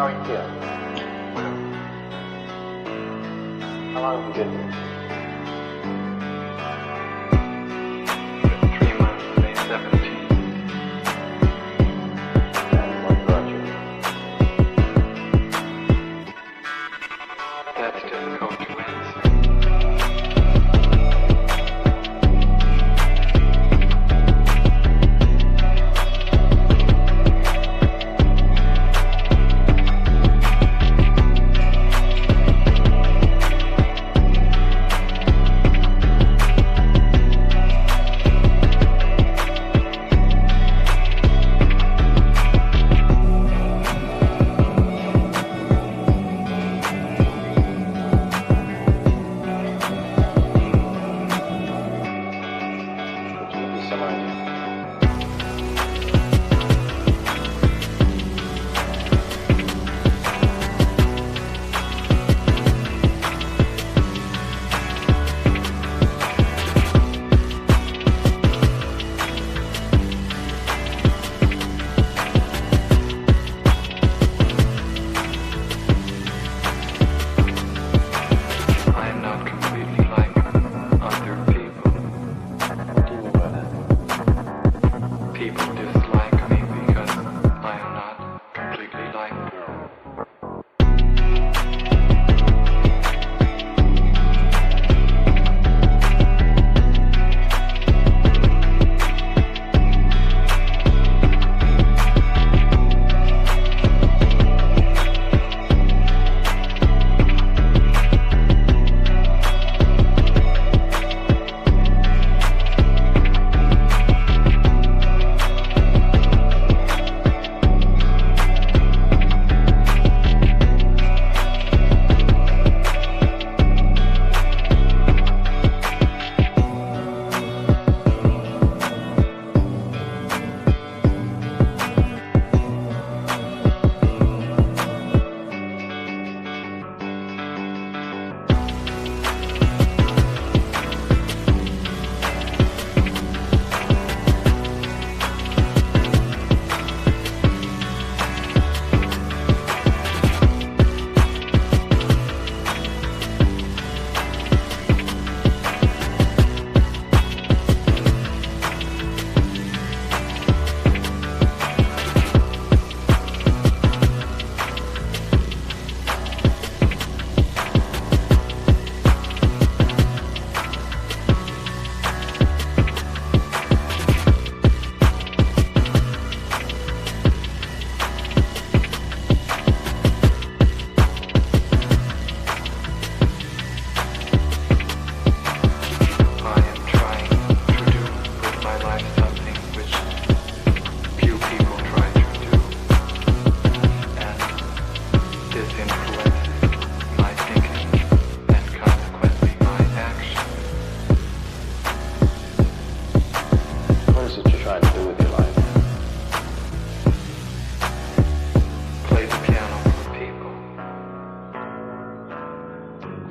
How are you feeling? How long have you been here? 3 months, May 17th. And what brought you? That's difficult to answer.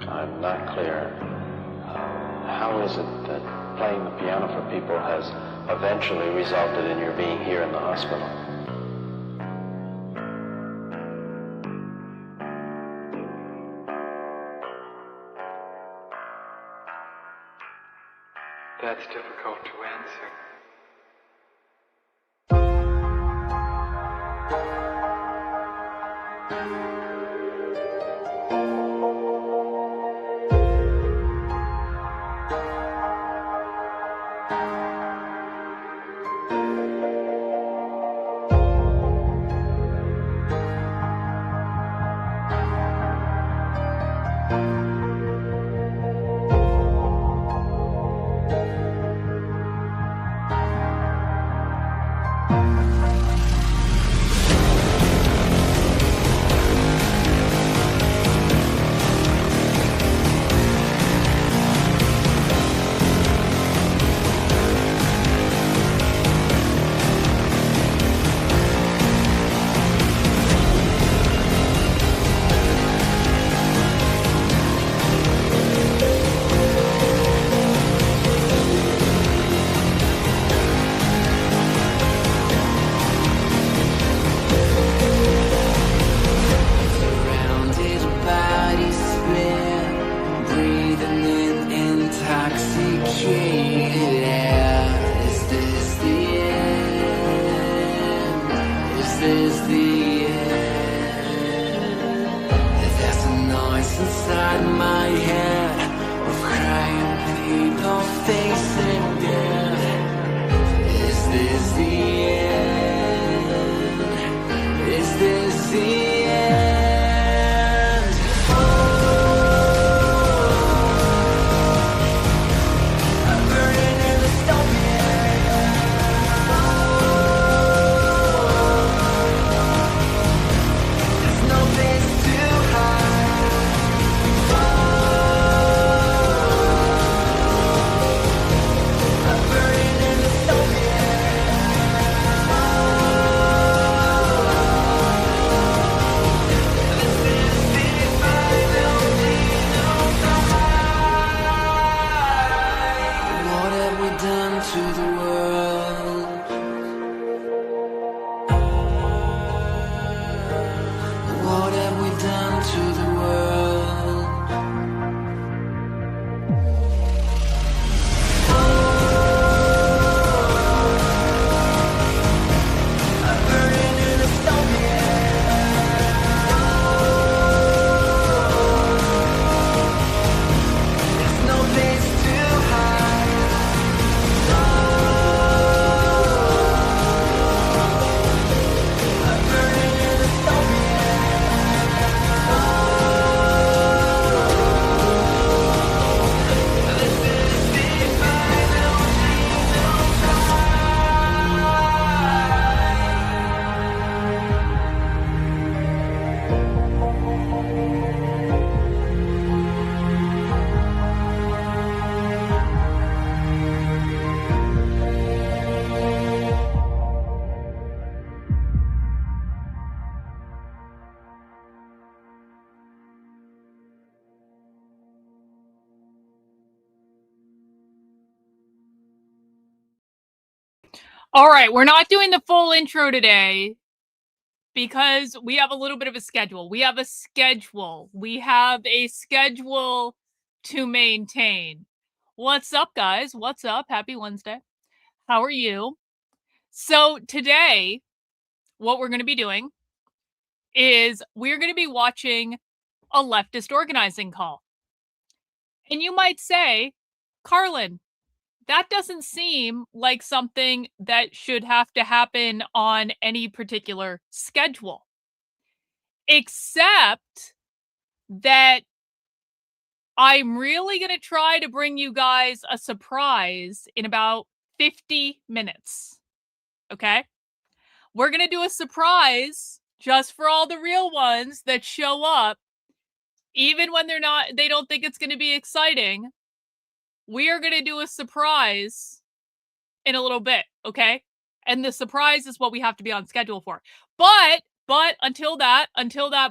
I'm not clear. How is it that playing the piano for people has eventually resulted in your being here in the hospital? That's difficult to answer. is the end. There's a noise inside my head of crying people facing death. Is this the end? Is this the end? I'm burning in the stone here. There's no place to hide. I'm burning in the stone here. This is the final fight. What have we done to the world? What have we done to the world? I'm burning in the stone here. There's no place to hide. I'm burning in the stone here. This is the final All right, we're not doing the full intro today because we have a little bit of a schedule. We have a schedule to maintain. What's up, guys? What's up? Happy Wednesday. How are you? So today, what we're going to be doing is we're going to be watching a leftist organizing call. And you might say, Karlyn, that doesn't seem like something that should have to happen on any particular schedule. Except that I'm really going to try to bring you guys a surprise in about 50 minutes. Okay? We're going to do a surprise just for all the real ones that show up, even when they don't think it's going to be exciting. We are going to do a surprise in a little bit, okay? And the surprise is what we have to be on schedule for. But until that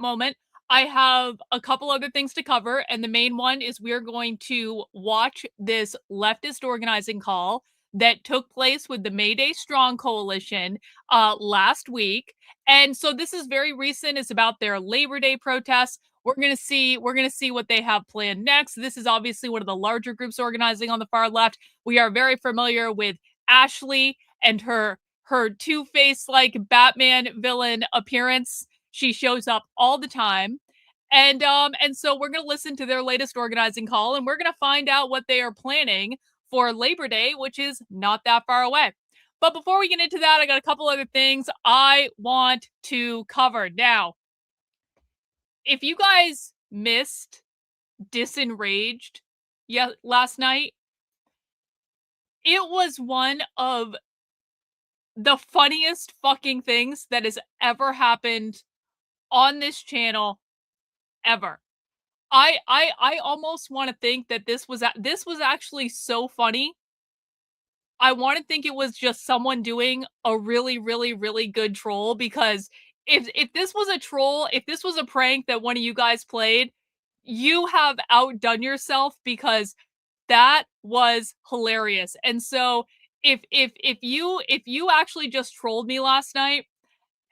moment, I have a couple other things to cover, and the main one is we're going to watch this leftist organizing call that took place with the May Day Strong Coalition last week. And so this is very recent. It's about their Labor Day protests. We're gonna see what they have planned next. This is obviously one of the larger groups organizing on the far left. We are very familiar with Ashley and her two-faced like Batman villain appearance. She shows up all the time. And so we're going to listen to their latest organizing call, and we're going to find out what they are planning for Labor Day, which is not that far away. But before we get into that, I got a couple other things I want to cover. Now, if you guys missed Disenraged last night, it was one of the funniest fucking things that has ever happened on this channel ever. I almost want to think that this was actually so funny. I want to think it was just someone doing a really, really, really good troll, because if this was a troll, if this was a prank that one of you guys played, you have outdone yourself, because that was hilarious. And so if you actually just trolled me last night,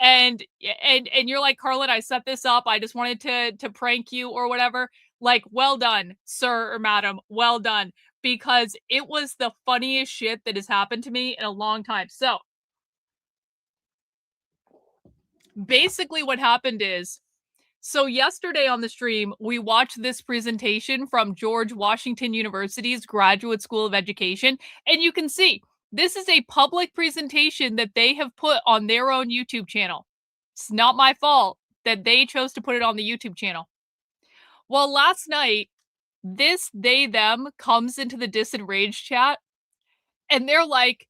and you're like, Karlyn, I set this up, I just wanted to prank you or whatever, like, well done, sir or madam, well done, because it was the funniest shit that has happened to me in a long time. So Basically what happened is, so yesterday on the stream, we watched this presentation from George Washington University's Graduate School of Education, and you can see this is a public presentation that they have put on their own YouTube channel. It's not my fault that they chose to put it on the YouTube channel. Well, last night, this they them comes into the Disenraged chat, and they're like,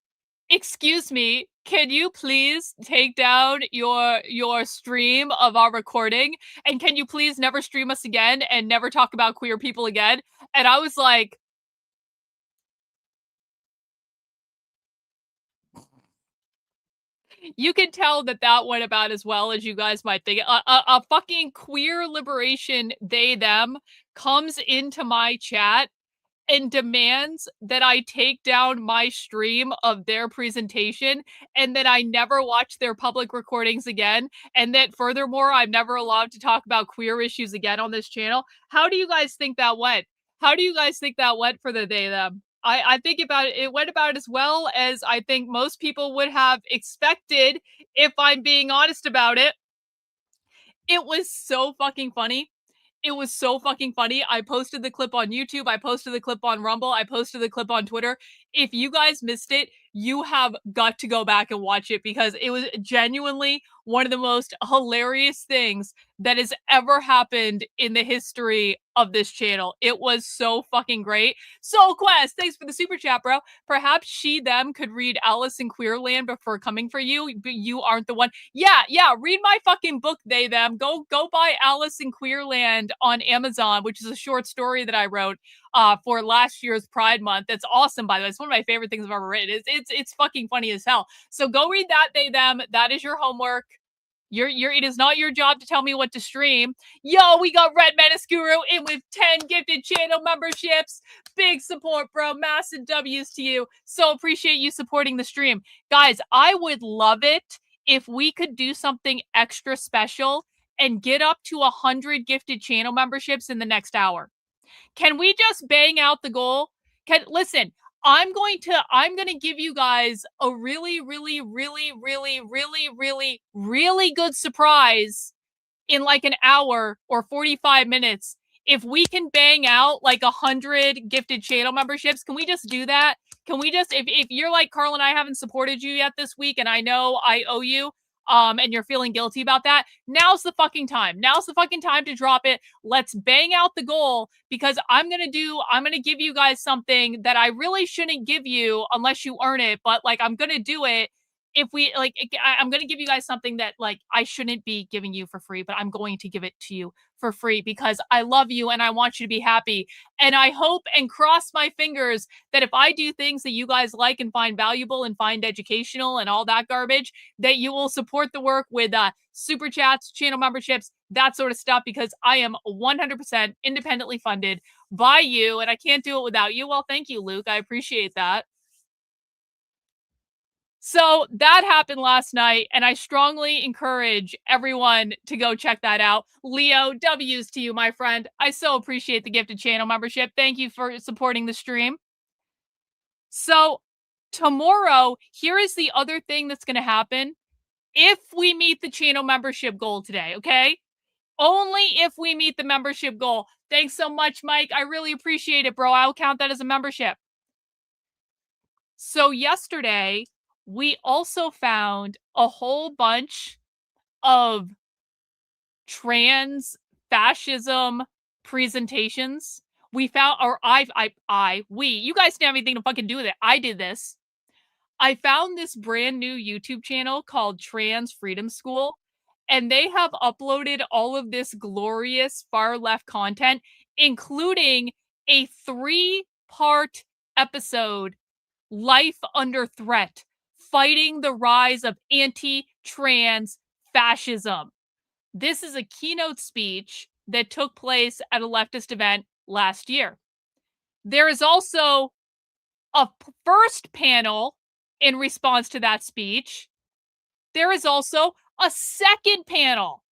excuse me, can you please take down your stream of our recording? And can you please never stream us again and never talk about queer people again? And I was like, you can tell that that went about as well as you guys might think. A fucking queer liberation they them comes into my chat and demands that I take down my stream of their presentation and that I never watch their public recordings again, and that furthermore, I'm never allowed to talk about queer issues again on this channel. How do you guys think that went? How do you guys think that went for the they them? I think about it went about as well as I think most people would have expected, if I'm being honest about it. It was so fucking funny. It was so fucking funny. I posted the clip on YouTube. I posted the clip on Rumble. I posted the clip on Twitter. If you guys missed it, you have got to go back and watch it because it was genuinely one of the most hilarious things that has ever happened in the history of this channel. It was so fucking great. Soul Quest, thanks for the super chat, bro. Perhaps she, them could read Alice in Queerland before coming for you, but you aren't the one. Yeah, read my fucking book, they, them. Go buy Alice in Queerland on Amazon, which is a short story that I wrote for last year's Pride Month. That's awesome, by the way. It's one of my favorite things I've ever written. It's fucking funny as hell. So go read that, they, them. That is your homework. It is not your job to tell me what to stream. Yo, we got Red Menace Guru in with 10 gifted channel memberships. Big support, bro. Massive W's to you. So appreciate you supporting the stream. Guys, I would love it if we could do something extra special and get up to 100 gifted channel memberships in the next hour. Can we just bang out the goal? Listen, I'm going to give you guys a really, really, really, really, really, really, really good surprise in like an hour or 45 minutes. If we can bang out like 100 gifted channel memberships, can we just do that? Can we just, if you're like, Karlyn, I haven't supported you yet this week and I know I owe you, and you're feeling guilty about that, now's the fucking time. Now's the fucking time to drop it. Let's bang out the goal because I'm going to give you guys something that I really shouldn't give you unless you earn it, but like I'm going to do it. If we like, I'm going to give you guys something that like I shouldn't be giving you for free, but I'm going to give it to you for free because I love you and I want you to be happy. And I hope and cross my fingers that if I do things that you guys like and find valuable and find educational and all that garbage, that you will support the work with super chats, channel memberships, that sort of stuff, because I am 100% independently funded by you and I can't do it without you. Well, thank you, Luke. I appreciate that. So that happened last night, and I strongly encourage everyone to go check that out. Leo, W's to you, my friend. I so appreciate the gifted channel membership. Thank you for supporting the stream. So tomorrow, here is the other thing that's going to happen. If we meet the channel membership goal today, okay? Only if we meet the membership goal. Thanks so much, Mike. I really appreciate it, bro. I'll count that as a membership. So yesterday, we also found a whole bunch of trans fascism presentations. We found, or you guys didn't have anything to fucking do with it. I did this. I found this brand new YouTube channel called Trans Freedom School, and they have uploaded all of this glorious far left content, including a 3-part episode, Life Under Threat, fighting the rise of anti-trans fascism. This is a keynote speech that took place at a leftist event last year. There is also a first panel in response to that speech. There is also a second panel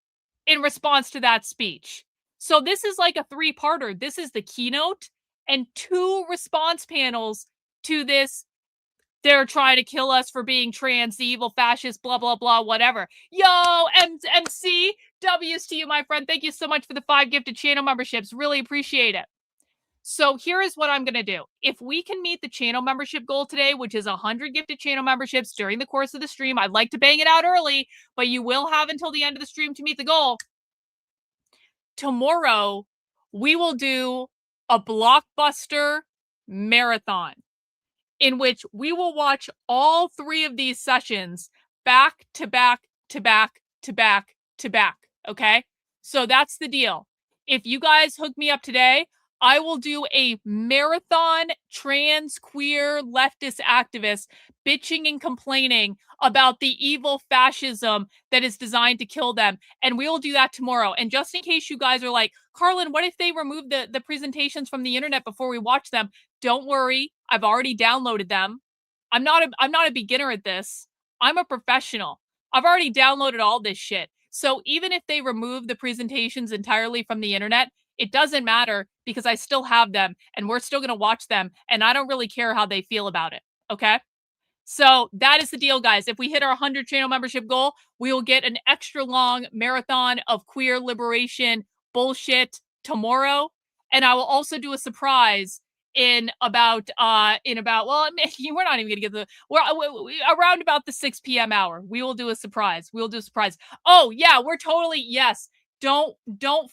in response to that speech. So this is like a 3-parter. This is the keynote and 2 response panels to this they're trying to kill us for being trans, the evil fascist, blah, blah, blah, whatever. Yo, MC, W's to you, my friend. Thank you so much for the 5 gifted channel memberships. Really appreciate it. So here is what I'm going to do. If we can meet the channel membership goal today, which is 100 gifted channel memberships during the course of the stream, I'd like to bang it out early, but you will have until the end of the stream to meet the goal. Tomorrow, we will do a blockbuster marathon in which we will watch all 3 of these sessions back to back to back to back to back. Okay? So that's the deal. If you guys hook me up today, I will do a marathon trans, queer, leftist activist bitching and complaining about the evil fascism that is designed to kill them. And we will do that tomorrow. And just in case you guys are like, Karlyn, what if they remove the presentations from the internet before we watch them? Don't worry. I've already downloaded them. I'm not a beginner at this. I'm a professional. I've already downloaded all this shit. So even if they remove the presentations entirely from the internet, it doesn't matter because I still have them and we're still going to watch them. And I don't really care how they feel about it. Okay? So that is the deal, guys. If we hit our 100 channel membership goal, we will get an extra long marathon of queer liberation bullshit tomorrow. And I will also do a surprise in about well, we're not even gonna get we're around about the 6 p.m. hour. We will do a surprise. Oh yeah, we're totally, yes. Don't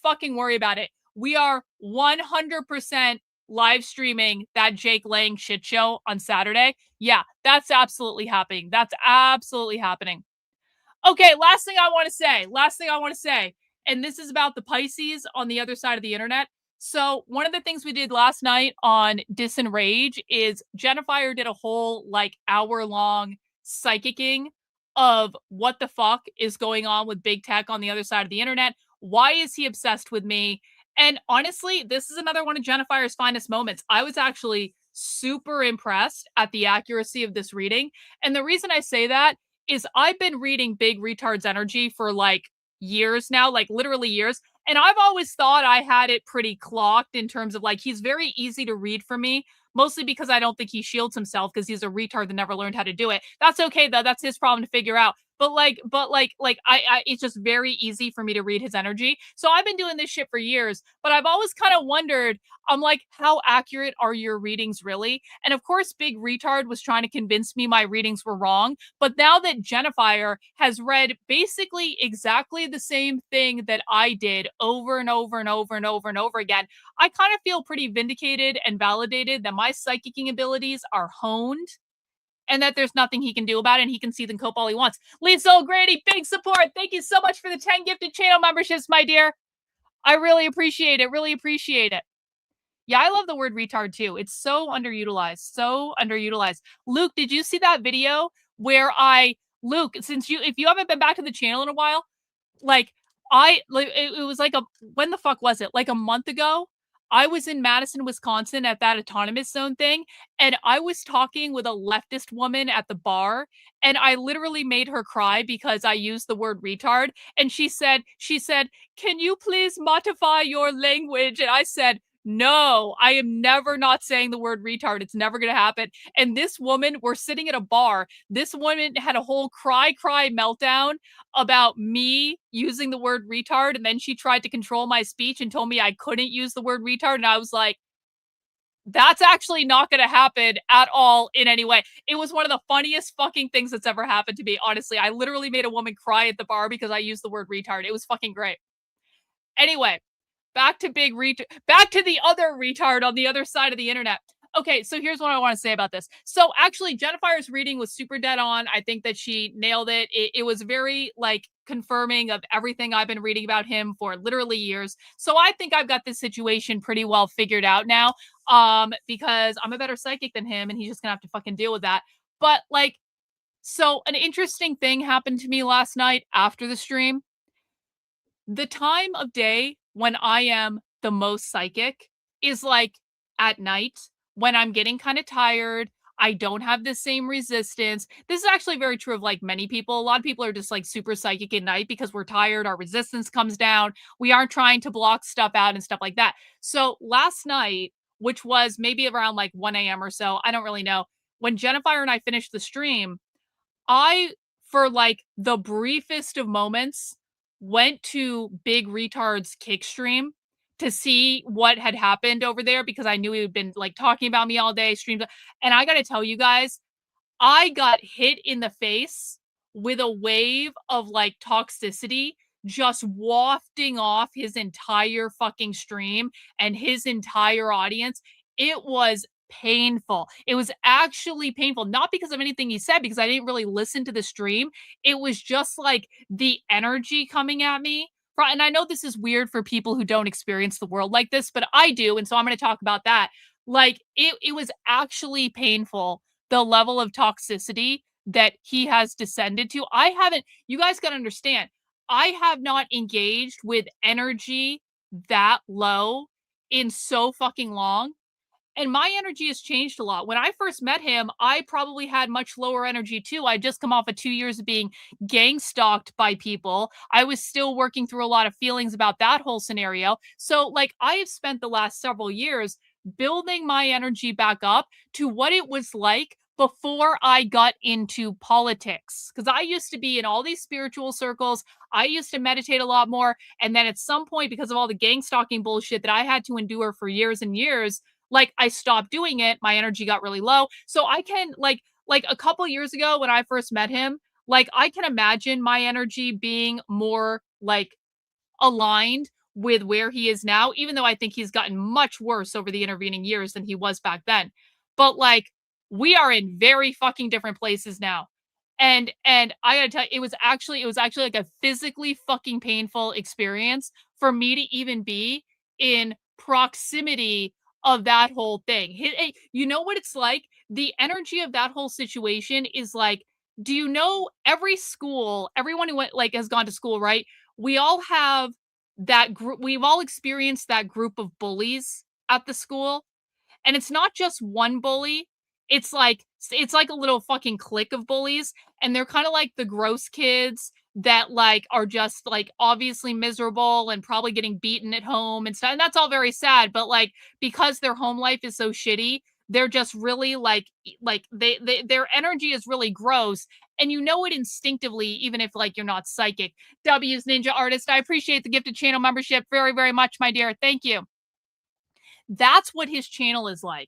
fucking worry about it. We are 100% live streaming that Jake Lang shit show on Saturday. Yeah, that's absolutely happening. Okay, last thing I want to say, and this is about the Pisces on the other side of the internet. So one of the things we did last night on Disenrage is Jennifer did a whole hour-long psychicking of what the fuck is going on with big tech on the other side of the internet. Why is he obsessed with me? And honestly, this is another one of Jennifer's finest moments. I was actually super impressed at the accuracy of this reading. And the reason I say that is I've been reading Big Retard's energy for years now, literally years. And I've always thought I had it pretty clocked in terms of he's very easy to read for me, mostly because I don't think he shields himself because he's a retard that never learned how to do it. That's okay though. That's his problem to figure out. But it's just very easy for me to read his energy. So I've been doing this shit for years, but I've always kind of wondered, I'm like, how accurate are your readings really? And of course, Big Retard was trying to convince me my readings were wrong. But now that Jennifer has read basically exactly the same thing that I did over and over and over and over and over again, I kind of feel pretty vindicated and validated that my psychicking abilities are honed. And that there's nothing he can do about it, and he can see and cope all he wants. Lisa O'Grady, big support. Thank you so much for the 10 gifted channel memberships, my dear. I really appreciate it. Yeah, I love the word retard too. It's so underutilized. Luke, did you see that video where Luke, if you haven't been back to the channel in a while, it was when the fuck was it? A month ago? I was in Madison, Wisconsin at that autonomous zone thing, and I was talking with a leftist woman at the bar, and I literally made her cry because I used the word retard, and she said, "Can you please modify your language?" And I said, "No, I am never not saying the word retard. It's never going to happen." And this woman, we're sitting at a bar. This woman had a whole cry meltdown about me using the word retard. And then she tried to control my speech and told me I couldn't use the word retard. And I was like, that's actually not going to happen at all in any way. It was one of the funniest fucking things that's ever happened to me. Honestly, I literally made a woman cry at the bar because I used the word retard. It was fucking great. Anyway. Back to the other retard on the other side of the internet. Okay, so here's what I want to say about this. So actually, Jennifer's reading was super dead on. I think that she nailed it. It was very confirming of everything I've been reading about him for literally years. So I think I've got this situation pretty well figured out now. Because I'm a better psychic than him, and he's just gonna have to fucking deal with that. But so an interesting thing happened to me last night after the stream. The time of day when I am the most psychic is at night when I'm getting kind of tired. I don't have the same resistance. This is actually very true of many people. A lot of people are just super psychic at night because we're tired. Our resistance comes down. We aren't trying to block stuff out and stuff like that. So last night, which was maybe around 1 a.m. or so, I don't really know. when Jennifer and I finished the stream, I, for like the briefest of moments, went to Big Retard's kick stream to see what had happened over there because I knew he had been like talking about me all day, streams. And I got to tell you guys, I got hit in the face with a wave of like toxicity just wafting off his entire fucking stream and his entire audience. It was painful. It was actually painful, not because of anything he said, because I didn't really listen to the stream. It was just like the energy coming at me. And I know this is weird for people who don't experience the world like this, but I do. And so I'm going to talk about that. Like it was actually painful, the level of toxicity that he has descended to. You guys got to understand, I have not engaged with energy that low in so fucking long. And my energy has changed a lot. When I first met him, I probably had much lower energy too. I'd just come off of 2 years of being gang stalked by people. I was still working through a lot of feelings about that whole scenario. So, like, I have spent the last several years building my energy back up to what it was like before I got into politics. Because I used to be in all these spiritual circles. I used to meditate a lot more. And then at some point, because of all the gang stalking bullshit that I had to endure for years and years, like I stopped doing it. My energy got really low. So I can like a couple years ago when I first met him, like I can imagine my energy being more like aligned with where he is now, even though I think he's gotten much worse over the intervening years than he was back then. But like we are in very fucking different places now. And I gotta tell you, it was actually like a physically fucking painful experience for me to even be in proximity of that whole thing. You know what it's like? The energy of that whole situation is like, do you know every school, everyone who went like has gone to school, right? We all have that group, we've all experienced that group of bullies at the school. And it's not just one bully. It's like a little fucking clique of bullies, and they're kind of like the gross kids that like are just like obviously miserable and probably getting beaten at home and stuff. And that's all very sad, but like because their home life is so shitty, they're just really like their energy is really gross, and you know it instinctively even if like you're not psychic. W's Ninja Artist, I appreciate the gifted channel membership very, very much, my dear. Thank you. That's what his channel is like.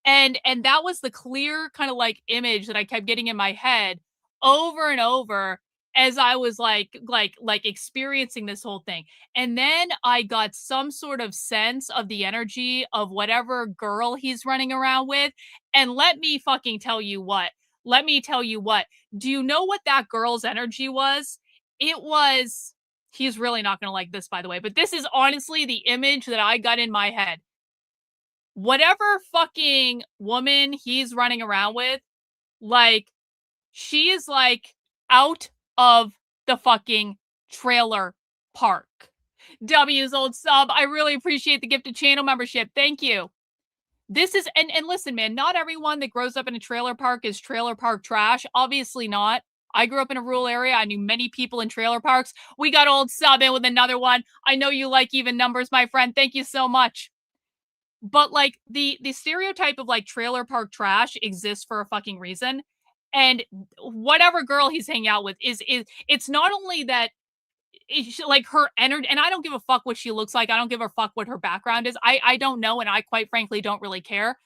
And that was the clear kind of like image that I kept getting in my head over and over as I was like experiencing this whole thing. And then I got some sort of sense of the energy of whatever girl he's running around with. And let me fucking tell you what. Let me tell you what. Do you know what that girl's energy was? It was, he's really not going to like this, by the way, but this is honestly the image that I got in my head. Whatever fucking woman he's running around with, like, she is like out of the fucking trailer park. W's old sub, I really appreciate the gifted channel membership. Thank you. This is, and listen, man, not everyone that grows up in a trailer park is trailer park trash. Obviously not. I grew up in a rural area. I knew many people in trailer parks. We got old sub in with another one. I know you like even numbers, my friend. Thank you so much. But like the stereotype of like trailer park trash exists for a fucking reason. And whatever girl he's hanging out with is it's not only that it's like her energy, and I don't give a fuck what she looks like. I don't give a fuck what her background is. I don't know, and I quite frankly don't really care.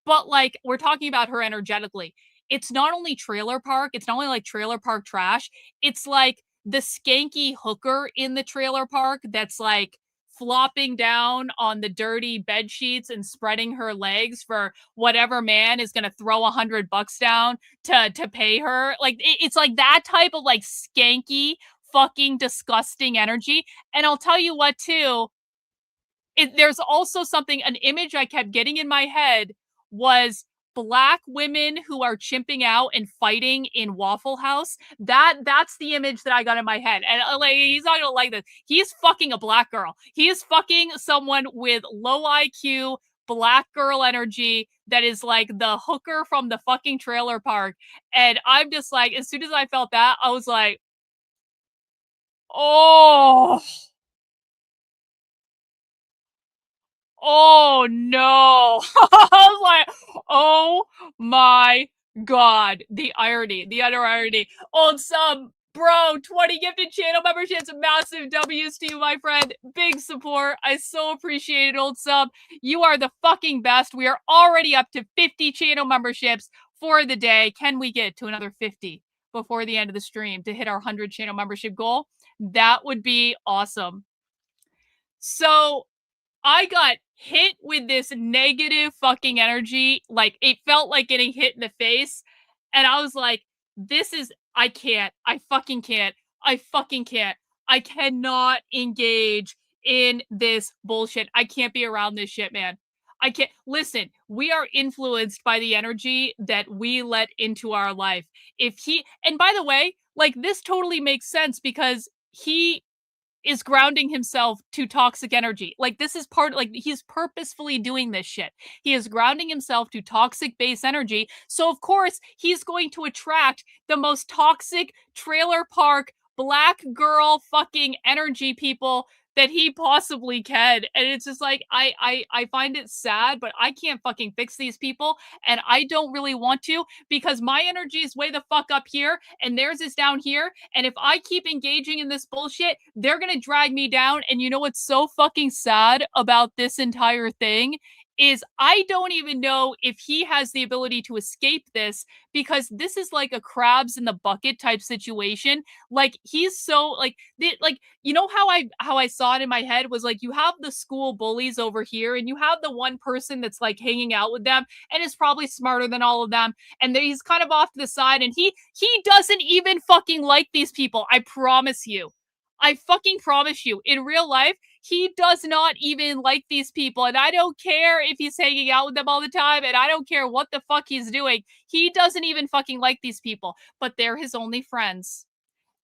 But like we're talking about her energetically. It's not only trailer park, it's not only like trailer park trash. It's like the skanky hooker in the trailer park that's like flopping down on the dirty bed sheets and spreading her legs for whatever man is going to throw $100 down to pay her. Like it's like that type of like skanky fucking disgusting energy. And I'll tell you what too, there's also something, an image I kept getting in my head was Black women who are chimping out and fighting in Waffle House. That's the image that I got in my head. And like, he's not gonna like this. He's fucking a black girl. He is fucking someone with low IQ, black girl energy that is like the hooker from the fucking trailer park. And I'm just like, as soon as I felt that, I was like, oh. Oh no. I was like, oh my God. The irony, the utter irony. Old sub, bro, 20 gifted channel memberships, massive W's to you, my friend. Big support. I so appreciate it, old sub. You are the fucking best. We are already up to 50 channel memberships for the day. Can we get to another 50 before the end of the stream to hit our 100 channel membership goal? That would be awesome. So I got hit with this negative fucking energy. Like, it felt like getting hit in the face. And I was like, I can't. I fucking can't. I fucking can't. I cannot engage in this bullshit. I can't be around this shit, man. I can't. Listen, we are influenced by the energy that we let into our life. And by the way, like, this totally makes sense because he is grounding himself to toxic energy. Like, this is he's purposefully doing this shit. He is grounding himself to toxic base energy. So of course he's going to attract the most toxic trailer park black girl fucking energy people that he possibly can. And it's just like, I find it sad, but I can't fucking fix these people. And I don't really want to, because my energy is way the fuck up here and theirs is down here. And if I keep engaging in this bullshit, they're gonna drag me down. And you know what's so fucking sad about this entire thing is I don't even know if he has the ability to escape this, because this is like a crabs in the bucket type situation. Like, he's so like, you know how I saw it in my head was like, you have the school bullies over here and you have the one person that's like hanging out with them and is probably smarter than all of them, and he's kind of off to the side, and he doesn't even fucking like these people. I promise you. I fucking promise you. In real life, he does not even like these people, and I don't care if he's hanging out with them all the time, and I don't care what the fuck he's doing. He doesn't even fucking like these people, but they're his only friends.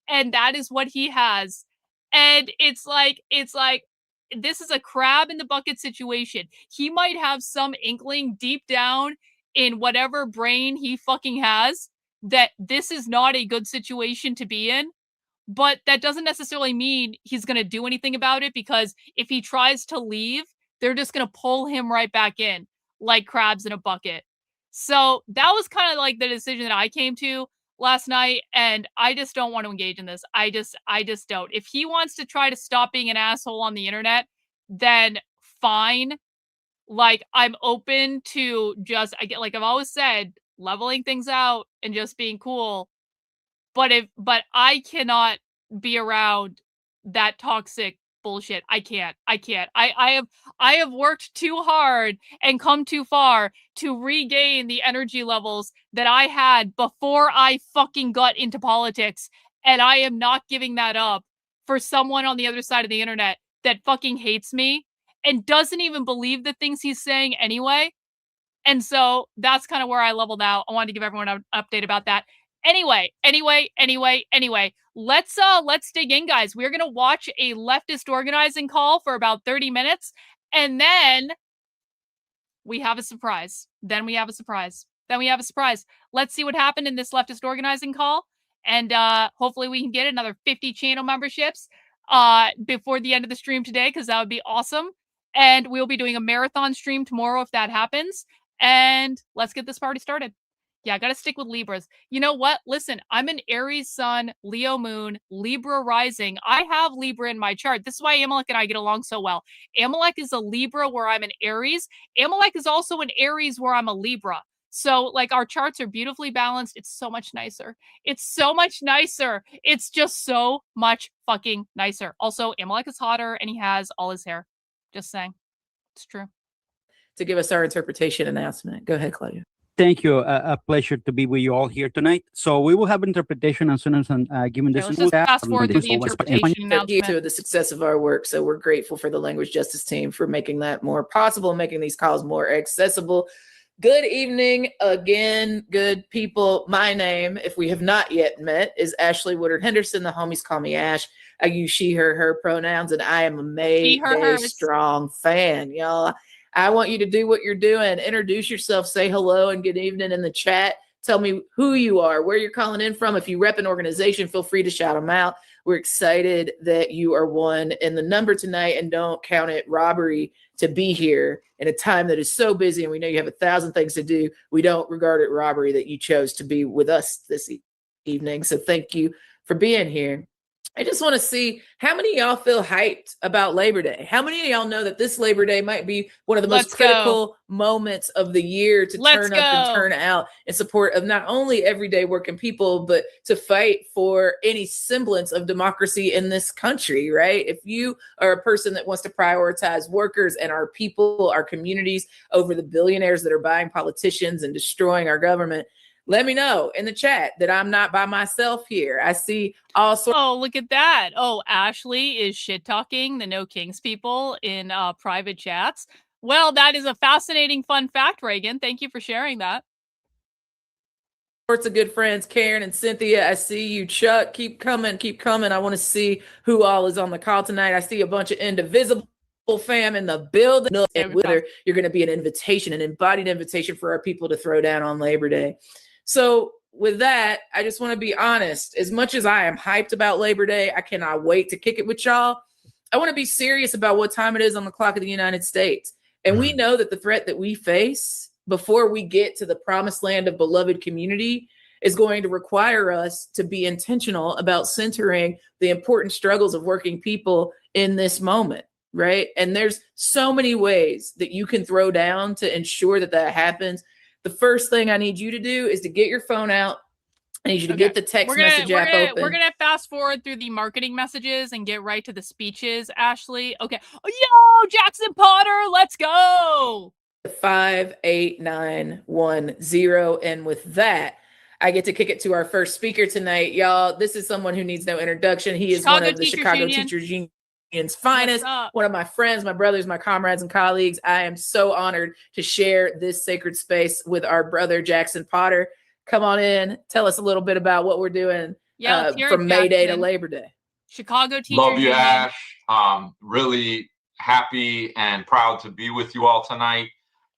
And that is what he has. And it's like this is a crab in the bucket situation. He might have some inkling deep down in whatever brain he fucking has that this is not a good situation to be in. But that doesn't necessarily mean he's going to do anything about it, because if he tries to leave, they're just going to pull him right back in like crabs in a bucket. So that was kind of like the decision that I came to last night, and I just don't want to engage in this. I just don't. If he wants to try to stop being an asshole on the internet, then fine. Like, I'm open to like I've always said, leveling things out and just being cool. But I cannot be around that toxic bullshit. I can't. I have worked too hard and come too far to regain the energy levels that I had before I fucking got into politics. And I am not giving that up for someone on the other side of the internet that fucking hates me and doesn't even believe the things he's saying anyway. And so that's kind of where I leveled out. I wanted to give everyone an update about that. Anyway, let's dig in, guys. We're gonna watch a leftist organizing call for about 30 minutes, and then we have a surprise. Let's see what happened in this leftist organizing call, and hopefully we can get another 50 channel memberships before the end of the stream today, because that would be awesome. And we'll be doing a marathon stream tomorrow if that happens. And let's get this party started. Yeah, I gotta stick with Libras. You know what? Listen, I'm an Aries Sun, Leo Moon, Libra Rising. I have Libra in my chart. This is why Amalek and I get along so well. Amalek is a Libra where I'm an Aries. Amalek is also an Aries where I'm a Libra. So, like, our charts are beautifully balanced. It's so much nicer. It's just so much fucking nicer. Also, Amalek is hotter and he has all his hair. Just saying. It's true. To give us our interpretation announcement. Go ahead, Claudia. Thank you. A pleasure to be with you all here tonight. So we will have interpretation as soon as given this. Let's just fast forward to the interpretation announcement. To the success of our work. So we're grateful for the language justice team for making that more possible, making these calls more accessible. Good evening again, good people. My name, if we have not yet met, is Ashley Woodard Henderson. The homies call me Ash. I use she, her pronouns, and I am a May Strong fan, y'all. I want you to do what you're doing. Introduce yourself, say hello and good evening in the chat. Tell me who you are, where you're calling in from. If you rep an organization, feel free to shout them out. We're excited that you are one in the number tonight, and don't count it robbery to be here in a time that is so busy, and we know you have 1,000 things to do. We don't regard it robbery that you chose to be with us this evening. So thank you for being here. I just want to see how many of y'all feel hyped about Labor Day. How many of y'all know that this Labor Day might be one of the most critical moments of the year to turn up and turn out in support of not only everyday working people, but to fight for any semblance of democracy in this country, right? If you are a person that wants to prioritize workers and our people, our communities over the billionaires that are buying politicians and destroying our government, let me know in the chat that I'm not by myself here. I see all sorts. Oh, look at that. Oh, Ashley is shit talking the No Kings people in private chats. Well, that is a fascinating fun fact, Reagan. Thank you for sharing that. Sorts of good friends, Karen and Cynthia. I see you, Chuck. Keep coming, keep coming. I want to see who all is on the call tonight. I see a bunch of Indivisible fam in the building, and whether you're going to be an invitation, an embodied invitation for our people to throw down on Labor Day. So with that, I just want to be honest. As much as I am hyped about Labor Day, I cannot wait to kick it with y'all. I want to be serious about what time it is on the clock of the United States. And we know that the threat that we face before we get to the promised land of beloved community is going to require us to be intentional about centering the important struggles of working people in this moment, right? And there's so many ways that you can throw down to ensure that that happens. The first thing I need you to do is to get your phone out. I need you to get the text message app open. We're going to fast forward through the marketing messages and get right to the speeches, Ashley. Okay. Oh, yo, Jackson Potter, let's go. 58910. And with that, I get to kick it to our first speaker tonight. Y'all, this is someone who needs no introduction. He is one of the Chicago Teachers Union's finest, one of my friends, my brothers, my comrades, and colleagues. I am so honored to share this sacred space with our brother, Jackson Potter. Come on in. Tell us a little bit about what we're doing from May Day to Labor Day. Chicago Teachers Love you, Union. Ash. Really happy and proud to be with you all tonight.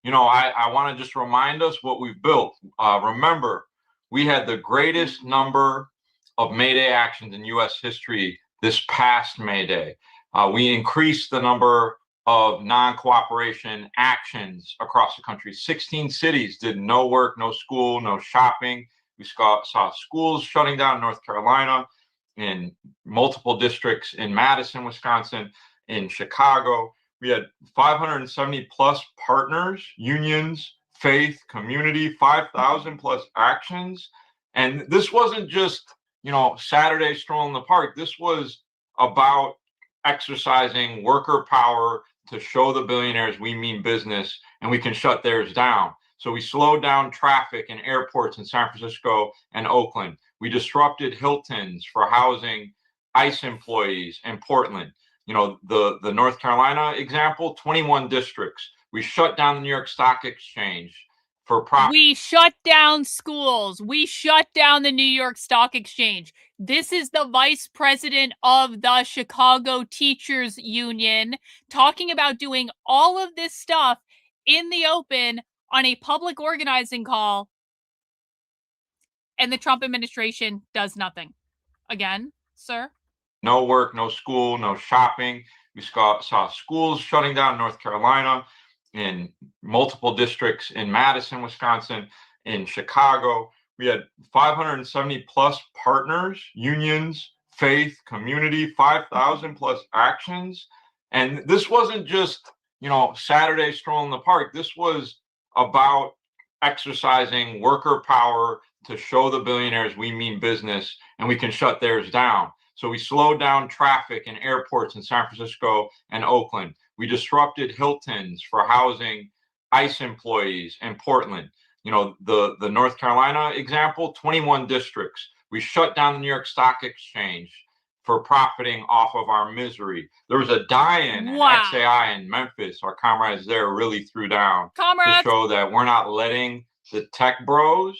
You know, I want to just remind us what we've built. Remember, we had the greatest number of May Day actions in U.S. history this past May Day. We increased the number of non-cooperation actions across the country. 16 cities did no work, no school, no shopping. We saw schools shutting down in North Carolina, in multiple districts in Madison, Wisconsin, in Chicago. We had 570 plus partners, unions, faith, community, 5,000 plus actions. And this wasn't just, you know, Saturday stroll in the park. This was about exercising worker power to show the billionaires we mean business and we can shut theirs down. So we slowed down traffic in airports in San Francisco and Oakland. We disrupted Hiltons for housing ICE employees in Portland. You know, the North Carolina example, 21 districts. We shut down the New York Stock Exchange for profit. We shut down schools. We shut down the New York Stock Exchange. This is the vice president of the Chicago Teachers Union talking about doing all of this stuff in the open on a public organizing call. And the Trump administration does nothing. Again, sir? No work, no school, no shopping. We saw schools shutting down in North Carolina, in multiple districts in Madison, Wisconsin, in Chicago. We had 570 plus partners, unions, faith, community, 5,000 plus actions. And this wasn't just, you know, Saturday stroll in the park. This was about exercising worker power to show the billionaires we mean business and we can shut theirs down. So we slowed down traffic in airports in San Francisco and Oakland. We disrupted Hiltons for housing ICE employees in Portland. You know, the North Carolina example, 21 districts. We shut down the New York Stock Exchange for profiting off of our misery. There was a die-in at XAI in Memphis. Our comrades there really threw down to show that we're not letting the tech bros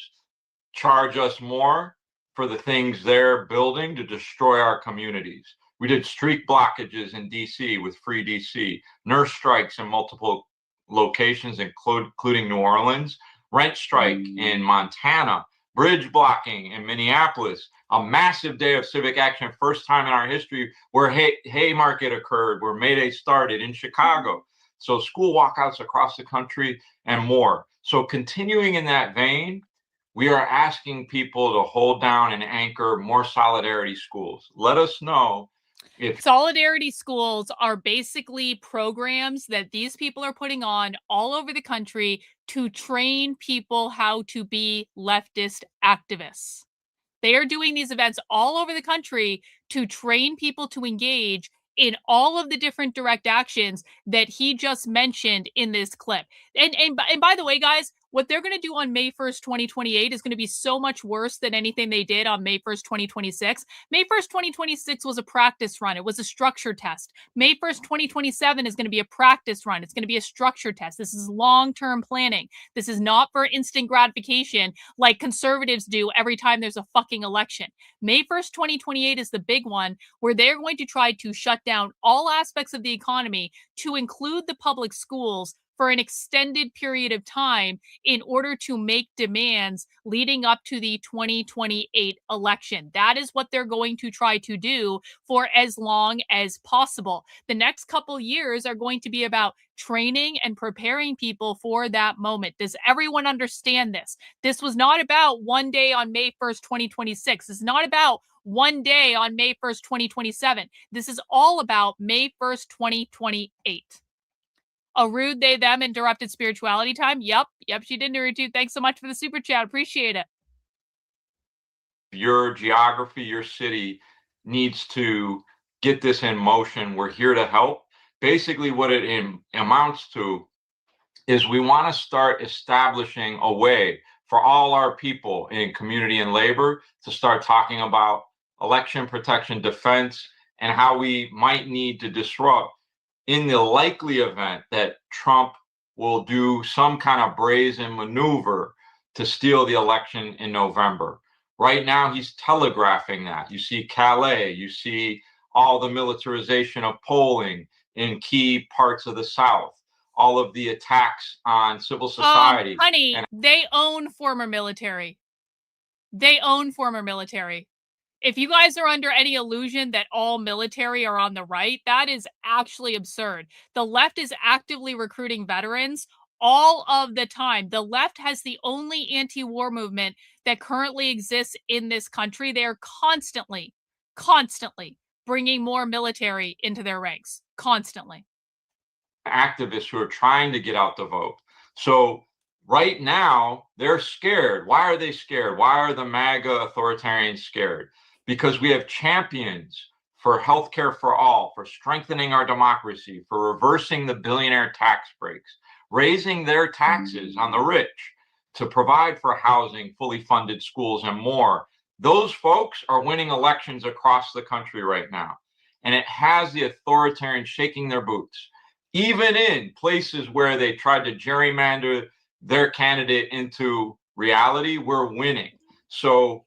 charge us more for the things they're building to destroy our communities. We did street blockages in DC with Free DC, nurse strikes in multiple locations, including New Orleans, rent strike in Montana, bridge blocking in Minneapolis, a massive day of civic action, first time in our history where Haymarket occurred, where May Day started in Chicago. So school walkouts across the country and more. So continuing in that vein, we are asking people to hold down and anchor more solidarity schools. Let us know if solidarity schools are basically programs that these people are putting on all over the country to train people how to be leftist activists. They are doing these events all over the country to train people to engage in all of the different direct actions that he just mentioned in this clip. And by the way, guys, what they're going to do on May 1st, 2028 is going to be so much worse than anything they did on May 1st, 2026. May 1st, 2026 was a practice run. It was a structure test. May 1st, 2027 is going to be a practice run. It's going to be a structure test. This is long-term planning. This is not for instant gratification like conservatives do every time there's a fucking election. May 1st, 2028 is the big one where they're going to try to shut down all aspects of the economy to include the public schools for an extended period of time in order to make demands leading up to the 2028 election. That is what they're going to try to do for as long as possible. The next couple years are going to be about training and preparing people for that moment. Does everyone understand this? This was not about one day on May 1st, 2026. It's not about one day on May 1st, 2027. This is all about May 1st, 2028. A rude they, them interrupted spirituality time. Yep, she did, Naruto. Thanks so much for the super chat. Appreciate it. Your geography, your city needs to get this in motion. We're here to help. Basically, what it amounts to is we want to start establishing a way for all our people in community and labor to start talking about election protection, defense, and how we might need to disrupt in the likely event that Trump will do some kind of brazen maneuver to steal the election in November. Right now, he's telegraphing that. You see Calais, you see all the militarization of polling in key parts of the South, all of the attacks on civil society. Honey, they own former military. They own former military. If you guys are under any illusion that all military are on the right, that is actually absurd. The left is actively recruiting veterans all of the time. The left has the only anti-war movement that currently exists in this country. They are constantly bringing more military into their ranks. Constantly. Activists who are trying to get out the vote. So right now, they're scared. Why are they scared? Why are the MAGA authoritarians scared? Because we have champions for healthcare for all, for strengthening our democracy, for reversing the billionaire tax breaks, raising their taxes on the rich to provide for housing, fully funded schools, and more. Those folks are winning elections across the country right now. And it has the authoritarians shaking their boots. Even in places where they tried to gerrymander their candidate into reality, we're winning. So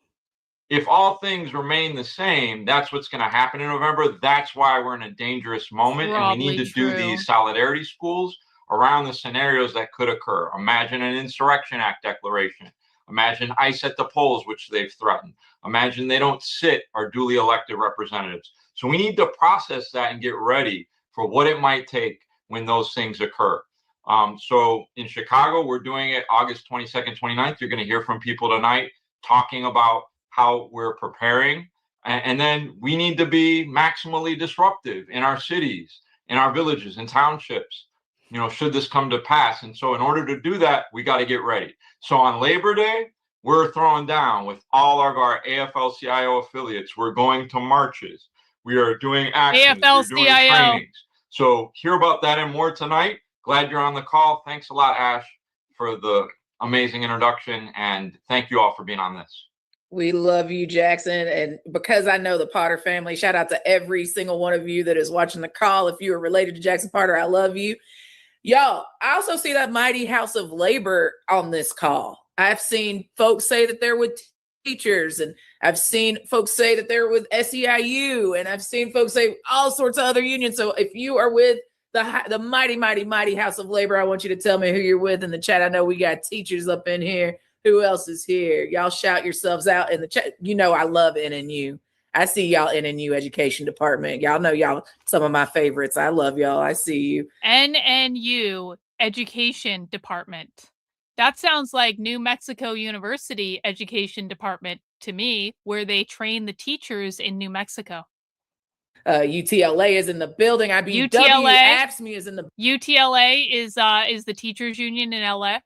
if all things remain the same, that's what's going to happen in November. That's why we're in a dangerous moment. And we need to do these solidarity schools around the scenarios that could occur. Imagine an Insurrection Act declaration. Imagine ICE at the polls, which they've threatened. Imagine they don't sit our duly elected representatives. So we need to process that and get ready for what it might take when those things occur. So in Chicago, we're doing it August 22nd, 29th. You're going to hear from people tonight talking about how we're preparing. And then we need to be maximally disruptive in our cities, in our villages and townships, should this come to pass. And so in order to do that, we got to get ready. So on Labor Day, we're throwing down with all of our AFL-CIO affiliates. We're going to marches. We are doing actions. We're doing trainings. So hear about that and more tonight. Glad you're on the call. Thanks a lot, Ash, for the amazing introduction. And thank you all for being on this. We love you, Jackson. And because I know the Potter family, shout out to every single one of you that is watching the call. If you are related to Jackson Potter, I love you. Y'all, I also see that mighty house of labor on this call. I've seen folks say that they're with teachers, and I've seen folks say that they're with SEIU, and I've seen folks say all sorts of other unions. So if you are with the mighty house of labor, I want you to tell me who you're with in the chat. I know we got teachers up in here. Who else is here? Y'all shout yourselves out in the chat. You know I love NNU. I see y'all NNU Education Department. Y'all know y'all some of my favorites. I love y'all. I see you. NNU Education Department. That sounds like New Mexico University Education Department to me, where they train the teachers in New Mexico. UTLA is in the building. IBW AFSCME is in the UTLA is the teachers union in LA.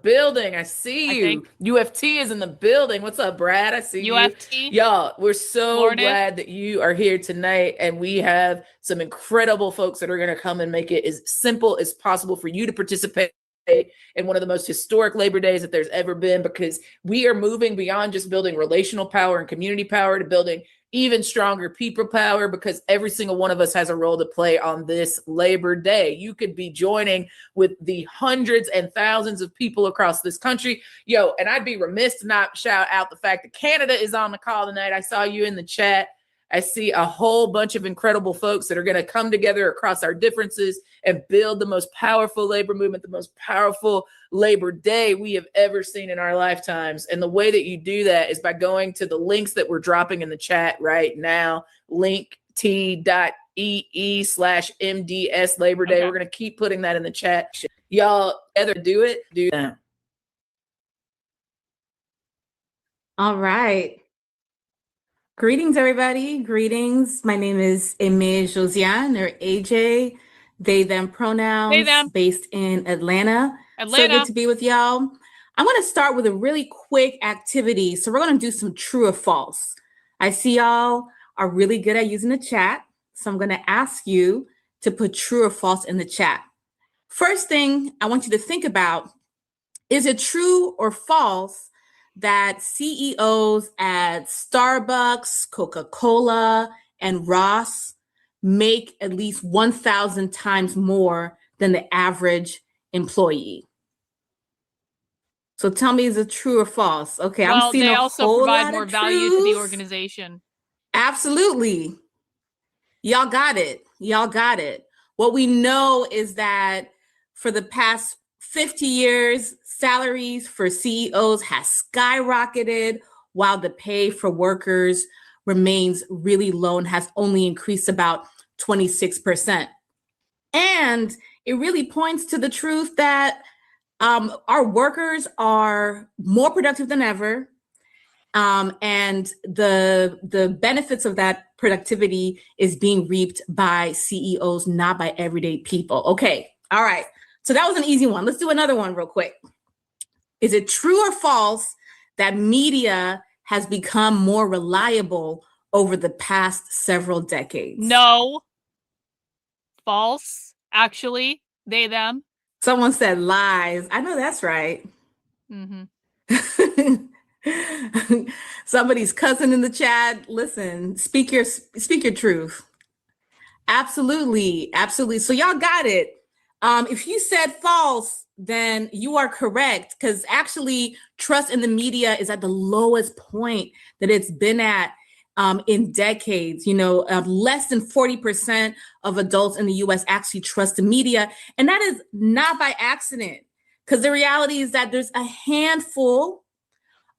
Building. I see you. UFT is in the building. What's up, Brad? I see UFT. you. Y'all, we're so Florida. glad that you are here tonight. And we have some incredible folks that are going to come and make it as simple as possible for you to participate in one of the most historic Labor Days that there's ever been, because we are moving beyond just building relational power and community power to building even stronger people power, because every single one of us has a role to play on this Labor Day. You could be joining with the hundreds and thousands of people across this country. Yo, and I'd be remiss to not shout out the fact that Canada is on the call tonight. I saw you in the chat. I see a whole bunch of incredible folks that are going to come together across our differences and build the most powerful labor movement, the most powerful Labor Day we have ever seen in our lifetimes. And the way that you do that is by going to the links that we're dropping in the chat right now, linkt.ee/MDS Labor Day. Okay. We're going to keep putting that in the chat. Y'all either do it, do that. All right. Greetings, everybody. Greetings. My name is Aimee Josiane, or AJ, they, them pronouns, they, them. Based in Atlanta. So good to be with y'all. I'm going to start with a really quick activity. So we're going to do some true or false. I see y'all are really good at using the chat. So I'm going to ask you to put true or false in the chat. First thing I want you to think about, is it true or false that CEOs at Starbucks, Coca-Cola, and Ross make at least 1,000 times more than the average employee? So tell me, is it true or false? Okay, well, I'm seeing they a also whole provide lot more of value to the truths. organization. Absolutely. Y'all got it. Y'all got it. What we know is that for the past 50 years, salaries for CEOs has skyrocketed while the pay for workers remains really low and has only increased about 26%. And it really points to the truth that our workers are more productive than ever. And the benefits of that productivity is being reaped by CEOs, not by everyday people. Okay, all right. So that was an easy one. Let's do another one real quick. Is it true or false that media has become more reliable over the past several decades? No. False. Actually, they, them. Someone said lies. I know that's right. Mm-hmm. Somebody's cousin in the chat. Listen, speak your truth. Absolutely, absolutely. So y'all got it. If you said false, then you are correct, because actually trust in the media is at the lowest point that it's been at in decades. You know, less than 40% of adults in the US actually trust the media. And that is not by accident, because the reality is that there's a handful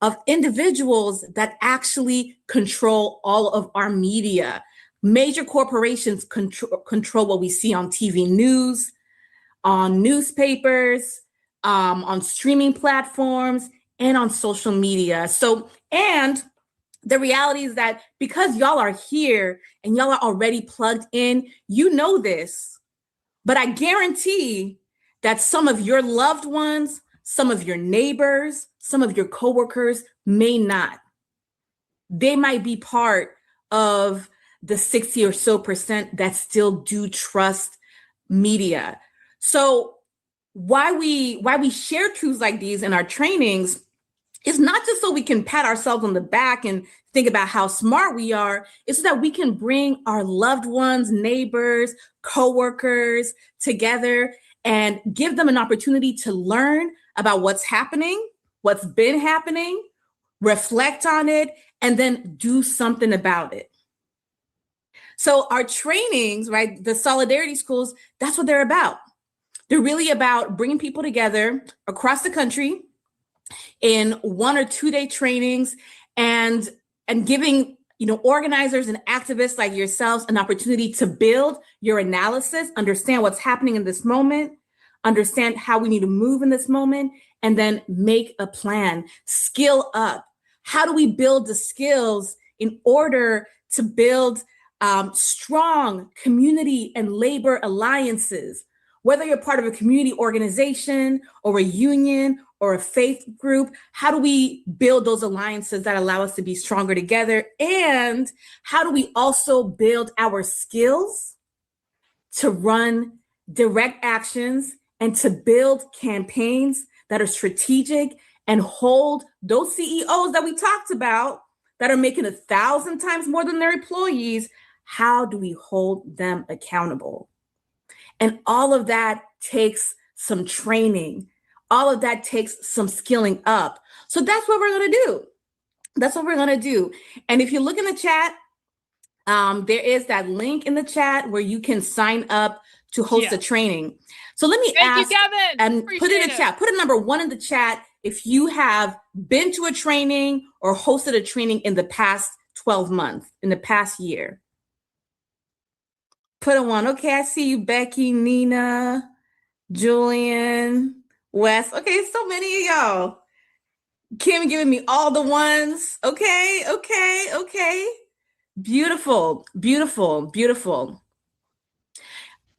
of individuals that actually control all of our media. Major corporations control what we see on TV news, on newspapers, on streaming platforms, and on social media. So, and the reality is that because y'all are here and y'all are already plugged in, you know this, but I guarantee that some of your loved ones, some of your neighbors, some of your coworkers may not. They might be part of the 60 or so percent that still do trust media. So why we share truths like these in our trainings is not just so we can pat ourselves on the back and think about how smart we are. It's so that we can bring our loved ones, neighbors, coworkers together and give them an opportunity to learn about what's happening, what's been happening, reflect on it, and then do something about it. So our trainings, right, the Solidarity Schools, that's what they're about. They're really about bringing people together across the country in 1 or 2 day trainings, and giving organizers and activists like yourselves an opportunity to build your analysis, understand what's happening in this moment, understand how we need to move in this moment, and then make a plan, skill up. How do we build the skills in order to build strong community and labor alliances? Whether you're part of a community organization or a union or a faith group, how do we build those alliances that allow us to be stronger together? And how do we also build our skills to run direct actions and to build campaigns that are strategic and hold those CEOs that we talked about that are making 1,000 times more than their employees? How do we hold them accountable? And all of that takes some training. All of that takes some skilling up. So that's what we're going to do. That's what we're going to do. And if you look in the chat, there is that link in the chat where you can sign up to host a training. So let me ask, you, Kevin. And Appreciate put it in the chat. Put a number 1 in the chat if you have been to a training or hosted a training in the past 12 months, in the past year. Put a 1. Okay, I see you, Becky, Nina, Julian, Wes. Okay, so many of y'all. Kim giving me all the ones. Okay. Beautiful.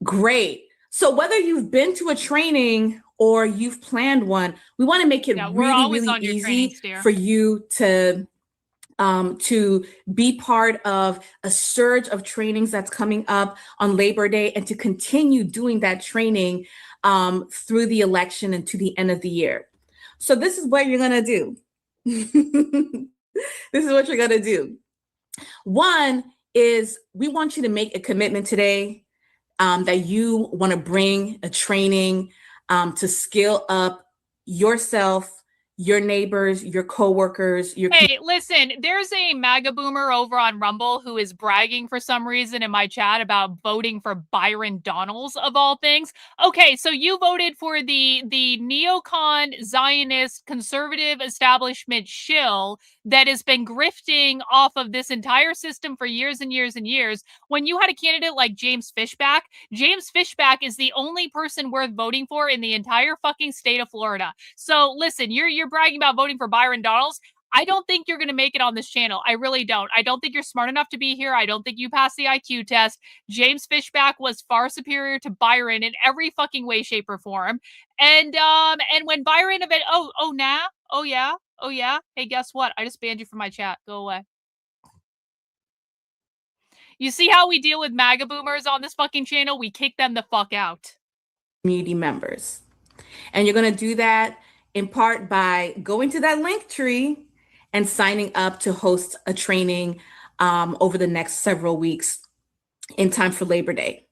Great. So whether you've been to a training or you've planned one, we want to make it really easy for you to be part of a surge of trainings that's coming up on Labor Day, and to continue doing that training through the election and to the end of the year. So this is what you're going to do. This is what you're going to do. 1 is we want you to make a commitment today that you want to bring a training to skill up yourself, your neighbors, your coworkers. Hey, listen, there's a MAGA boomer over on Rumble who is bragging for some reason in my chat about voting for Byron Donalds of all things. Okay, so you voted for the neocon Zionist conservative establishment shill that has been grifting off of this entire system for years and years and years. When you had a candidate like James Fishback is the only person worth voting for in the entire fucking state of Florida. So listen, you're bragging about voting for Byron Donalds. I don't think you're going to make it on this channel. I really don't. I don't think you're smart enough to be here. I don't think you passed the IQ test. James Fishback was far superior to Byron in every fucking way, shape, or form. And when Byron oh yeah. Hey, guess what? I just banned you from my chat. Go away. You see how we deal with MAGA boomers on this fucking channel? We kick them the fuck out. Community members. And you're going to do that in part by going to that link tree and signing up to host a training over the next several weeks in time for Labor Day.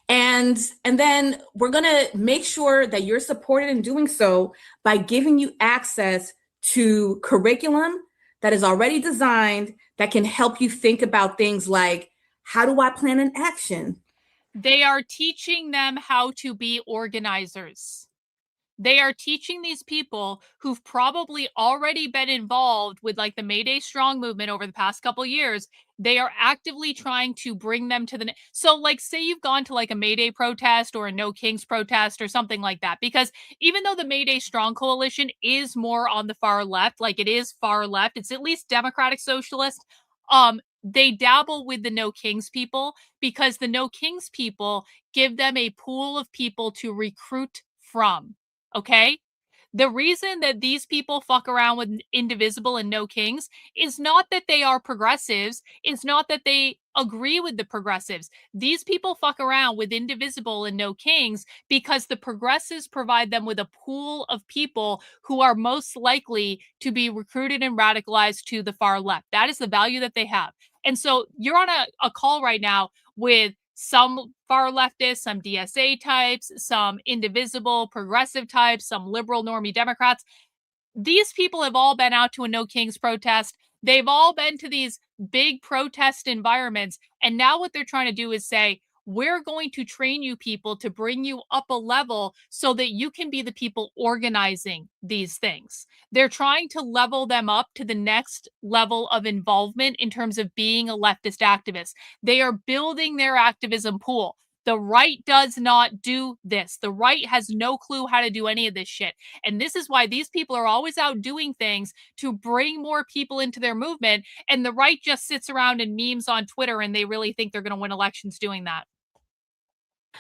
And then we're going to make sure that you're supported in doing so by giving you access to curriculum that is already designed that can help you think about things like, how do I plan an action? They are teaching them how to be organizers. They are teaching these people who've probably already been involved with like the Mayday Strong movement over the past couple of years. They are actively trying to bring them to the... So like, say you've gone to like a Mayday protest or a No Kings protest or something like that, because even though the Mayday Strong Coalition is more on the far left, like it is far left, it's at least Democratic Socialist, they dabble with the No Kings people because the No Kings people give them a pool of people to recruit from. Okay? The reason that these people fuck around with Indivisible and No Kings is not that they are progressives. It's not that they agree with the progressives. These people fuck around with Indivisible and No Kings because the progressives provide them with a pool of people who are most likely to be recruited and radicalized to the far left. That is the value that they have. And so you're on a call right now with some far leftists, some DSA types, some Indivisible, progressive types, some liberal normie Democrats. These people have all been out to a No Kings protest. They've all been to these big protest environments. And now what they're trying to do is say, we're going to train you people to bring you up a level so that you can be the people organizing these things. They're trying to level them up to the next level of involvement in terms of being a leftist activist. They are building their activism pool. The right does not do this. The right has no clue how to do any of this shit. And this is why these people are always out doing things to bring more people into their movement. And the right just sits around and memes on Twitter, and they really think they're going to win elections doing that.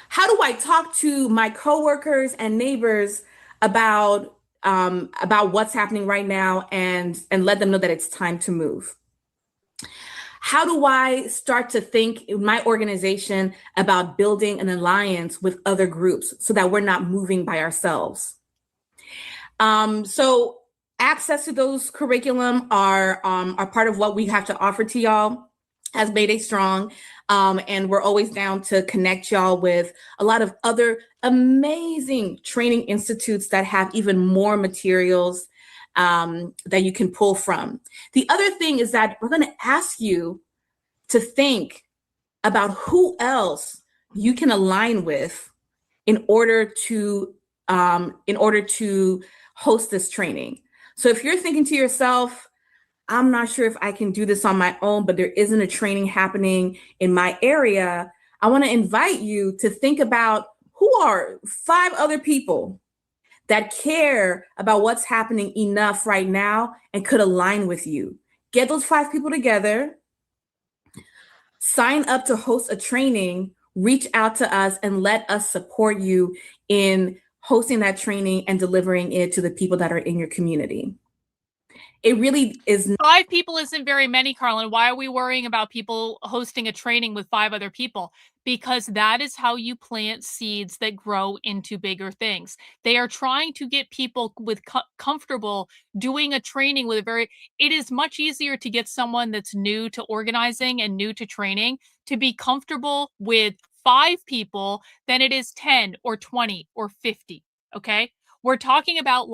How do I talk to my coworkers and neighbors about what's happening right now and let them know that it's time to move? How do I start to think in my organization about building an alliance with other groups so that we're not moving by ourselves? So access to those curriculum are part of what we have to offer to y'all as Mayday Strong. And we're always down to connect y'all with a lot of other amazing training institutes that have even more materials that you can pull from. The other thing is that we're going to ask you to think about who else you can align with in order to host this training. So if you're thinking to yourself, I'm not sure if I can do this on my own, but there isn't a training happening in my area, I want to invite you to think about who are 5 other people that care about what's happening enough right now and could align with you. Get those 5 people together, sign up to host a training, reach out to us and let us support you in hosting that training and delivering it to the people that are in your community. It really is. 5 people isn't very many, Karlyn. Why are we worrying about people hosting a training with 5 other people? Because that is how you plant seeds that grow into bigger things. They are trying to get people with comfortable doing a training with it is much easier to get someone that's new to organizing and new to training to be comfortable with 5 people than it is 10 or 20 or 50. Okay. We're talking about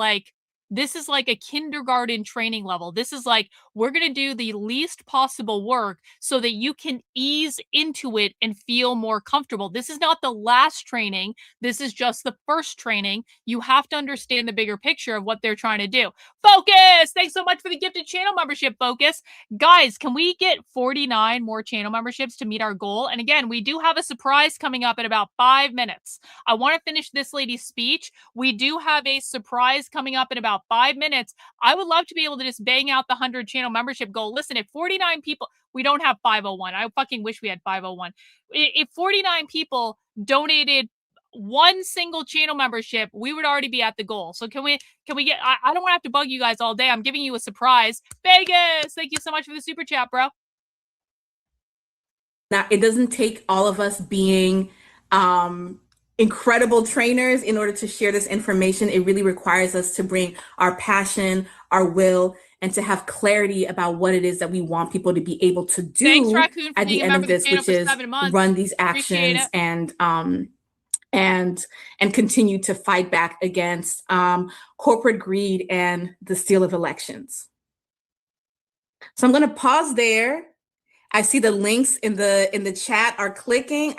this is like a kindergarten training level. This is like, we're going to do the least possible work so that you can ease into it and feel more comfortable. This is not the last training. This is just the first training. You have to understand the bigger picture of what they're trying to do. Focus! Thanks so much for the gifted channel membership, Focus. Guys, can we get 49 more channel memberships to meet our goal? And again, we do have a surprise coming up in about 5 minutes. I want to finish this lady's speech. We do have a surprise coming up in about 5 minutes. I would love to be able to just bang out the 100 channel membership goal. Listen, if 49 people, we don't have 501. I fucking wish we had 501. If 49 people donated one single channel membership, we would already be at the goal. So can we get, I don't want to have to bug you guys all day. I'm giving you a surprise. Vegas, thank you so much for the super chat, bro. Now, it doesn't take all of us being incredible trainers in order to share this information. It really requires us to bring our passion, our will, and to have clarity about what it is that we want people to be able to do. Thanks, Raccoon, at the end of this, which is run these actions and continue to fight back against corporate greed and the steal of elections. So I'm going to pause there. I see the links in the chat are clicking.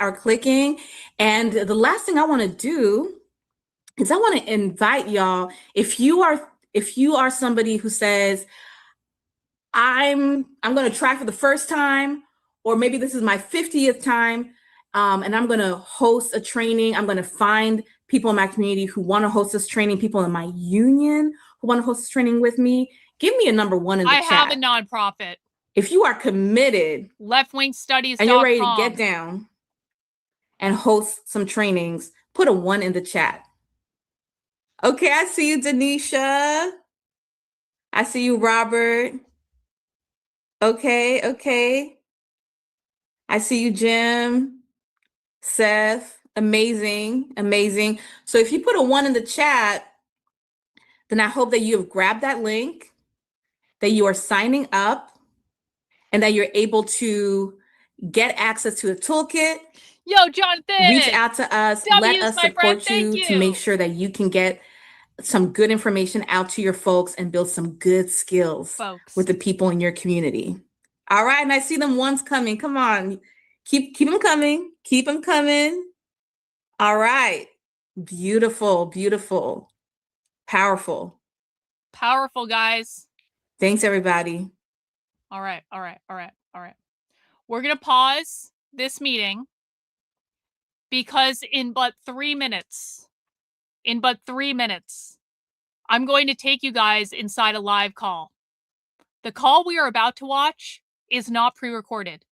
And the last thing I want to do is I want to invite y'all, if you are somebody who says, I'm going to try for the first time, or maybe this is my 50th time, and I'm going to host a training. I'm going to find people in my community who want to host this training, people in my union who want to host this training with me. Give me a number 1 in the chat. I have a nonprofit. If you are committed, leftwingstudies.com, and you're ready to get down and host some trainings, put a 1 in the chat. Okay, I see you, Denisha. I see you, Robert. Okay. I see you, Jim, Seth. Amazing. So if you put a 1 in the chat, then I hope that you have grabbed that link, that you are signing up, and that you're able to get access to a toolkit. Yo, Jonathan, reach out to us. Let us support you to make sure that you can get some good information out to your folks and build some good skills with the people in your community. All right. And I see them ones coming. Come on. Keep them coming. Keep them coming. All right. Beautiful, beautiful, powerful. Powerful, guys. Thanks, everybody. All right. We're going to pause this meeting because in but 3 minutes, I'm going to take you guys inside a live call. The call we are about to watch is not pre-recorded.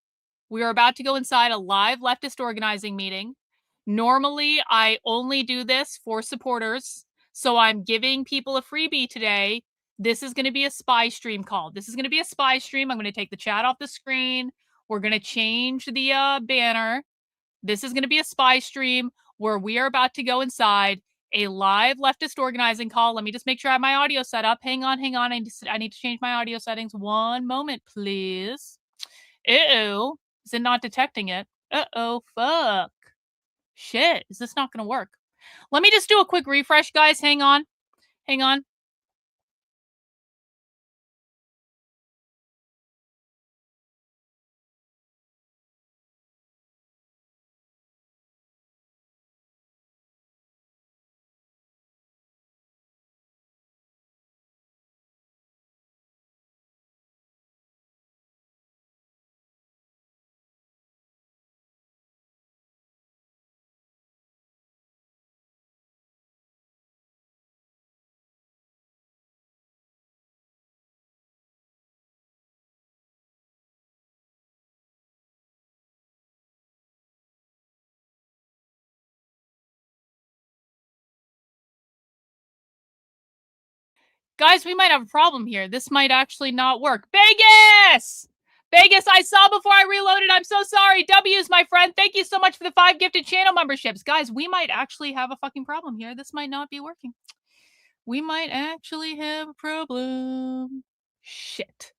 We are about to go inside a live leftist organizing meeting. Normally, I only do this for supporters, so I'm giving people a freebie today. This is going to be a spy stream call. This is going to be a spy stream. I'm going to take the chat off the screen. We're going to change the banner. This is going to be a spy stream where we are about to go inside a live leftist organizing call. Let me just make sure I have my audio set up. Hang on. I need to change my audio settings. One moment, please. Uh-oh. Is it not detecting it? Uh-oh, fuck. Shit, is this not going to work? Let me just do a quick refresh, guys. Hang on. Guys, we might have a problem here. This might actually not work. Vegas, I saw before I reloaded. I'm so sorry. W's, my friend. Thank you so much for the 5 gifted channel memberships. Guys, we might actually have a fucking problem here. This might not be working. We might actually have a problem. Shit.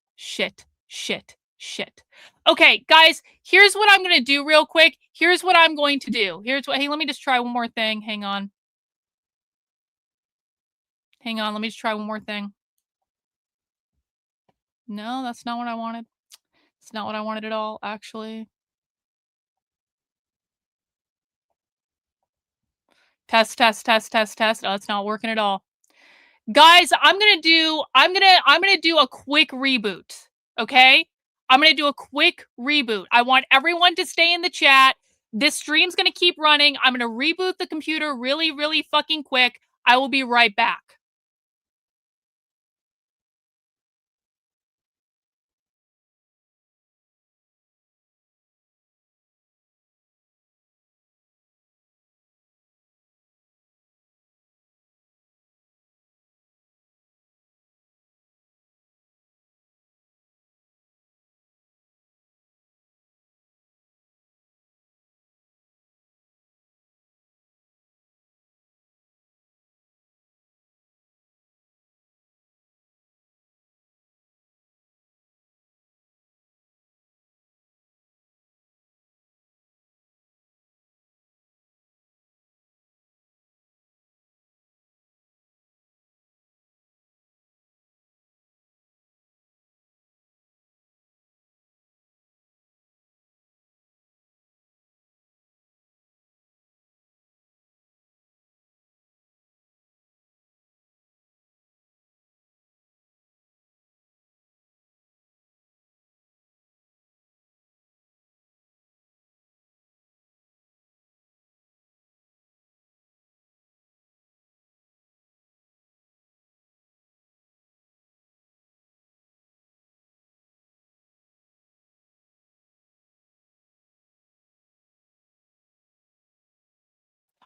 Okay, guys, here's what I'm going to do real quick. Hey, let me just try one more thing. Hang on, let me just try one more thing. No, that's not what I wanted. It's not what I wanted at all, actually. Test. Oh, it's not working at all. Guys, I'm gonna do a quick reboot. Okay? I'm gonna do a quick reboot. I want everyone to stay in the chat. This stream's gonna keep running. I'm gonna reboot the computer really, really fucking quick. I will be right back.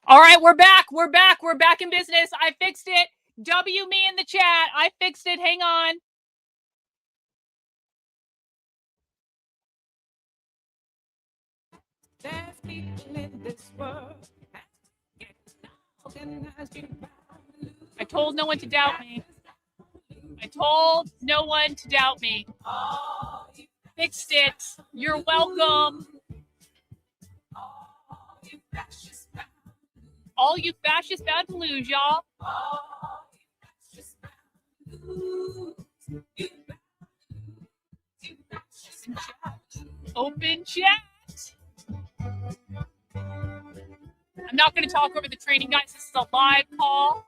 All right, we're back in business. I fixed it. W me in the chat. I fixed it. Hang on. There's people in this world. I told no one to doubt me. Fixed it. You're welcome. All you fascists bound to lose, y'all. Open chat. I'm not going to talk over the training, guys. This is a live call.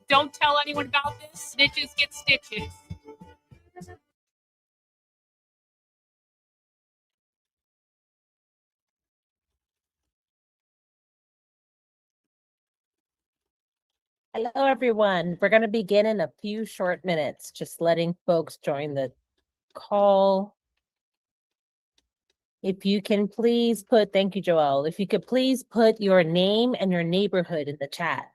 Don't tell anyone about this. Snitches get stitches. Hello, everyone. We're going to begin in a few short minutes, just letting folks join the call. If you can please put, thank you, Joelle. If you could please put your name and your neighborhood in the chat.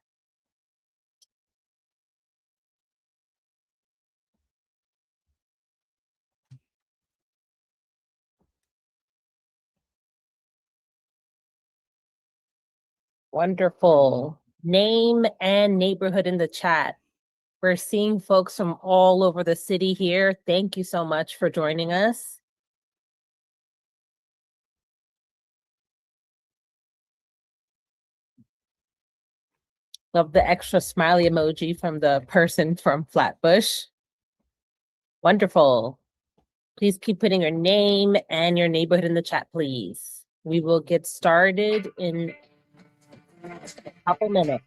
Wonderful. Name and neighborhood in the chat. We're seeing folks from all over the city here. Thank you so much for joining us. Love the extra smiley emoji from the person from Flatbush. Wonderful. Please keep putting your name and your neighborhood in the chat, please. We will get started in a couple minutes.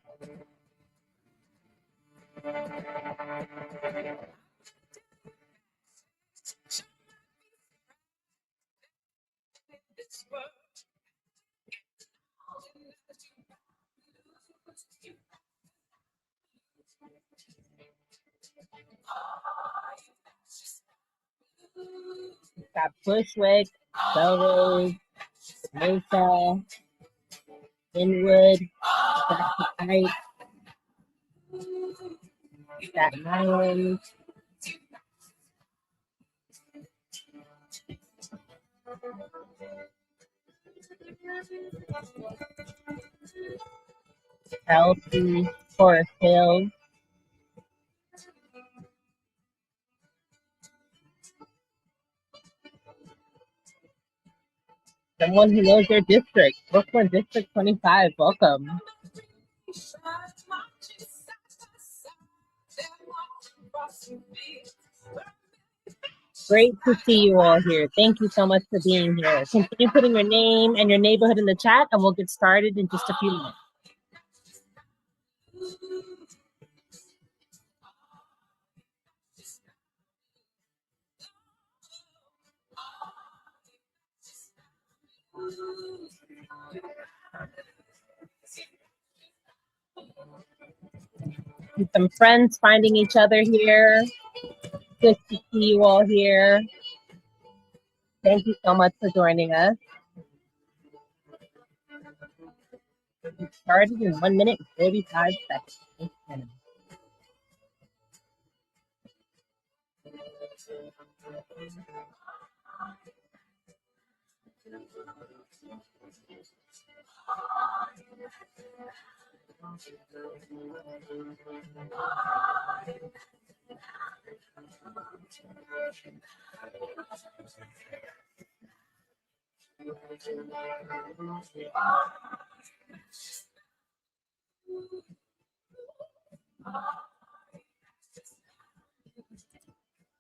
Got Bushwick, Belrose, Mesa, Inwood, Heights, Staten Island, Chelsea, Forest Hill, someone who knows their district, Brooklyn District 25, welcome. Great to see you all here. Thank you so much for being here. Continue putting your name and your neighborhood in the chat, and we'll get started in just a few minutes. And some friends finding each other here. Good to see you all here. Thank you so much for joining us. We started in 1 minute and 45 seconds.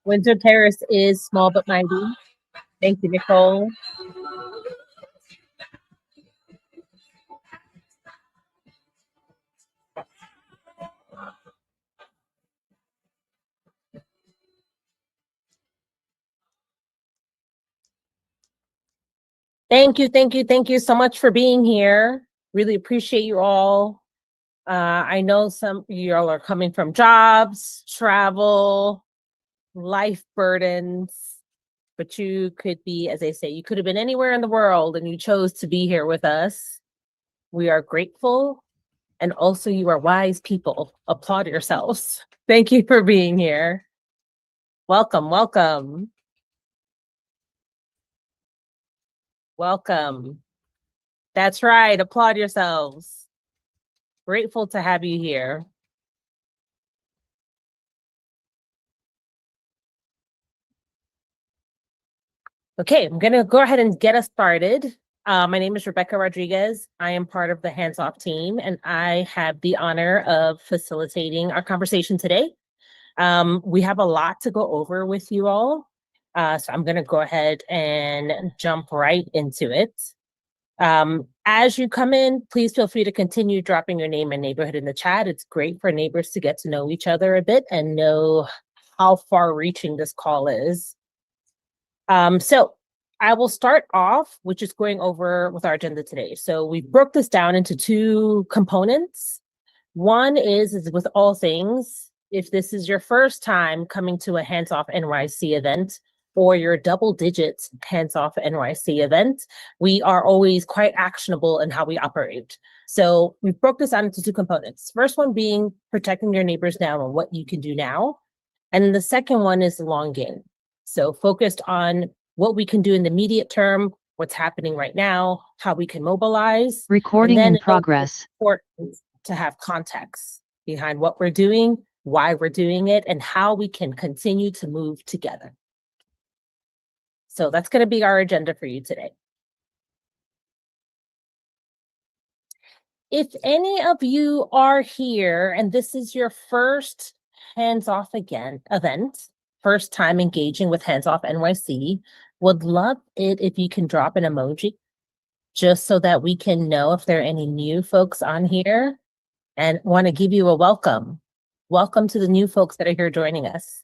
Windsor Terrace is small but mighty. Thank you, Nicole. Thank you so much for being here. Really appreciate you all. I know some of you all are coming from jobs, travel, life burdens, but you could be, as they say, you could have been anywhere in the world and you chose to be here with us. We are grateful. And also you are wise people. Applaud yourselves. Thank you for being here. Welcome, welcome. Welcome. That's right. Applaud yourselves. Grateful to have you here. Okay, I'm going to go ahead and get us started. My name is Rebecca Rodriguez. I am part of the Hands Off team, and I have the honor of facilitating our conversation today. We have a lot to go over with you all. So I'm going to go ahead and jump right into it. As you come in, please feel free to continue dropping your name and neighborhood in the chat. It's great for neighbors to get to know each other a bit and know how far reaching this call is. So I will start off with just going over with our agenda today. So we broke this down into two components. One is with all things, if this is your first time coming to a Hands Off NYC event or your double digits Hands Off NYC event, we are always quite actionable in how we operate. So we broke this down into two components. First one being protecting your neighbors now and what you can do now. And then the second one is the long game. So focused on what we can do in the immediate term, what's happening right now, how we can mobilize. Recording in progress. Important to have context behind what we're doing, why we're doing it, and how we can continue to move together. So that's going to be our agenda for you today. If any of you are here and this is your first Hands Off Again event, first time engaging with Hands Off NYC, would love it if you can drop an emoji just so that we can know if there are any new folks on here, and want to give you a welcome. Welcome to the new folks that are here joining us.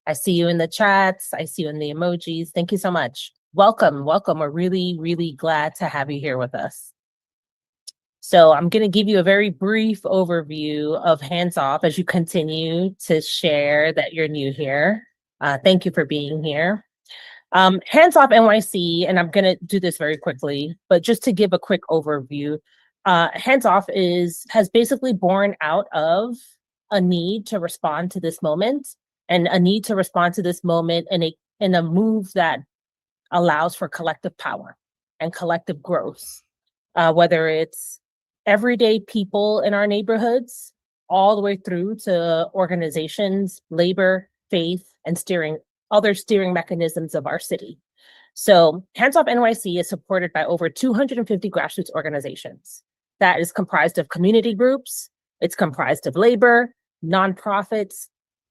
I see you in the chats. I see you in the emojis. Thank you so much. Welcome, welcome. We're really, really glad to have you here with us. So I'm going to give you a very brief overview of Hands Off as you continue to share that you're new here. Thank you for being here. Hands Off NYC, and I'm going to do this very quickly, but just to give a quick overview, Hands Off has basically born out of a need to respond to this moment, and a need to respond to this moment in a move that allows for collective power and collective growth, whether it's everyday people in our neighborhoods, all the way through to organizations, labor, faith, and other steering mechanisms of our city. So Hands Off NYC is supported by over 250 grassroots organizations. That is comprised of community groups, it's comprised of labor, nonprofits,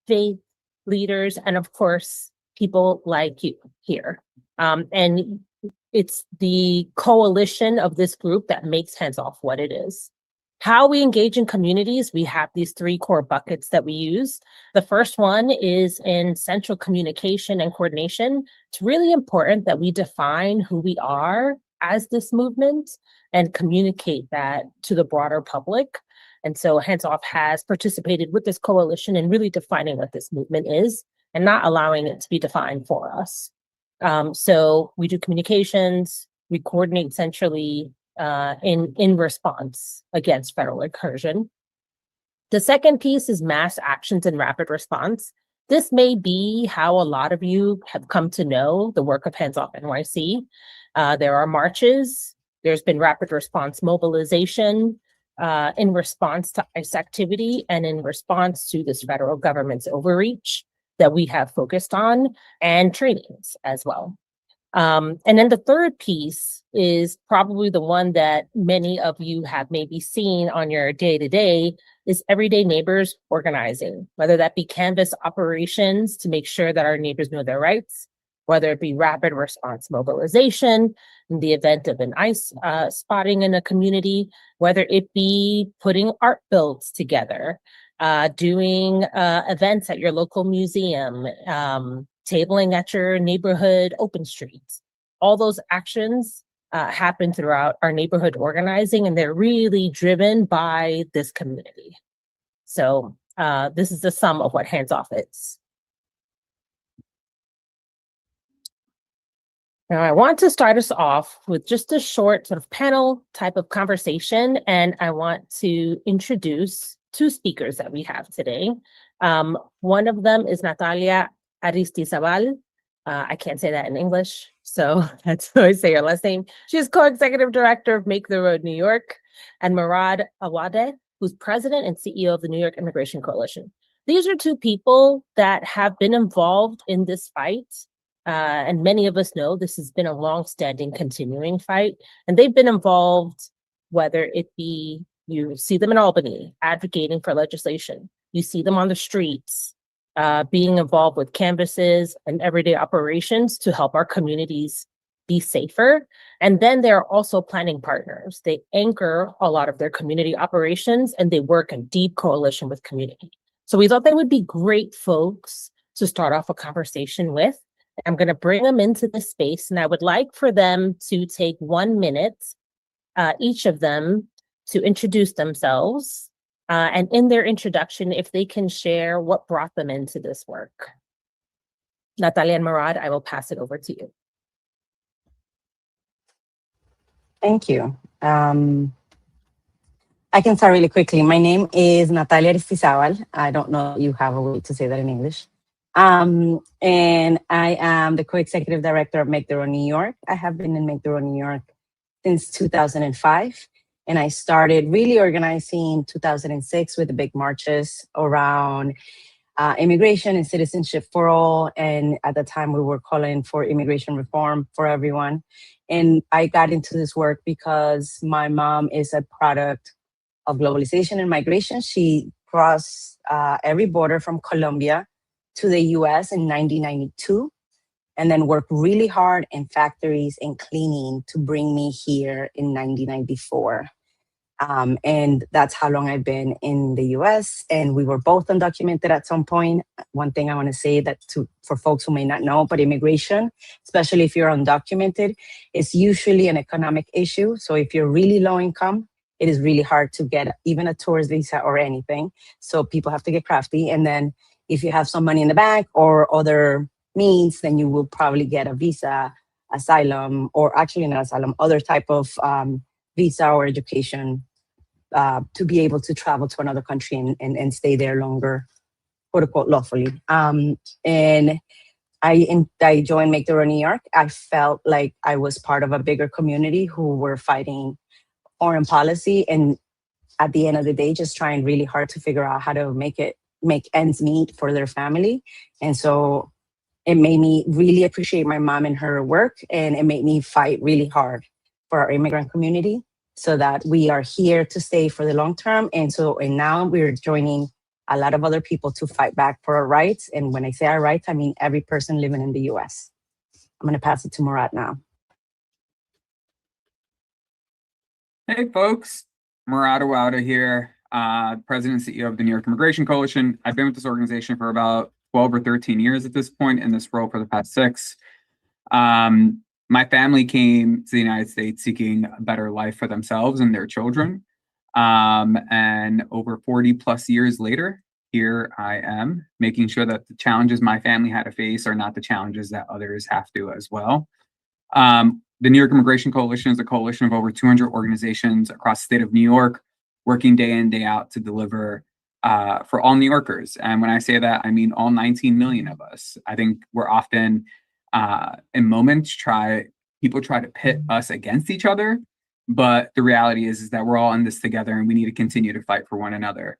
faith leaders, and of course, people like you here. And it's the coalition of this group that makes Hands Off what it is. How we engage in communities, we have these three core buckets that we use. The first one is in central communication and coordination. It's really important that we define who we are as this movement and communicate that to the broader public. And so Hands Off has participated with this coalition in really defining what this movement is and not allowing it to be defined for us. So we do communications, we coordinate centrally in response against federal incursion. The second piece is mass actions and rapid response. This may be how a lot of you have come to know the work of Hands Off NYC. There are marches, there's been rapid response mobilization in response to ICE activity and in response to this federal government's overreach that we have focused on, and trainings as well. And then the third piece is probably the one that many of you have maybe seen on your day-to-day is everyday neighbors organizing, whether that be canvas operations to make sure that our neighbors know their rights, whether it be rapid response mobilization in the event of an ICE spotting in a community, whether it be putting art builds together, doing events at your local museum, tabling at your neighborhood open streets. All those actions happen throughout our neighborhood organizing, and they're really driven by this community. So this is the sum of what Hands Off is. Now, I want to start us off with just a short sort of panel type of conversation, and I want to introduce two speakers that we have today. One of them is Natalia Aristizabal. I can't say that in English, so that's how I say her last name. She's co-executive director of Make the Road New York, and Murad Awadeh, who's president and CEO of the New York Immigration Coalition. These are two people that have been involved in this fight. And many of us know this has been a long-standing, continuing fight, and they've been involved, whether it be you see them in Albany advocating for legislation, you see them on the streets, being involved with canvases and everyday operations to help our communities be safer. And then they're also planning partners. They anchor a lot of their community operations and they work in deep coalition with community. So we thought they would be great folks to start off a conversation with. I'm going to bring them into this space, and I would like for them to take 1 minute, each of them, to introduce themselves. And in their introduction, if they can share what brought them into this work. Natalia and Murad, I will pass it over to you. Thank you. I can start really quickly. My name is Natalia Aristizabal. I don't know if you have a way to say that in English. And I am the co-executive director of Make the Road New York. I have been in Make the Road New York since 2005. And I started really organizing in 2006 with the big marches around immigration and citizenship for all. And at the time we were calling for immigration reform for everyone. And I got into this work because my mom is a product of globalization and migration. She crossed every border from Colombia to the US in 1992, and then worked really hard in factories and cleaning to bring me here in 1994. And that's how long I've been in the US. And we were both undocumented at some point. One thing I want to say that for folks who may not know, but immigration, especially if you're undocumented, is usually an economic issue. So if you're really low income, it is really hard to get even a tourist visa or anything. So people have to get crafty. And then if you have some money in the bank or other means, then you will probably get a visa, asylum, or actually not asylum, other type of visa or education to be able to travel to another country and stay there longer, quote unquote, lawfully. And I joined Make the Road New York. I felt like I was part of a bigger community who were fighting foreign policy, and at the end of the day, just trying really hard to figure out how to make ends meet for their family. And so it made me really appreciate my mom and her work, and it made me fight really hard for our immigrant community so that we are here to stay for the long term. And now we're joining a lot of other people to fight back for our rights. And when I say our rights, I mean every person living in the US. I'm going to pass it to Murad now. Hey folks, Murad Awada here, President and CEO of the New York Immigration Coalition. I've been with this organization for about 12 or 13 years at this point, in this role for the past 6. My family came to the United States seeking a better life for themselves and their children. And over 40 plus years later, here I am, making sure that the challenges my family had to face are not the challenges that others have to as well. The New York Immigration Coalition is a coalition of over 200 organizations across the state of New York, working day in, day out to deliver for all New Yorkers. And when I say that, I mean all 19 million of us. I think we're often in moments people try to pit us against each other, but the reality is that we're all in this together, and we need to continue to fight for one another.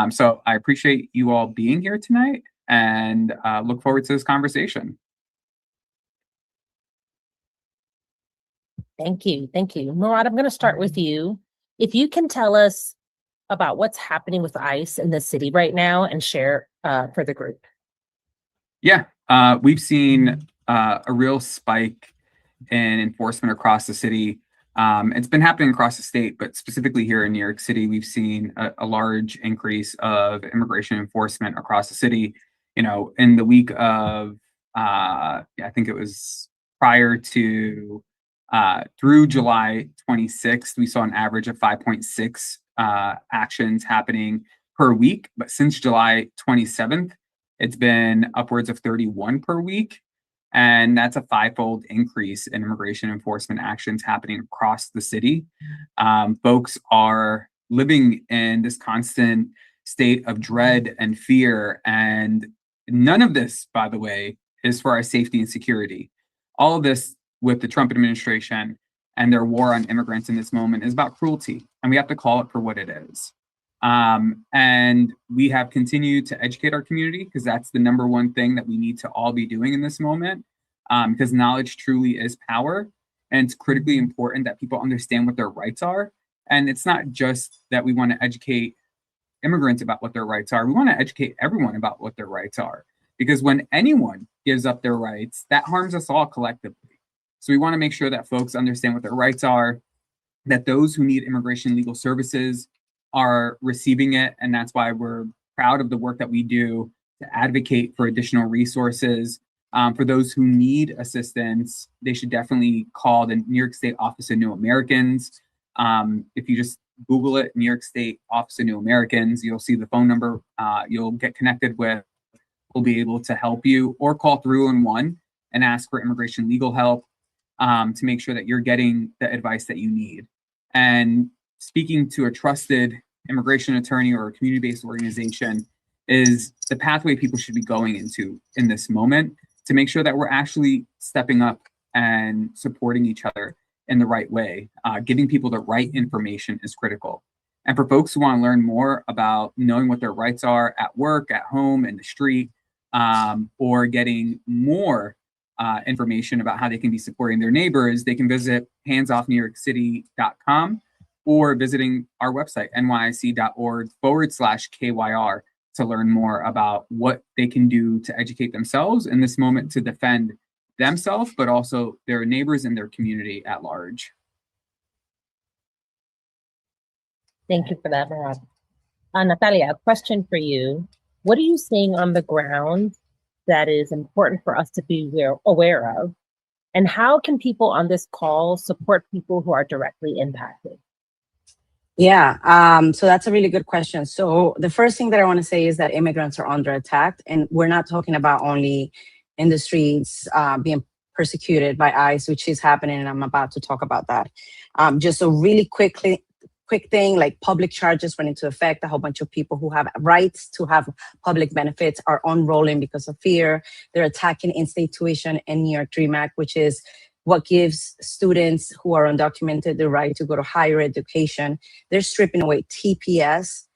So I appreciate you all being here tonight, and look forward to this conversation. Thank you. Thank you. Murad, I'm going to start with you. If you can tell us about what's happening with ICE in the city right now and share for the group. Yeah, we've seen a real spike in enforcement across the city. It's been happening across the state, but specifically here in New York City, we've seen a large increase of immigration enforcement across the city. You know, in the week of, I think it was prior to through July 26th, we saw an average of 5.6 actions happening per week. But since July 27th, it's been upwards of 31 per week. And that's a 5-fold increase in immigration enforcement actions happening across the city. Folks are living in this constant state of dread and fear. And none of this, by the way, is for our safety and security. All of this with the Trump administration and their war on immigrants in this moment is about cruelty. And we have to call it for what it is. And we have continued to educate our community, because that's the number one thing that we need to all be doing in this moment, because knowledge truly is power. And it's critically important that people understand what their rights are. And it's not just that we want to educate immigrants about what their rights are. We want to educate everyone about what their rights are, because when anyone gives up their rights, that harms us all collectively. So we want to make sure that folks understand what their rights are, that those who need immigration legal services are receiving it. And that's why we're proud of the work that we do to advocate for additional resources. For those who need assistance, they should definitely call the New York State Office of New Americans. If you just Google it, New York State Office of New Americans, you'll see the phone number you'll get connected with. We'll be able to help you, or call 311 and ask for immigration legal help to make sure that you're getting the advice that you need. And speaking to a trusted immigration attorney or a community-based organization is the pathway people should be going into in this moment to make sure that we're actually stepping up and supporting each other in the right way. Giving people the right information is critical. And for folks who want to learn more about knowing what their rights are at work, at home, in the street, or getting more information about how they can be supporting their neighbors, they can visit handsoffnewyorkcity.com or visiting our website, nyc.org/KYR, to learn more about what they can do to educate themselves in this moment to defend themselves, but also their neighbors and their community at large. Thank you for that, Rob. Natalia, a question for you. What are you seeing on the ground that is important for us to be aware of? And how can people on this call support people who are directly impacted? Yeah, so that's a really good question. So the first thing that I want to say is that immigrants are under attack, and we're not talking about only in the streets being persecuted by ICE, which is happening, and I'm about to talk about that. Just a really quick thing, like public charges went into effect. A whole bunch of people who have rights to have public benefits are unrolling because of fear. They're attacking in-state tuition and New York DREAM Act, which is what gives students who are undocumented the right to go to higher education. They're stripping away TPS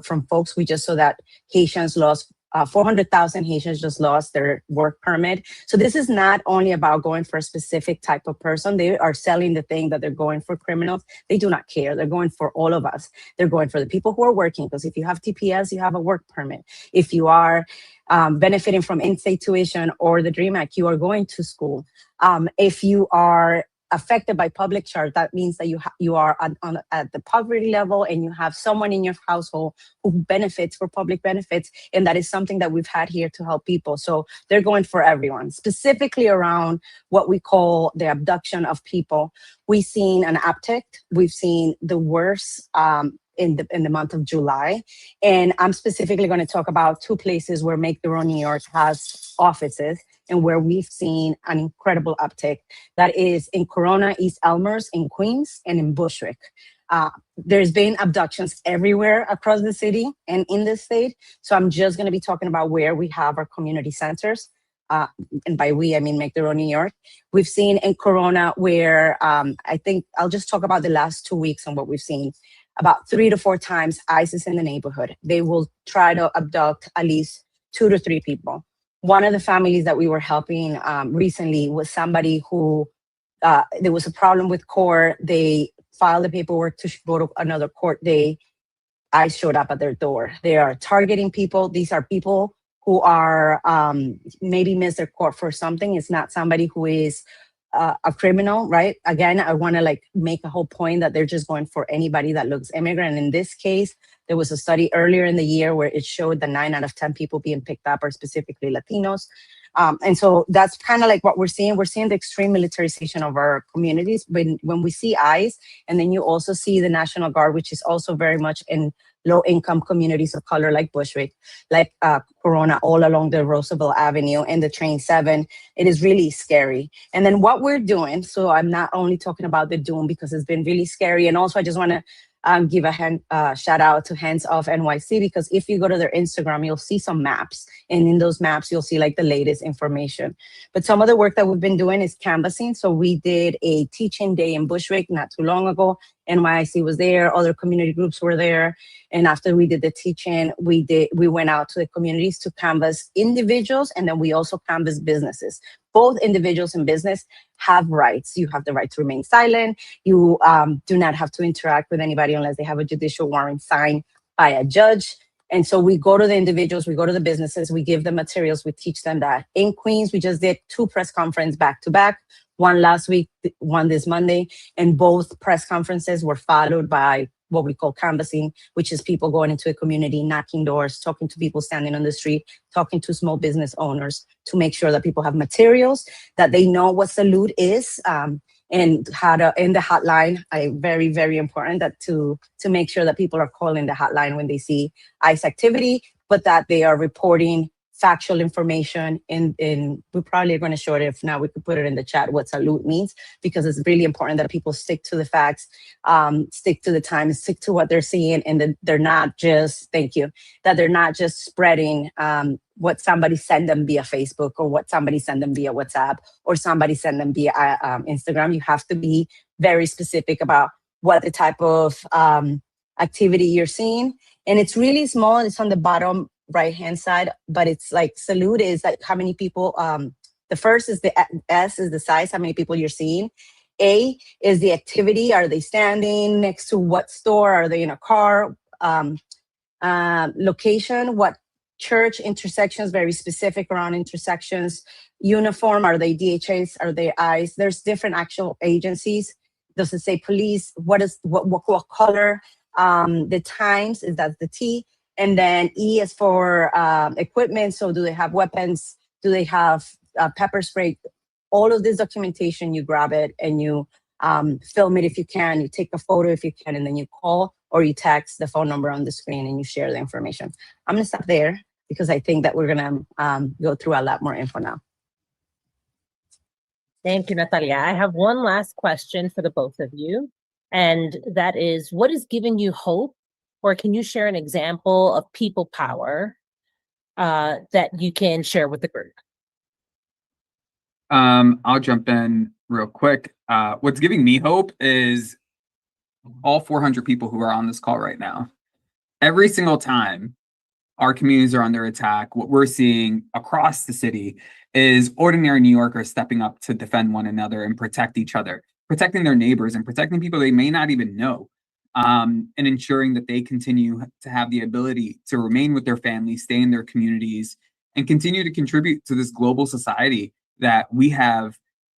from folks. We just saw that Haitians lost 400,000 Haitians just lost their work permit. So this is not only about going for a specific type of person. They are selling the thing that they're going for criminals. They do not care. They're going for all of us. They're going for the people who are working, because if you have TPS, you have a work permit. If you are benefiting from in-state tuition or the DREAM Act, you are going to school. If you are affected by public charge, that means that you are at the poverty level and you have someone in your household who benefits for public benefits, and that is something that we've had here to help people. So they're going for everyone, specifically around what we call the abduction of people. We've seen an uptick. We've seen the worst in the month of July. And I'm specifically going to talk about two places where Make Their Own New York has offices and where we've seen an incredible uptick. That is in Corona, East Elmhurst, in Queens, and in Bushwick. There's been abductions everywhere across the city and in the state. So I'm just going to be talking about where we have our community centers. And by we, I mean Make Their Own New York. We've seen in Corona where I think I'll just talk about the last 2 weeks and what we've seen. About 3 to 4 times ICE is in the neighborhood. They will try to abduct at least 2 to 3 people. One of the families that we were helping recently was somebody who, there was a problem with court. They filed the paperwork to go to another court day. ICE showed up at their door. They are targeting people. These are people who are maybe missed their court for something. It's not somebody who is a criminal, right? Again, I want to make a whole point that they're just going for anybody that looks immigrant. In this case, there was a study earlier in the year where it showed that 9 out of 10 people being picked up are specifically Latinos. And so that's kind of like what we're seeing. We're seeing the extreme militarization of our communities when we see ICE, and then you also see the National Guard, which is also very much in low-income communities of color like Bushwick, like Corona, all along the Roosevelt Avenue and the Train 7. It is really scary. And then what we're doing, so I'm not only talking about the doom because it's been really scary, and also I just want to give a shout out to Hands Off NYC, because if you go to their Instagram, you'll see some maps. And in those maps, you'll see the latest information. But some of the work that we've been doing is canvassing. So we did a teaching day in Bushwick not too long ago. NYC was there, other community groups were there. And after we did the teaching, we went out to the communities to canvass individuals, and then we also canvass businesses. Both individuals and business have rights. You have the right to remain silent. You do not have to interact with anybody unless they have a judicial warrant signed by a judge. And so we go to the individuals, we go to the businesses, we give them materials, we teach them that. In Queens, we just did 2 press conferences back to back. one last week, one this Monday, and both press conferences were followed by what we call canvassing, which is people going into a community, knocking doors, talking to people standing on the street, talking to small business owners to make sure that people have materials, that they know what Salute is, and how to, in the hotline, very, very important that to make sure that people are calling the hotline when they see ICE activity, but that they are reporting factual information. And we probably are going to show it. If not, we could put it in the chat what Salute means, because it's really important that people stick to the facts, stick to the time, stick to what they're seeing, and that they're not just, thank you, that they're not just spreading what somebody sent them via Facebook, or what somebody sent them via WhatsApp, or somebody sent them via Instagram. You have to be very specific about what the type of activity you're seeing. And it's really small, and it's on the bottom right-hand side, but it's like Salute is like how many people, the first is the S is the size, how many people you're seeing. A is the activity. Are they standing next to what store? Are they in a car? Location, what church, intersections, very specific around intersections. Uniform, are they DHS? Are they ICE? There's different actual agencies. Does it say police? What color? The times, is that the T? And then E is for equipment. So do they have weapons? Do they have pepper spray? All of this documentation, you grab it and you film it if you can. You take a photo if you can, and then you call or you text the phone number on the screen and you share the information. I'm going to stop there because I think that we're going to go through a lot more info now. Thank you, Natalia. I have one last question for the both of you. And that is, what is giving you hope? Or can you share an example of people power that you can share with the group? I'll jump in real quick. What's giving me hope is all 400 people who are on this call right now. Every single time our communities are under attack, what we're seeing across the city is ordinary New Yorkers stepping up to defend one another and protect each other, protecting their neighbors and protecting people they may not even know. And ensuring that they continue to have the ability to remain with their families, stay in their communities, and continue to contribute to this global society that we have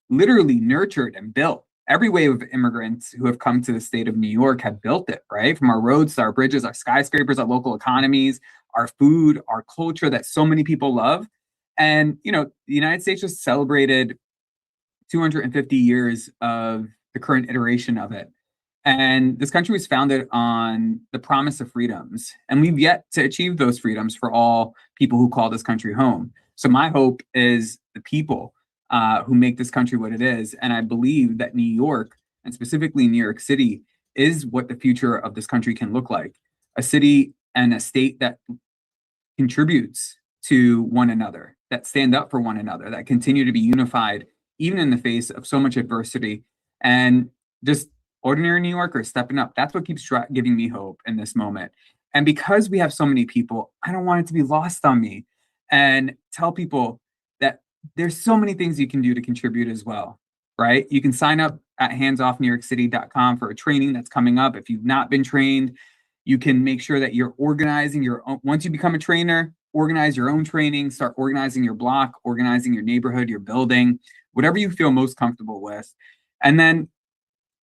literally nurtured and built. Every wave of immigrants who have come to the state of New York have built it, right? From our roads to our bridges, our skyscrapers, our local economies, our food, our culture that so many people love. And, you know, the United States just celebrated 250 years of the current iteration of it. And this country was founded on the promise of freedoms. And we've yet to achieve those freedoms for all people who call this country home. So my hope is the people who make this country what it is. And I believe that New York, and specifically New York City, is what the future of this country can look like. A city and a state that contributes to one another, that stand up for one another, that continue to be unified, even in the face of so much adversity. And just ordinary New Yorkers stepping up. That's what keeps giving me hope in this moment. And because we have so many people, I don't want it to be lost on me. And tell people that there's so many things you can do to contribute as well, right? You can sign up at handsoffnewyorkcity.com for a training that's coming up. If you've not been trained, you can make sure that you're organizing your own. Once you become a trainer, organize your own training, start organizing your block, organizing your neighborhood, your building, whatever you feel most comfortable with. And then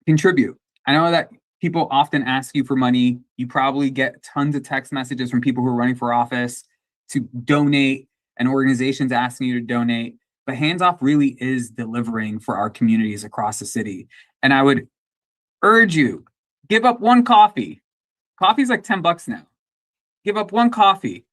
contribute. I know that people often ask you for money. You probably get tons of text messages from people who are running for office to donate, and organizations asking you to donate. But Hands Off really is delivering for our communities across the city. And I would urge you, give up one coffee. Coffee's like $10 now. Give up one coffee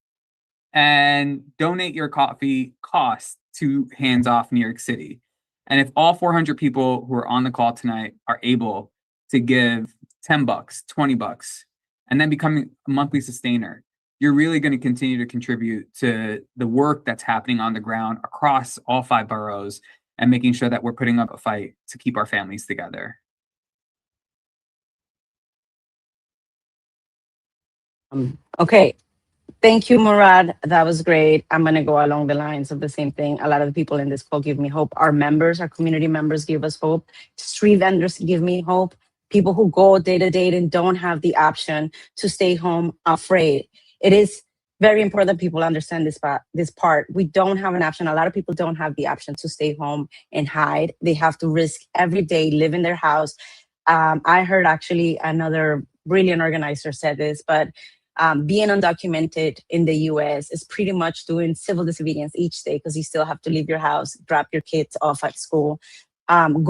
and donate your coffee cost to Hands Off New York City. And if all 400 people who are on the call tonight are able to give $10, $20, and then becoming a monthly sustainer, you're really going to continue to contribute to the work that's happening on the ground across all 5 boroughs and making sure that we're putting up a fight to keep our families together. Okay. Thank you, Murad. That was great. I'm going to go along the lines of the same thing. A lot of the people in this call give me hope. Our members, our community members give us hope. Street vendors give me hope. People who go day to day and don't have the option to stay home afraid. It is very important that people understand this part. We don't have an option. A lot of people don't have the option to stay home and hide. They have to risk every day, live in their house. I heard actually another brilliant organizer said this, but being undocumented in the US is pretty much doing civil disobedience each day, because you still have to leave your house, drop your kids off at school,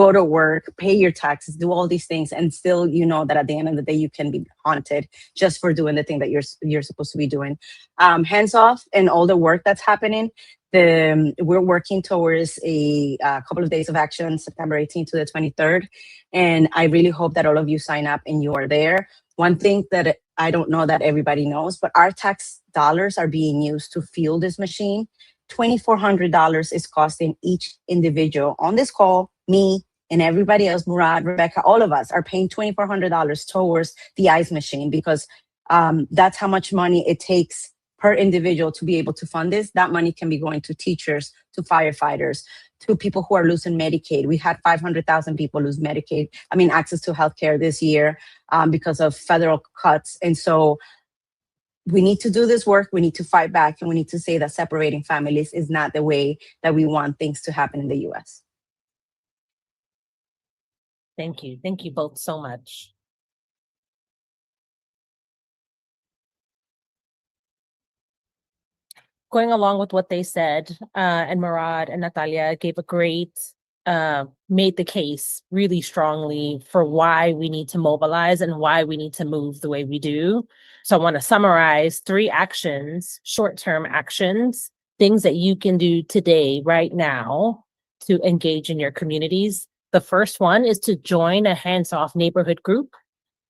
go to work, pay your taxes, do all these things, and still you know that at the end of the day you can be haunted just for doing the thing that you're supposed to be doing. Hands off and all the work that's happening. We're working towards a couple of days of action, September 18th to the 23rd, and I really hope that all of you sign up and you are there. One thing that I don't know that everybody knows, but our tax dollars are being used to fuel this machine. $2,400 is costing each individual on this call, me and everybody else, Murad, Rebecca, all of us are paying $2,400 towards the ICE machine, because that's how much money it takes per individual to be able to fund this. That money can be going to teachers, to firefighters, to people who are losing Medicaid. We had 500,000 people lose access to healthcare this year because of federal cuts. And so we need to do this work. We need to fight back, and we need to say that separating families is not the way that we want things to happen in the US. Thank you. Thank you both so much. Going along with what they said, and Murad and Natalia gave a great, made the case really strongly for why we need to mobilize and why we need to move the way we do. So I want to summarize 3 actions, short-term actions, things that you can do today, right now, to engage in your communities. The first one is to join a hands-off neighborhood group.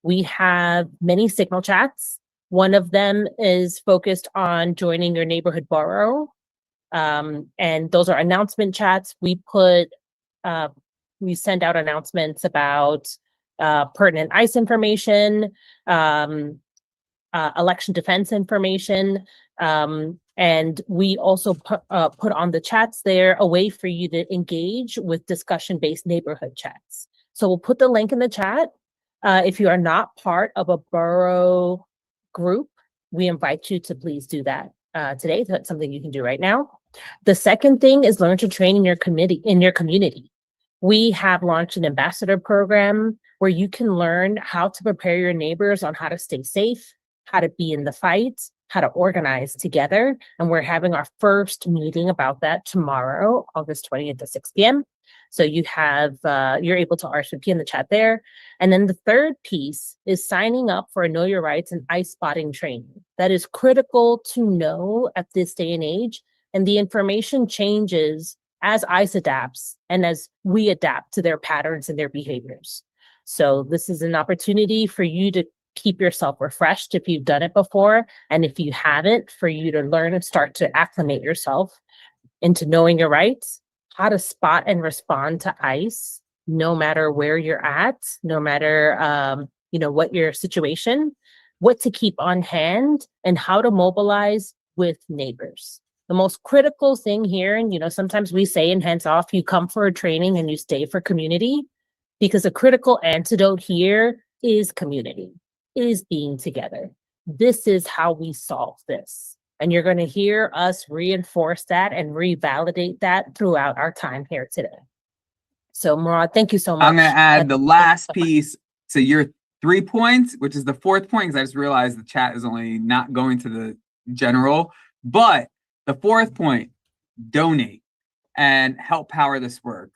We have many signal chats. One of them is focused on joining your neighborhood borough. And those are announcement chats. We send out announcements about pertinent ICE information, election defense information. And we also put on the chats there a way for you to engage with discussion-based neighborhood chats. So we'll put the link in the chat. If you are not part of a borough group, we invite you to please do that today. That's something you can do right now. The second thing is learn to train in your community. We have launched an ambassador program where you can learn how to prepare your neighbors on how to stay safe, how to be in the fight, how to organize together. And we're having our first meeting about that tomorrow, August 20th at 6 p.m. So you have, you're able to RSVP in the chat there. And then the third piece is signing up for a Know Your Rights and ICE spotting training. That is critical to know at this day and age. And the information changes as ICE adapts and as we adapt to their patterns and their behaviors. So this is an opportunity for you to keep yourself refreshed if you've done it before. And if you haven't, for you to learn and start to acclimate yourself into knowing your rights, how to spot and respond to ICE, no matter where you're at, no matter what your situation, what to keep on hand, and how to mobilize with neighbors. The most critical thing here, and sometimes we say in Hands Off, you come for a training and you stay for community, because a critical antidote here is community, is being together. This is how we solve this. And you're going to hear us reinforce that and revalidate that throughout our time here today. So Murad, thank you so much. I'm going to add the last piece to your 3 points, which is the 4th point, because I just realized the chat is only not going to the general. But the 4th point, donate and help power this work.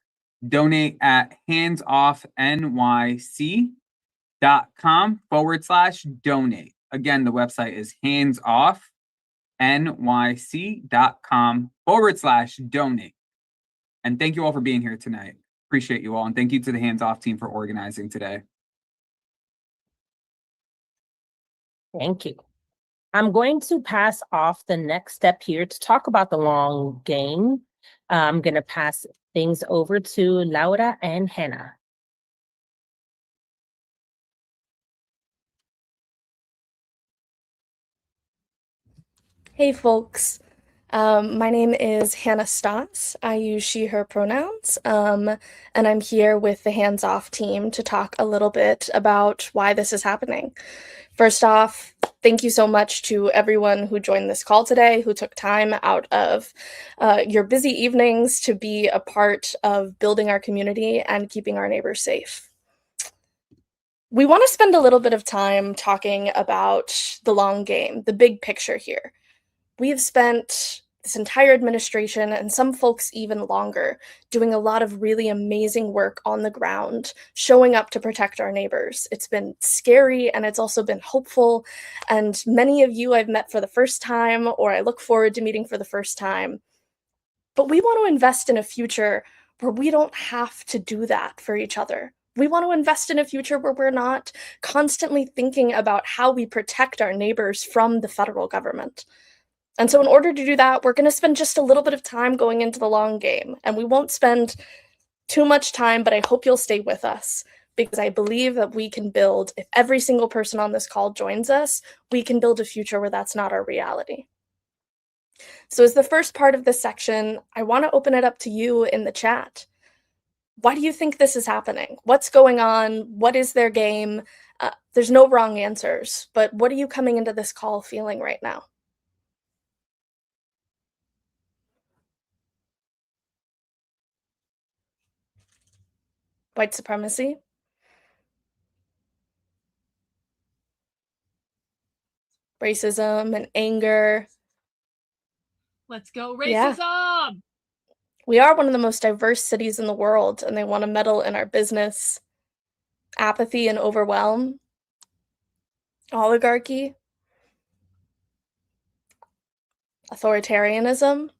Donate at handsoffnyc.com/donate. Again, the website is handsoffnyc.com/donate. And thank you all for being here tonight. Appreciate you all. And thank you to the Hands Off team for organizing today. Thank you. I'm going to pass off the next step here to talk about the long game. I'm going to pass things over to Laura and Hannah. Hey folks, my name is Hannah Stotts. I use she, her pronouns, and I'm here with the Hands Off team to talk a little bit about why this is happening. First off, thank thank you so much to everyone who joined this call today, who took time out of your busy evenings to be a part of building our community and keeping our neighbors safe. We want to spend a little bit of time talking about the long game, the big picture here. We have spent this entire administration, and some folks even longer, doing a lot of really amazing work on the ground, showing up to protect our neighbors. It's been scary, and it's also been hopeful. And many of you I've met for the first time, or I look forward to meeting for the first time. But we want to invest in a future where we don't have to do that for each other. We want to invest in a future where we're not constantly thinking about how we protect our neighbors from the federal government. And so in order to do that, we're going to spend just a little bit of time going into the long game. And we won't spend too much time, but I hope you'll stay with us, because I believe that we can build, if every single person on this call joins us, we can build a future where that's not our reality. So as the first part of this section, I want to open it up to you in the chat. Why do you think this is happening? What's going on? What is their game? There's no wrong answers, but what are you coming into this call feeling right now? White supremacy? Racism and anger. Let's go Yeah. racism! We are one of the most diverse cities in the world, and they want to meddle in our business. Apathy and overwhelm. Oligarchy. Authoritarianism.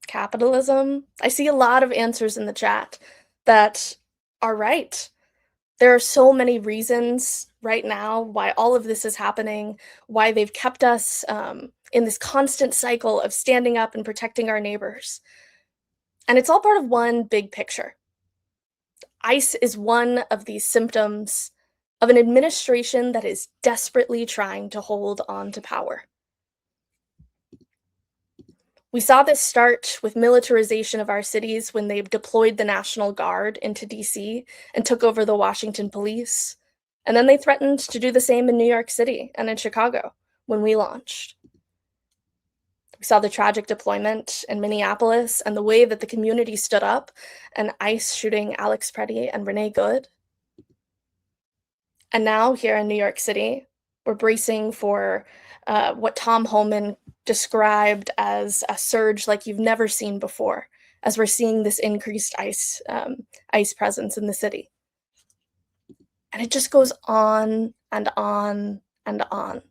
Capitalism. I see a lot of answers in the chat that are right. There are so many reasons right now why all of this is happening, why they've kept us in this constant cycle of standing up and protecting our neighbors. And it's all part of one big picture. ICE is one of these symptoms of an administration that is desperately trying to hold on to power. We saw this start with militarization of our cities when they deployed the National Guard into DC and took over the Washington police. And then they threatened to do the same in New York City and in Chicago when we launched. We saw the tragic deployment in Minneapolis and the way that the community stood up, and ICE shooting Alex Preddy and Renee Good. And now here in New York City, we're bracing for what Tom Homan described as a surge like you've never seen before, as we're seeing this increased ICE presence in the city. And it just goes on and on and on.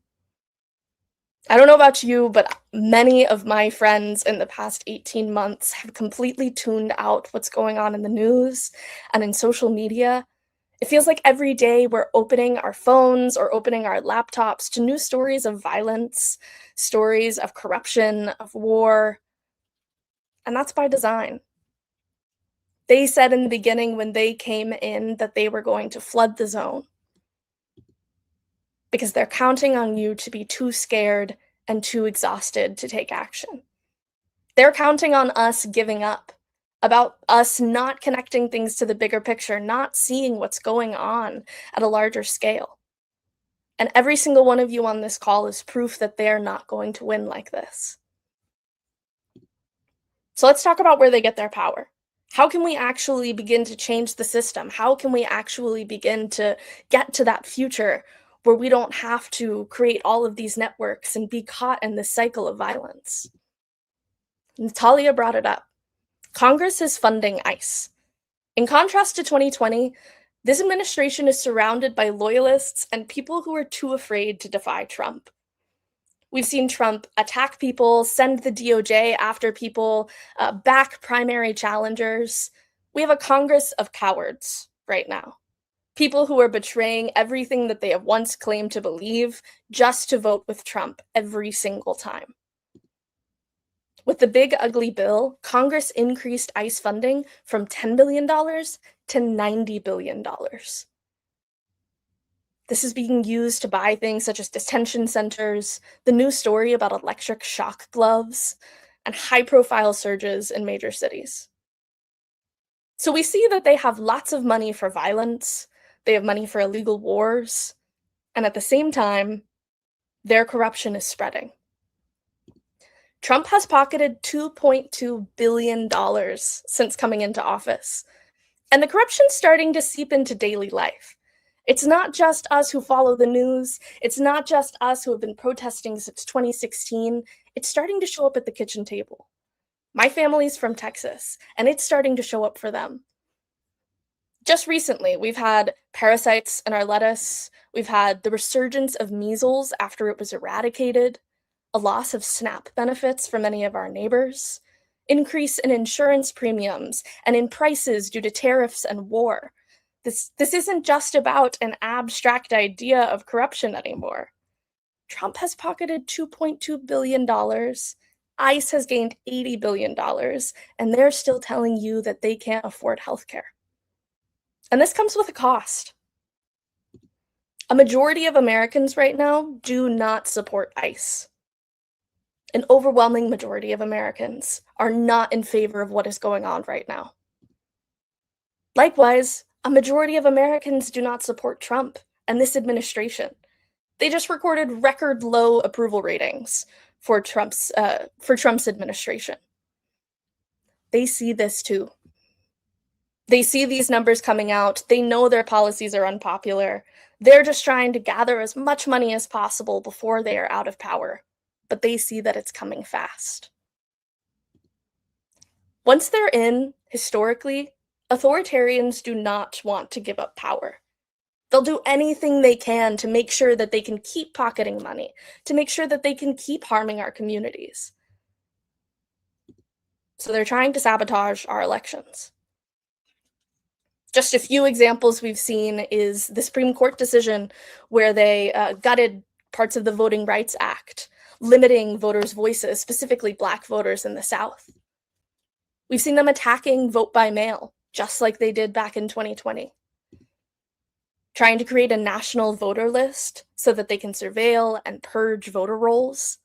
I don't know about you, but many of my friends in the past 18 months have completely tuned out what's going on in the news and in social media. It feels like every day we're opening our phones or opening our laptops to new stories of violence, stories of corruption, of war. And that's by design. They said in the beginning when they came in that they were going to flood the zone, because they're counting on you to be too scared and too exhausted to take action. They're counting on us giving up, about us not connecting things to the bigger picture, not seeing what's going on at a larger scale. And every single one of you on this call is proof that they're not going to win like this. So let's talk about where they get their power. How can we actually begin to change the system? How can we actually begin to get to that future where we don't have to create all of these networks and be caught in this cycle of violence? Natalia brought it up. Congress is funding ICE. In contrast to 2020, this administration is surrounded by loyalists and people who are too afraid to defy Trump. We've seen Trump attack people, send the DOJ after people, back primary challengers. We have a Congress of cowards right now. People who are betraying everything that they have once claimed to believe just to vote with Trump every single time. With the big ugly bill, Congress increased ICE funding from $10 billion to $90 billion. This is being used to buy things such as detention centers, the new story about electric shock gloves, and high-profile surges in major cities. So we see that they have lots of money for violence, they have money for illegal wars, and at the same time, their corruption is spreading. Trump has pocketed $2.2 billion since coming into office, and the corruption's starting to seep into daily life. It's not just us who follow the news. It's not just us who have been protesting since 2016. It's starting to show up at the kitchen table. My family's from Texas, and it's starting to show up for them. Just recently, we've had parasites in our lettuce. We've had the resurgence of measles after it was eradicated, a loss of SNAP benefits for many of our neighbors, increase in insurance premiums and in prices due to tariffs and war. This isn't just about an abstract idea of corruption anymore. Trump has pocketed $2.2 billion. ICE has gained $80 billion, and they're still telling you that they can't afford healthcare. And this comes with a cost. A majority of Americans right now do not support ICE. An overwhelming majority of Americans are not in favor of what is going on right now. Likewise, a majority of Americans do not support Trump and this administration. They just recorded record low approval ratings for Trump's administration. They see this too. They see these numbers coming out. They know their policies are unpopular. They're just trying to gather as much money as possible before they are out of power. But they see that it's coming fast. Once they're in, historically, authoritarians do not want to give up power. They'll do anything they can to make sure that they can keep pocketing money, to make sure that they can keep harming our communities. So they're trying to sabotage our elections. Just a few examples we've seen is the Supreme Court decision where they gutted parts of the Voting Rights Act, limiting voters' voices, specifically Black voters in the South. We've seen them attacking vote by mail, just like they did back in 2020. Trying to create a national voter list so that they can surveil and purge voter rolls,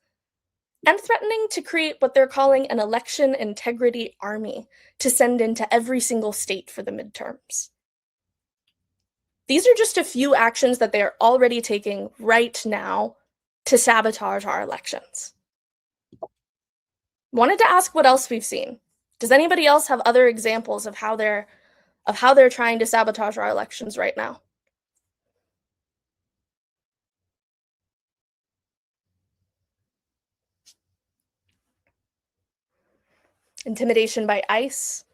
and threatening to create what they're calling an election integrity army to send into every single state for the midterms. These are just a few actions that they are already taking right now to sabotage our elections. Wanted to ask what else we've seen. Does anybody else have other examples of how they're trying to sabotage our elections right now? Intimidation by ICE.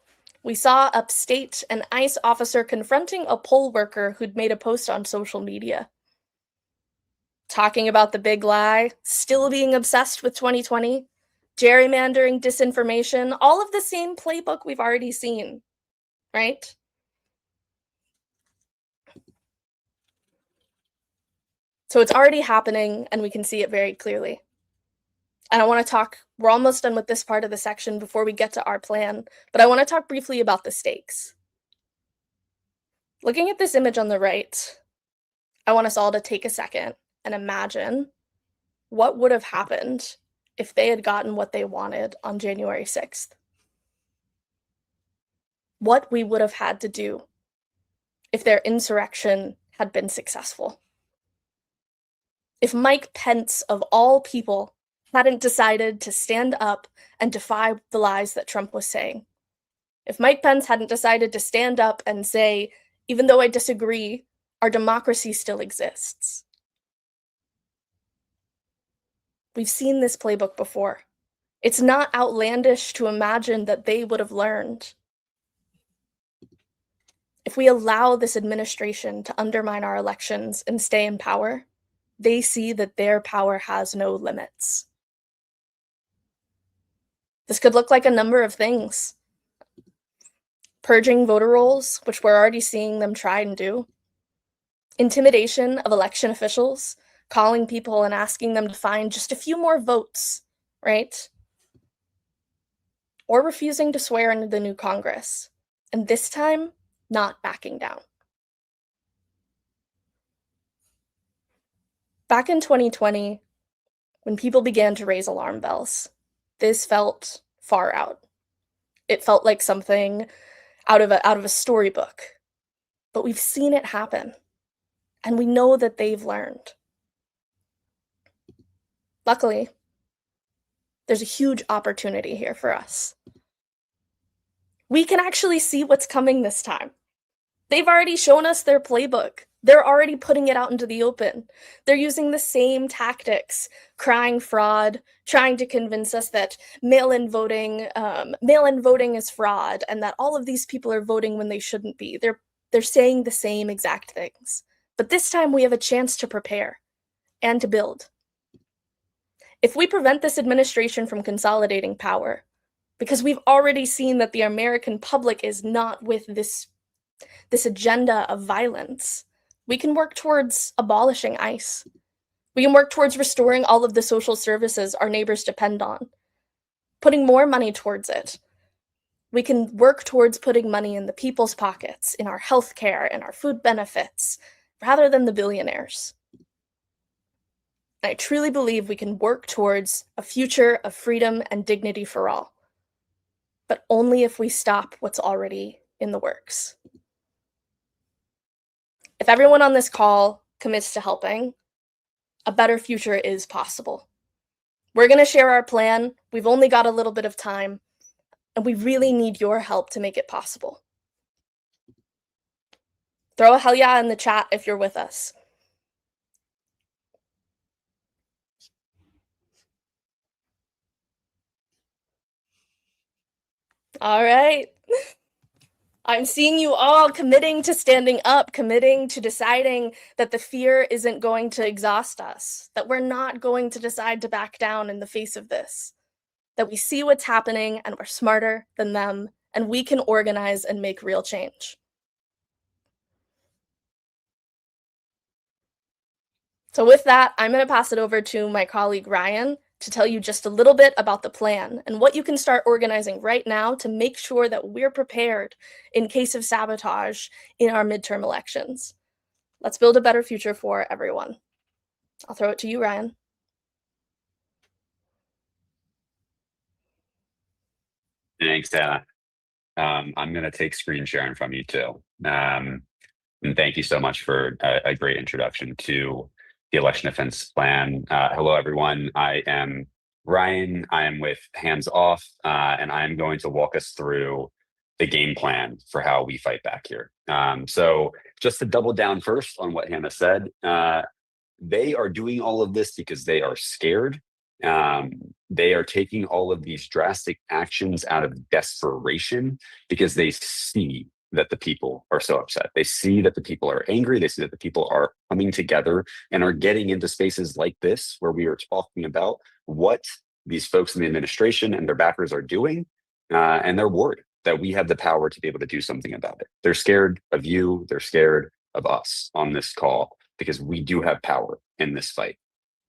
We saw upstate an ICE officer confronting a poll worker who'd made a post on social media. Talking about the big lie, still being obsessed with 2020, gerrymandering, disinformation, all of the same playbook we've already seen, right? So it's already happening, and we can see it very clearly. And I want to talk, we're almost done with this part of the section before we get to our plan, but I want to talk briefly about the stakes. Looking at this image on the right, I want us all to take a second and imagine what would have happened if they had gotten what they wanted on January 6th. What we would have had to do if their insurrection had been successful. If Mike Pence, of all people, hadn't decided to stand up and defy the lies that Trump was saying. If Mike Pence hadn't decided to stand up and say, even though I disagree, our democracy still exists. We've seen this playbook before. It's not outlandish to imagine that they would have learned. If we allow this administration to undermine our elections and stay in power, they see that their power has no limits. This could look like a number of things. Purging voter rolls, which we're already seeing them try and do. Intimidation of election officials, calling people and asking them to find just a few more votes, right? Or refusing to swear into the new Congress, and this time, not backing down. Back in 2020, when people began to raise alarm bells, this felt far out. It felt like something out of a storybook. But we've seen it happen, and we know that they've learned. Luckily, there's a huge opportunity here for us. We can actually see what's coming this time. They've already shown us their playbook. They're already putting it out into the open. They're using the same tactics, crying fraud, trying to convince us that mail-in voting is fraud, and that all of these people are voting when they shouldn't be. They're saying the same exact things. But this time we have a chance to prepare and to build. If we prevent this administration from consolidating power, because we've already seen that the American public is not with this agenda of violence, we can work towards abolishing ICE. We can work towards restoring all of the social services our neighbors depend on, putting more money towards it. We can work towards putting money in the people's pockets, in our healthcare and our food benefits, rather than the billionaires. I truly believe we can work towards a future of freedom and dignity for all, but only if we stop what's already in the works. If everyone on this call commits to helping, a better future is possible. We're going to share our plan. We've only got a little bit of time, and we really need your help to make it possible. Throw a hell yeah in the chat if you're with us. All right. I'm seeing you all committing to standing up, committing to deciding that the fear isn't going to exhaust us, that we're not going to decide to back down in the face of this, that we see what's happening and we're smarter than them, and we can organize and make real change. So with that, I'm going to pass it over to my colleague Ryan to tell you just a little bit about the plan and what you can start organizing right now to make sure that we're prepared in case of sabotage in our midterm elections. Let's build a better future for everyone. I'll throw it to you, Ryan. Thanks, Anna. I'm going to take screen sharing from you too. And thank you so much for a great introduction to the election defense plan. Hello, everyone. I am Ryan. I am with Hands Off, and I am going to walk us through the game plan for how we fight back here. So just to double down first on what Hannah said, they are doing all of this because they are scared. They are taking all of these drastic actions out of desperation because they see that the people are so upset. They see that the people are angry. They see that the people are coming together and are getting into spaces like this where we are talking about what these folks in the administration and their backers are doing. And they're worried that we have the power to be able to do something about it. They're scared of you. They're scared of us on this call because we do have power in this fight.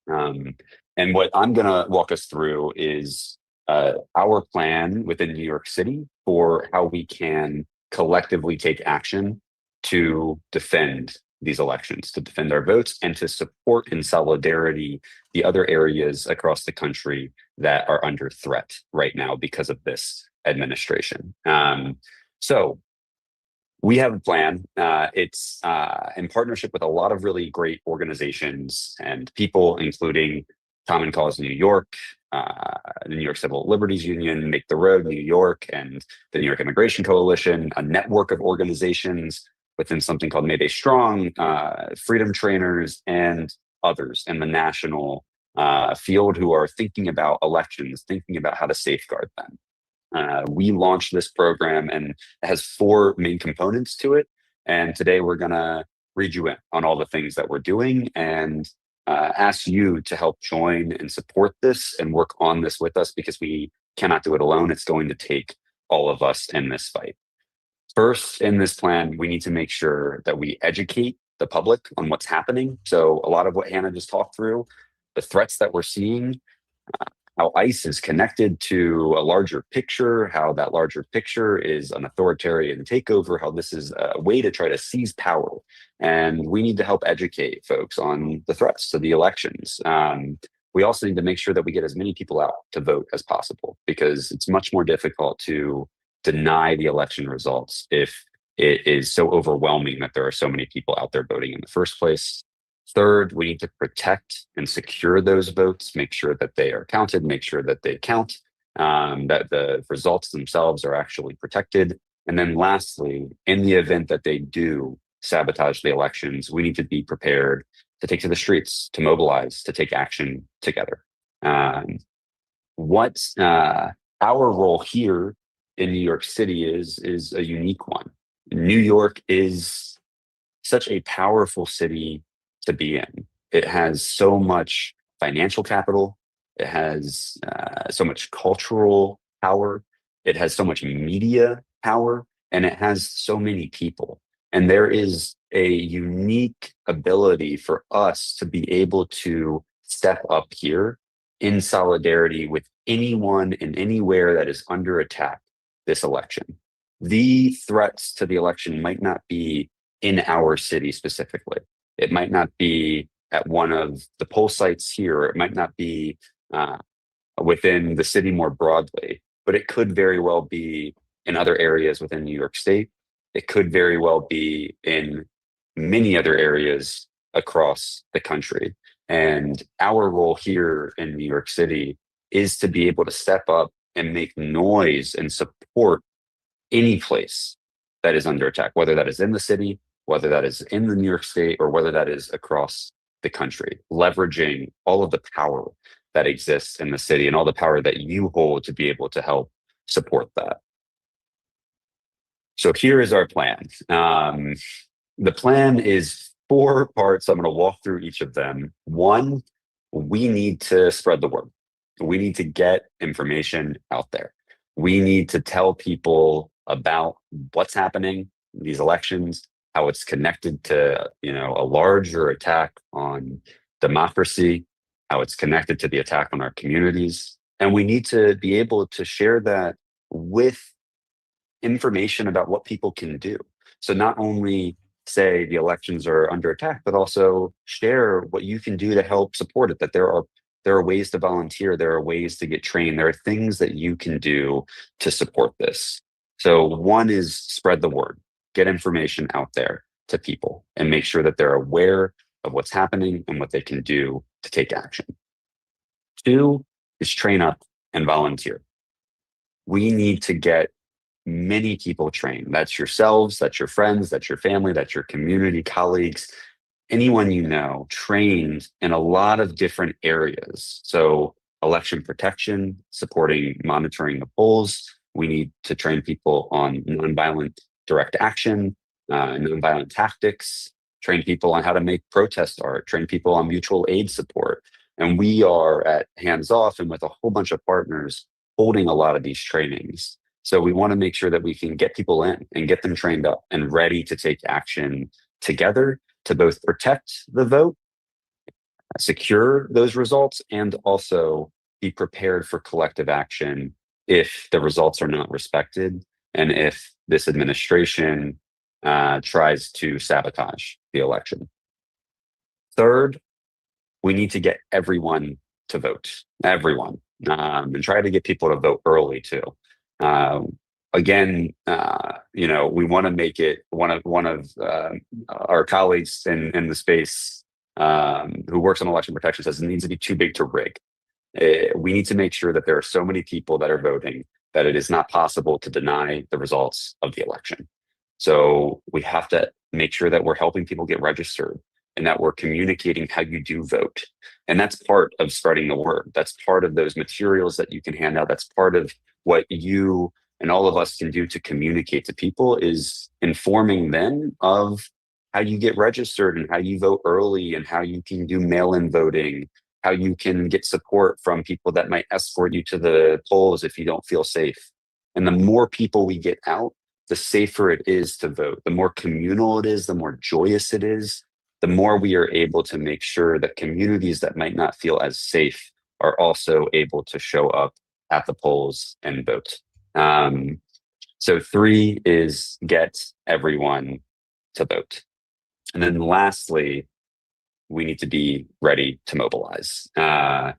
And what I'm going to walk us through is our plan within New York City for how we can collectively take action to defend these elections, to defend our votes, and to support in solidarity the other areas across the country that are under threat right now because of this administration. So we have a plan. It's in partnership with a lot of really great organizations and people, including Common Cause New York, the New York Civil Liberties Union, Make the Road New York, and the New York Immigration Coalition, a network of organizations within something called Mayday Strong, Freedom Trainers, and others in the national field who are thinking about elections, thinking about how to safeguard them. We launched this program and it has 4 main components to it. And today we're going to read you in on all the things that we're doing and ask you to help join and support this and work on this with us because we cannot do it alone. It's going to take all of us in this fight. First, in this plan, we need to make sure that we educate the public on what's happening. So a lot of what Hannah just talked through, the threats that we're seeing, how ICE is connected to a larger picture, how that larger picture is an authoritarian takeover, how this is a way to try to seize power. And we need to help educate folks on the threats to the elections. We also need to make sure that we get as many people out to vote as possible because it's much more difficult to deny the election results if it is so overwhelming that there are so many people out there voting in the first place. Third, we need to protect and secure those votes, make sure that they are counted, make sure that they count, that the results themselves are actually protected. And then lastly, in the event that they do sabotage the elections, we need to be prepared to take to the streets, to mobilize, to take action together. What our role here in New York City is a unique one. New York is such a powerful city to be in. It has so much financial capital. It has so much cultural power. It has so much media power, and it has so many people. And there is a unique ability for us to be able to step up here in solidarity with anyone and anywhere that is under attack this election. The threats to the election might not be in our city specifically. It might not be at one of the poll sites here, or it might not be within the city more broadly, but it could very well be in other areas within New York State. It could very well be in many other areas across the country. And our role here in New York City is to be able to step up and make noise and support any place that is under attack, whether that is in the city, whether that is in the New York State, or whether that is across the country, leveraging all of the power that exists in the city and all the power that you hold to be able to help support that. So here is our plan. The plan is 4 parts. I'm going to walk through each of them. 1, we need to spread the word. We need to get information out there. We need to tell people about what's happening in these elections, how it's connected to, a larger attack on democracy, how it's connected to the attack on our communities. And we need to be able to share that with information about what people can do. So not only say the elections are under attack, but also share what you can do to help support it, that there are ways to volunteer, there are ways to get trained, there are things that you can do to support this. So 1 is spread the word, get information out there to people and make sure that they're aware of what's happening and what they can do to take action. 2 is train up and volunteer. We need to get many people trained. That's yourselves, that's your friends, that's your family, that's your community colleagues, anyone you know, trained in a lot of different areas. So election protection, supporting monitoring the polls. We need to train people on nonviolent direct action, nonviolent tactics, train people on how to make protest art, train people on mutual aid support. And we are at Hands Off and with a whole bunch of partners holding a lot of these trainings. So we want to make sure that we can get people in and get them trained up and ready to take action together to both protect the vote, secure those results, and also be prepared for collective action if the results are not respected and if this administration tries to sabotage the election. Third, we need to get everyone to vote, everyone, and try to get people to vote early too. Again, we want to make it one of our colleagues in the space who works on election protection says it needs to be too big to rig. We need to make sure that there are so many people that are voting that it is not possible to deny the results of the election. So we have to make sure that we're helping people get registered and that we're communicating how you do vote. And that's part of spreading the word. That's part of those materials that you can hand out. That's part of what you and all of us can do to communicate to people, is informing them of how you get registered and how you vote early and how you can do mail-in voting, how you can get support from people that might escort you to the polls if you don't feel safe. And the more people we get out, the safer it is to vote. The more communal it is, the more joyous it is, the more we are able to make sure that communities that might not feel as safe are also able to show up at the polls and vote. So 3 is get everyone to vote. And then lastly, we need to be ready to mobilize. And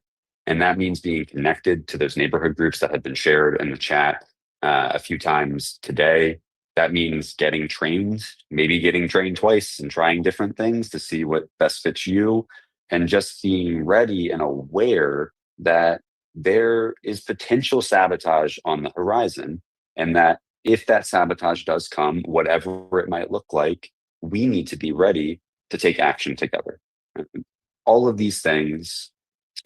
that means being connected to those neighborhood groups that have been shared in the chat a few times today. That means getting trained, maybe getting trained twice and trying different things to see what best fits you, and just being ready and aware that there is potential sabotage on the horizon, and that if that sabotage does come, whatever it might look like, we need to be ready to take action together. All of these things,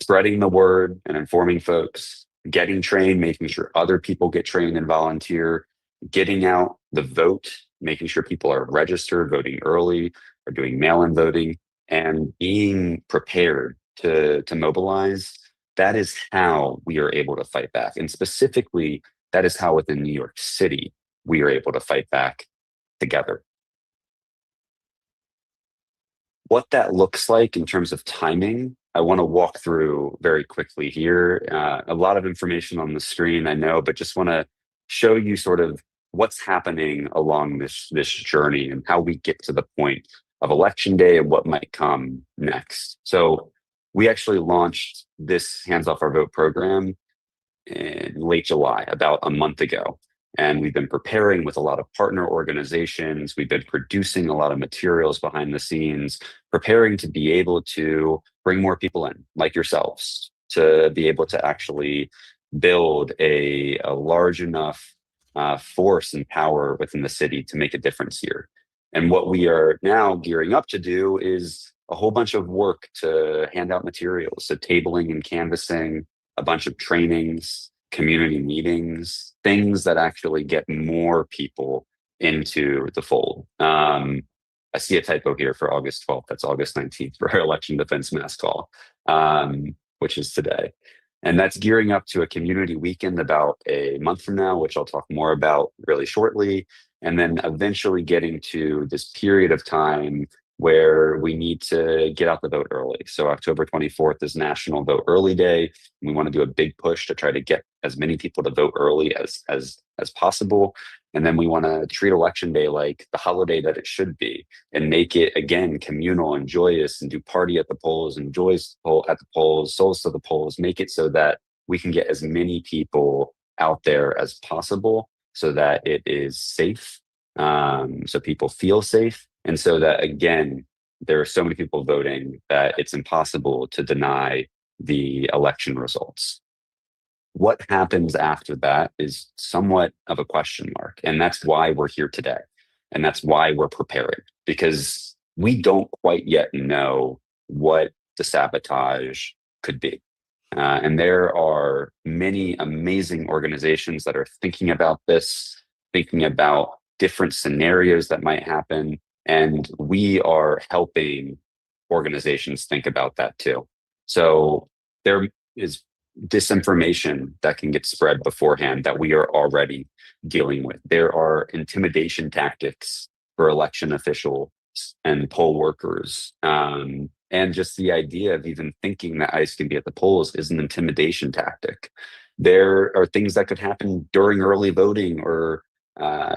spreading the word and informing folks, getting trained, making sure other people get trained and volunteer, getting out the vote, making sure people are registered, voting early, or doing mail-in voting, and being prepared to mobilize. That is how we are able to fight back. And specifically, that is how within New York City, we are able to fight back together. What that looks like in terms of timing, I want to walk through very quickly here. A lot of information on the screen, I know, but just want to show you sort of what's happening along this journey and how we get to the point of election day and what might come next. So we actually launched this Hands Off Our Vote program in late July, about a month ago. And we've been preparing with a lot of partner organizations. We've been producing a lot of materials behind the scenes, preparing to be able to bring more people in, like yourselves, to be able to actually build a large enough force and power within the city to make a difference here. And what we are now gearing up to do is a whole bunch of work to hand out materials, so tabling and canvassing, a bunch of trainings, community meetings, things that actually get more people into the fold. I see a typo here for August 12th. That's August 19th for our election defense mass call, which is today. And that's gearing up to a community weekend about a month from now, which I'll talk more about really shortly. And then eventually getting to this period of time where we need to get out the vote early. So October 24th is National Vote Early Day. We want to do a big push to try to get as many people to vote early as possible. And then we want to treat Election Day like the holiday that it should be and make it, again, communal and joyous, and do party at the polls and joys at the polls, souls to the polls, make it so that we can get as many people out there as possible so that it is safe, so people feel safe. And so that, again, there are so many people voting that it's impossible to deny the election results. What happens after that is somewhat of a question mark. And that's why we're here today. And that's why we're preparing, because we don't quite yet know what the sabotage could be. And there are many amazing organizations that are thinking about this, thinking about different scenarios that might happen. And we are helping organizations think about that too. So there is disinformation that can get spread beforehand that we are already dealing with. There are intimidation tactics for election officials and poll workers. And just the idea of even thinking that ICE can be at the polls is an intimidation tactic. There are things that could happen during early voting or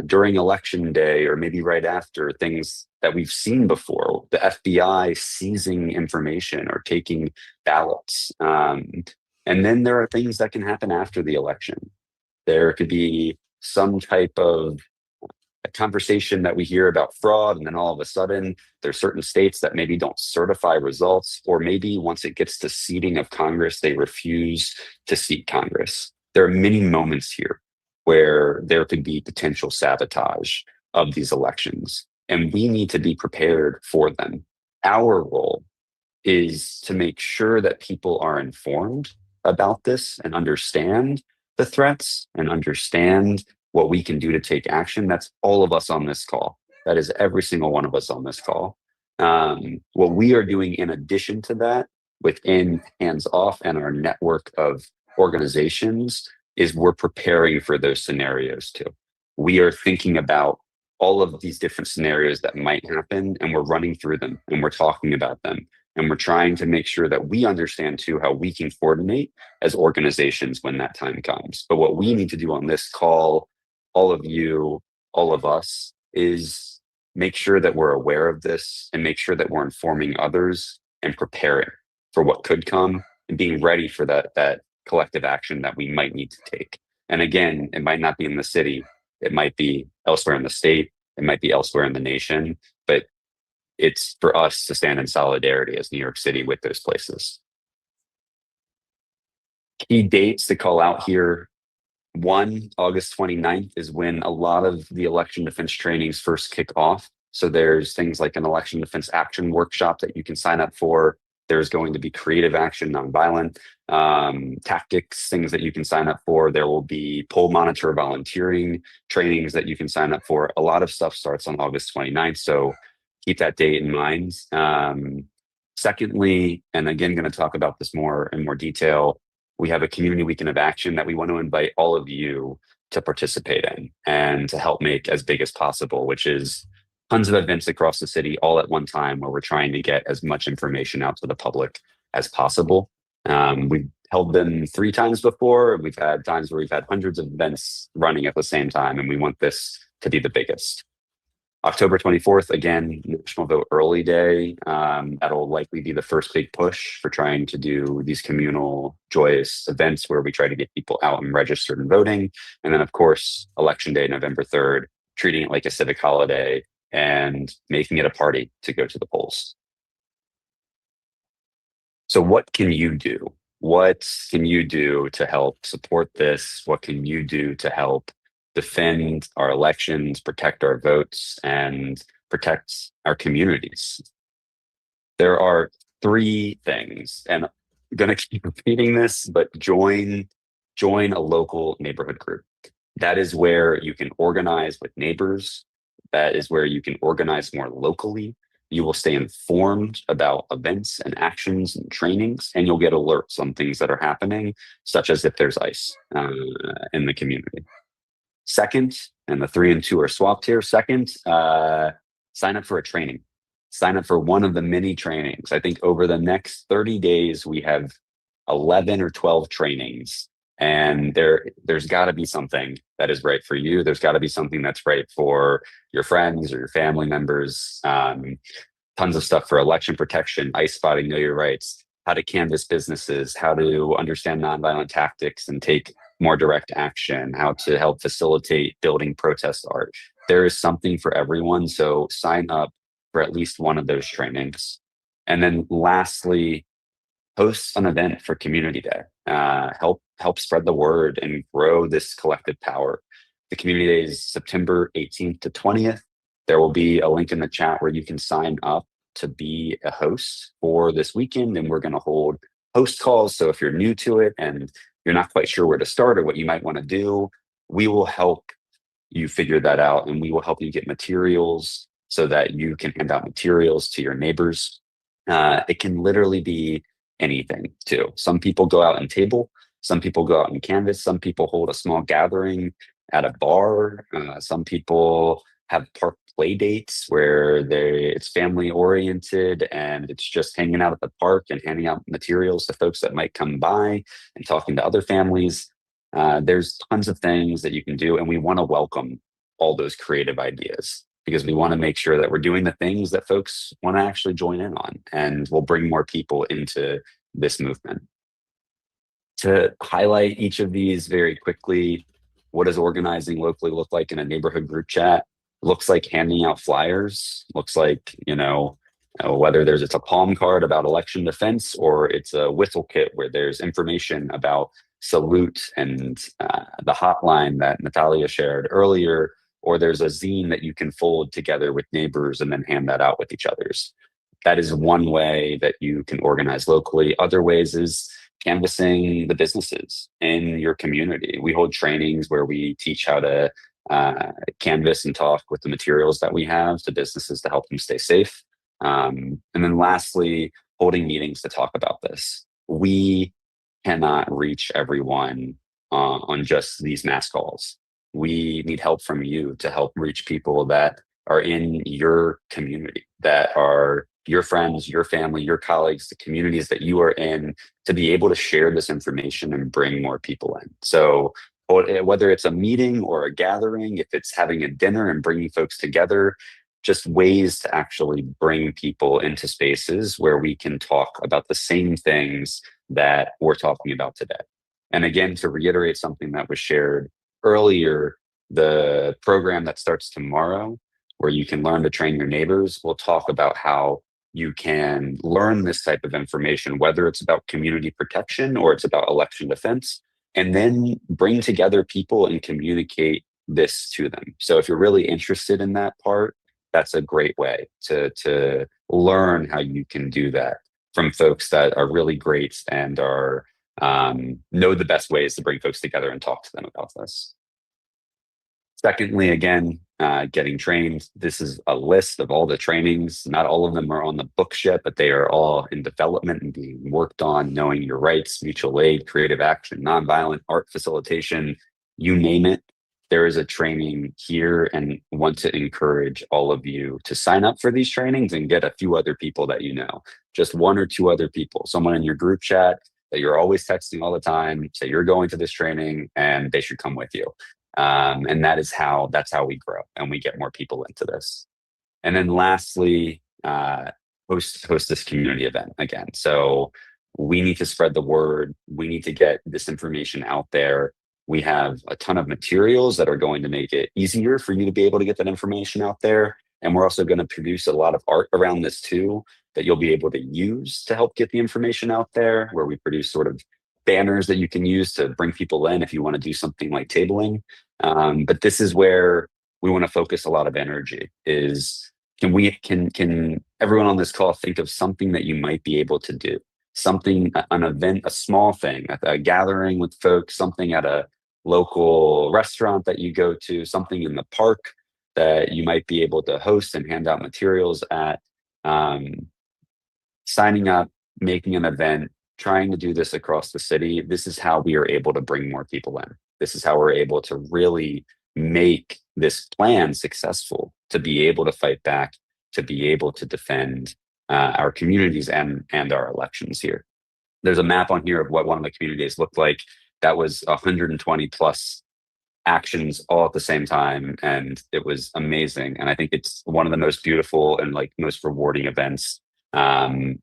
during election day, or maybe right after, things that we've seen before, the FBI seizing information or taking ballots. And then there are things that can happen after the election. There could be some type of a conversation that we hear about fraud, and then all of a sudden there's certain states that maybe don't certify results, or maybe once it gets to seating of Congress, they refuse to seat Congress. There are many moments here where there could be potential sabotage of these elections, and we need to be prepared for them. Our role is to make sure that people are informed about this and understand the threats and understand what we can do to take action. That's all of us on this call. That is every single one of us on this call. What we are doing in addition to that within Hands Off and our network of organizations is we're preparing for those scenarios too. We are thinking about all of these different scenarios that might happen, and we're running through them and we're talking about them. And we're trying to make sure that we understand too how we can coordinate as organizations when that time comes. But what we need to do on this call, all of you, all of us, is make sure that we're aware of this and make sure that we're informing others and preparing for what could come and being ready for that collective action that we might need to take. And again, it might not be in the city, It might be elsewhere in the state. It might be elsewhere in the nation. But it's for us to stand in solidarity as New York City with those places. Key dates to call out here. 1, August 29th is when a lot of the election defense trainings first kick off. So there's things like an election defense action workshop that you can sign up for. There's going to be creative action, nonviolent tactics, things that you can sign up for. There will be poll monitor volunteering trainings that you can sign up for. A lot of stuff starts on August 29th. So keep that date in mind. Secondly, and again, going to talk about this more in more detail, we have a community weekend of action that we want to invite all of you to participate in and to help make as big as possible, which is tons of events across the city all at one time where we're trying to get as much information out to the public as possible. We've held them 3 times before. We've had times where we've had hundreds of events running at the same time, and we want this to be the biggest. October 24th, again, National Vote Early Day. That'll likely be the first big push for trying to do these communal, joyous events where we try to get people out and registered and voting. And then, of course, Election Day, November 3rd, treating it like a civic holiday and making it a party to go to the polls. So what can you do? What can you do to help support this? What can you do to help defend our elections, protect our votes, and protect our communities? There are 3 things, and I'm going to keep repeating this, but join a local neighborhood group. That is where you can organize with neighbors. That is where you can organize more locally. You will stay informed about events and actions and trainings, and you'll get alerts on things that are happening, such as if there's ICE in the community. Second, and the 3 and 2 are swapped here. Second, sign up for a training. Sign up for one of the many trainings. I think over the next 30 days, we have 11 or 12 trainings. And there's got to be something that is right for you. There's got to be something that's right for your friends or your family members. Tons of stuff for election protection, ICE spotting, know your rights, how to canvass businesses, how to understand nonviolent tactics and take more direct action, how to help facilitate building protest art. There is something for everyone. So sign up for at least one of those trainings. And then lastly, host an event for Community Day. Help spread the word and grow this collective power. The Community Day is September 18th to 20th. There will be a link in the chat where you can sign up to be a host for this weekend, and we're going to hold host calls. So if you're new to it and you're not quite sure where to start or what you might want to do, we will help you figure that out, and we will help you get materials so that you can hand out materials to your neighbors. It can literally be anything too. Some people go out and table, some people go out and canvas, some people hold a small gathering at a bar, some people have park play dates where it's family oriented and it's just hanging out at the park and handing out materials to folks that might come by and talking to other families. There's tons of things that you can do, and we want to welcome all those creative ideas because we want to make sure that we're doing the things that folks want to actually join in on, and we'll bring more people into this movement. To highlight each of these very quickly, what does organizing locally look like in a neighborhood group chat? Looks like handing out flyers, looks like, whether it's a palm card about election defense or it's a whistle kit where there's information about Salute and the hotline that Natalia shared earlier, or there's a zine that you can fold together with neighbors and then hand that out with each other's. That is one way that you can organize locally. Other ways is canvassing the businesses in your community. We hold trainings where we teach how to canvas and talk with the materials that we have to businesses to help them stay safe. And then lastly, holding meetings to talk about this. We cannot reach everyone on just these mass calls. We need help from you to help reach people that are in your community, that are your friends, your family, your colleagues, the communities that you are in, to be able to share this information and bring more people in. So whether it's a meeting or a gathering, if it's having a dinner and bringing folks together, just ways to actually bring people into spaces where we can talk about the same things that we're talking about today. And again, to reiterate something that was shared earlier, The program that starts tomorrow, where you can learn to train your neighbors, will talk about how you can learn this type of information, whether it's about community protection or it's about election defense, and then bring together people and communicate this to them. So if you're really interested in that part, that's a great way to learn how you can do that from folks that are really great and are know the best ways to bring folks together and talk to them about this. Secondly, again, getting trained. This is a list of all the trainings. Not all of them are on the books yet, but they are all in development and being worked on. Knowing your rights, mutual aid, creative action, nonviolent art facilitation, you name it. There is a training here, and want to encourage all of you to sign up for these trainings and get a few other people that you know, just one or two other people, someone in your group chat that you're always texting all the time, say you're going to this training and they should come with you. And that's how we grow and we get more people into this. And then lastly, host this community event again. So we need to spread the word. We need to get this information out there. We have a ton of materials that are going to make it easier for you to be able to get that information out there. And we're also going to produce a lot of art around this too, that you'll be able to use to help get the information out there, where we produce sort of banners that you can use to bring people in if you want to do something like tabling. But this is where we want to focus a lot of energy is, can everyone on this call think of something that you might be able to do? Something, an event, a small thing, a gathering with folks, something at a local restaurant that you go to, something in the park that you might be able to host and hand out materials at. Signing up, making an event, trying to do this across the city. This is how we are able to bring more people in. This is how we're able to really make this plan successful, to be able to fight back, to be able to defend our communities and our elections here. There's a map on here of what one of the communities looked like. That was 120 plus actions all at the same time, and it was amazing. And I think it's one of the most beautiful and like most rewarding events.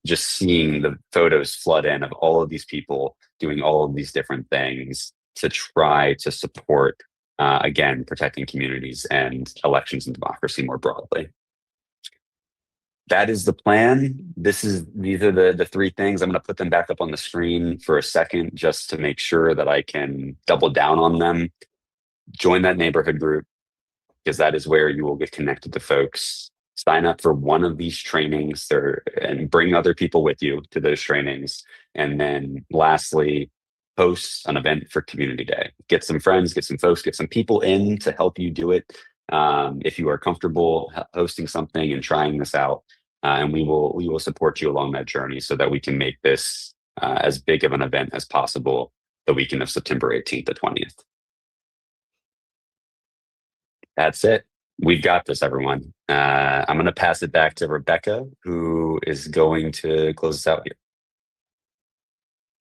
Just seeing the photos flood in of all of these people doing all of these different things to try to support, again, protecting communities and elections and democracy more broadly. That is the plan. These are the three things. I'm going to put them back up on the screen for a second just to make sure that I can double down on them. Join that neighborhood group, because that is where you will get connected to folks. Sign up for one of these trainings and bring other people with you to those trainings. And then lastly, host an event for Community Day. Get some friends, get some folks, get some people in to help you do it. If you are comfortable hosting something and trying this out, and we will support you along that journey so that we can make this as big of an event as possible the weekend of September 18th to 20th. That's it. We've got this, everyone. I'm going to pass it back to Rebecca, who is going to close us out here.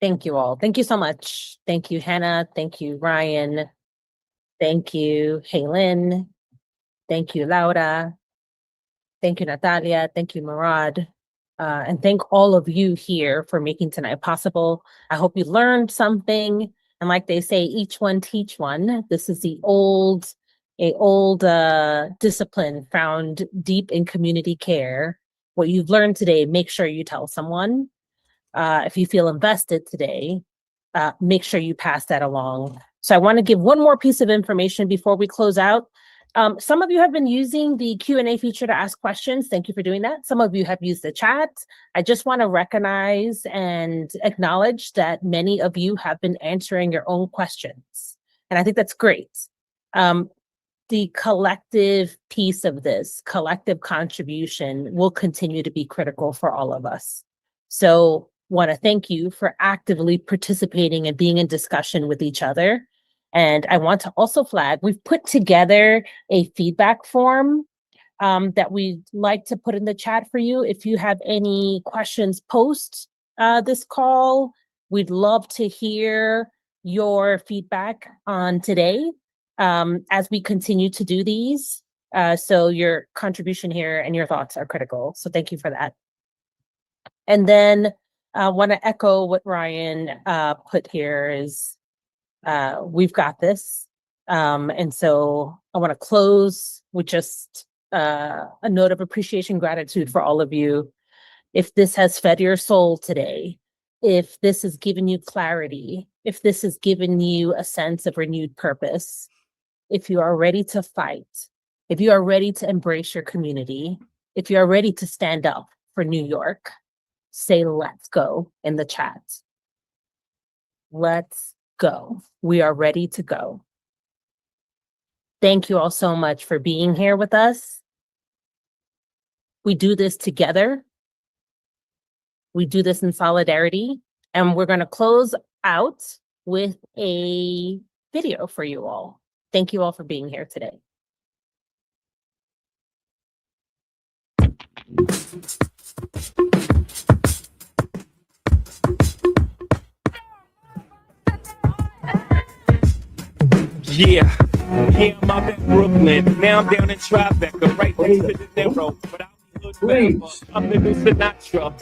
Thank you all. Thank you so much. Thank you, Hannah. Thank you, Ryan. Thank you, Haylin. Thank you, Laura. Thank you, Natalia. Thank you, Murad. And thank all of you here for making tonight possible. I hope you learned something. And like they say, each one teach one. This is a old discipline found deep in community care. What you've learned today, make sure you tell someone. If you feel invested today, make sure you pass that along. So I want to give one more piece of information before we close out. Some of you have been using the Q&A feature to ask questions. Thank you for doing that. Some of you have used the chat. I just want to recognize and acknowledge that many of you have been answering your own questions. And I think that's great. The collective piece of this, collective contribution, will continue to be critical for all of us. So want to thank you for actively participating and being in discussion with each other. And I want to also flag, we've put together a feedback form that we'd like to put in the chat for you. If you have any questions post this call, we'd love to hear your feedback on today as we continue to do these. So your contribution here and your thoughts are critical. So thank you for that. And then I want to echo what Ryan put here is, we've got this. And so I want to close with just a note of appreciation, gratitude for all of you. If this has fed your soul today, if this has given you clarity, if this has given you a sense of renewed purpose, if you are ready to fight, if you are ready to embrace your community, if you are ready to stand up for New York, say let's go in the chat. Let's go. We are ready to go. Thank you all so much for being here with us. We do this together. We do this in solidarity, and we're going to close out with a video for you all. Thank you all for being here today. Yeah, I'm out in Brooklyn. Now I'm down in Tribeca, right next to the Narrow. But I'm living Sinatra.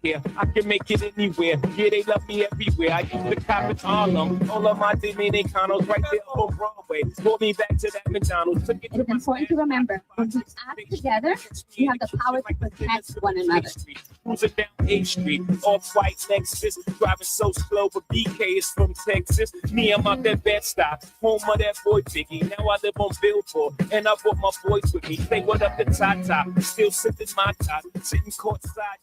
Yeah, I can make it anywhere. Yeah, they love me everywhere. I used to cop in Harlem. All of my Dominicanos right there on Broadway. Pulled me back to that McDonald's. Took it to It's important to remember, when we act together, we have the power to protect one another. Cruising down 8th Street, off-white Lexus, driving so slow, but BK is from Texas. Me, I'm out that Bed-Stuy, home of that boy Biggie. Now I live on Billboard, and I brought my boys with me. Say what up to Tata, still sipping my top, sitting courtside,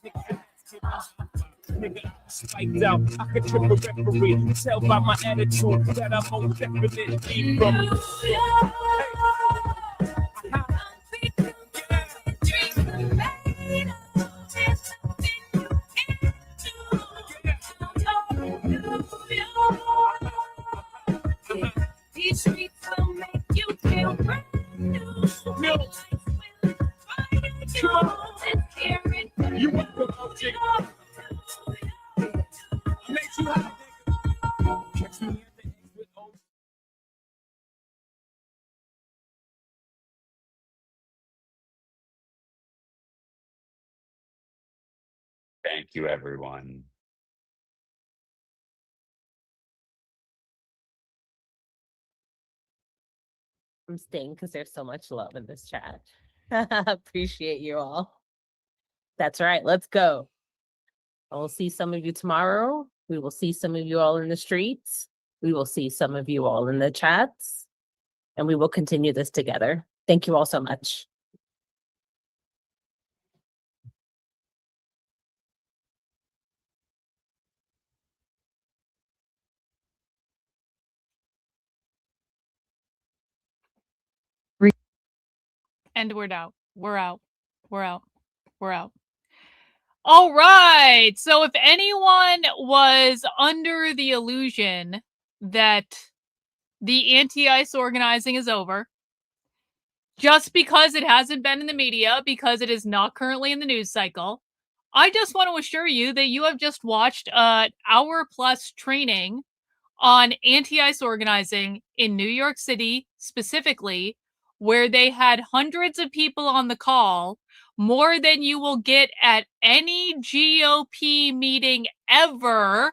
nigga, spiked out. I could trip a referee. Tell by my attitude that I'm most definitely from. These streets will make you feel brand new. You want to go, Jig? Makes you happy. Catch me at the exit. Thank you, everyone. I'm staying because there's so much love in this chat. Appreciate you all. That's right. Let's go. I will see some of you tomorrow. We will see some of you all in the streets. We will see some of you all in the chats. And we will continue this together. Thank you all so much. And we're out. We're out. We're out. We're out. All right. So if anyone was under the illusion that the anti-ICE organizing is over, just because it hasn't been in the media, because it is not currently in the news cycle, I just want to assure you that you have just watched an hour-plus training on anti-ICE organizing in New York City specifically, where they had hundreds of people on the call, more than you will get at any GOP meeting ever.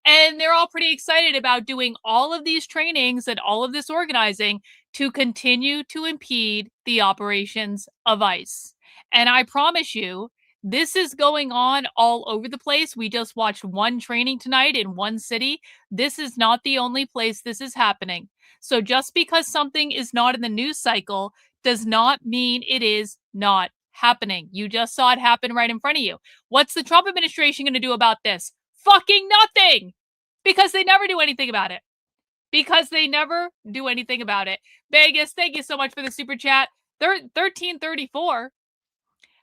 And they're all pretty excited about doing all of these trainings and all of this organizing to continue to impede the operations of ICE. And I promise you, this is going on all over the place. We just watched one training tonight in one city. This is not the only place this is happening. So just because something is not in the news cycle does not mean it is not happening. You just saw it happen right in front of you. What's the Trump administration going to do about this? Fucking nothing! Because they never do anything about it. Because they never do anything about it. Vegas, thank you so much for the super chat. 1334.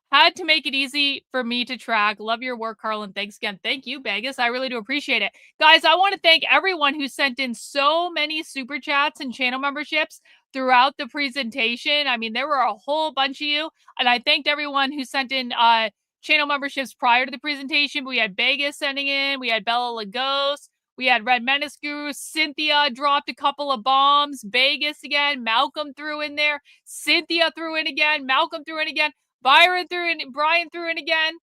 Had to make it easy for me to track. Love your work, Karlyn. Thanks again. Thank you, Vegas. I really do appreciate it. Guys, I want to thank everyone who sent in so many super chats and channel memberships throughout the presentation. I mean, there were a whole bunch of you. And I thanked everyone who sent in channel memberships prior to the presentation. We had Vegas sending in. We had Bella Lagos. We had Red Menace Guru. Cynthia dropped a couple of bombs. Vegas again. Malcolm threw in there. Cynthia threw in again. Malcolm threw in again. Byron threw in. Brian threw in again.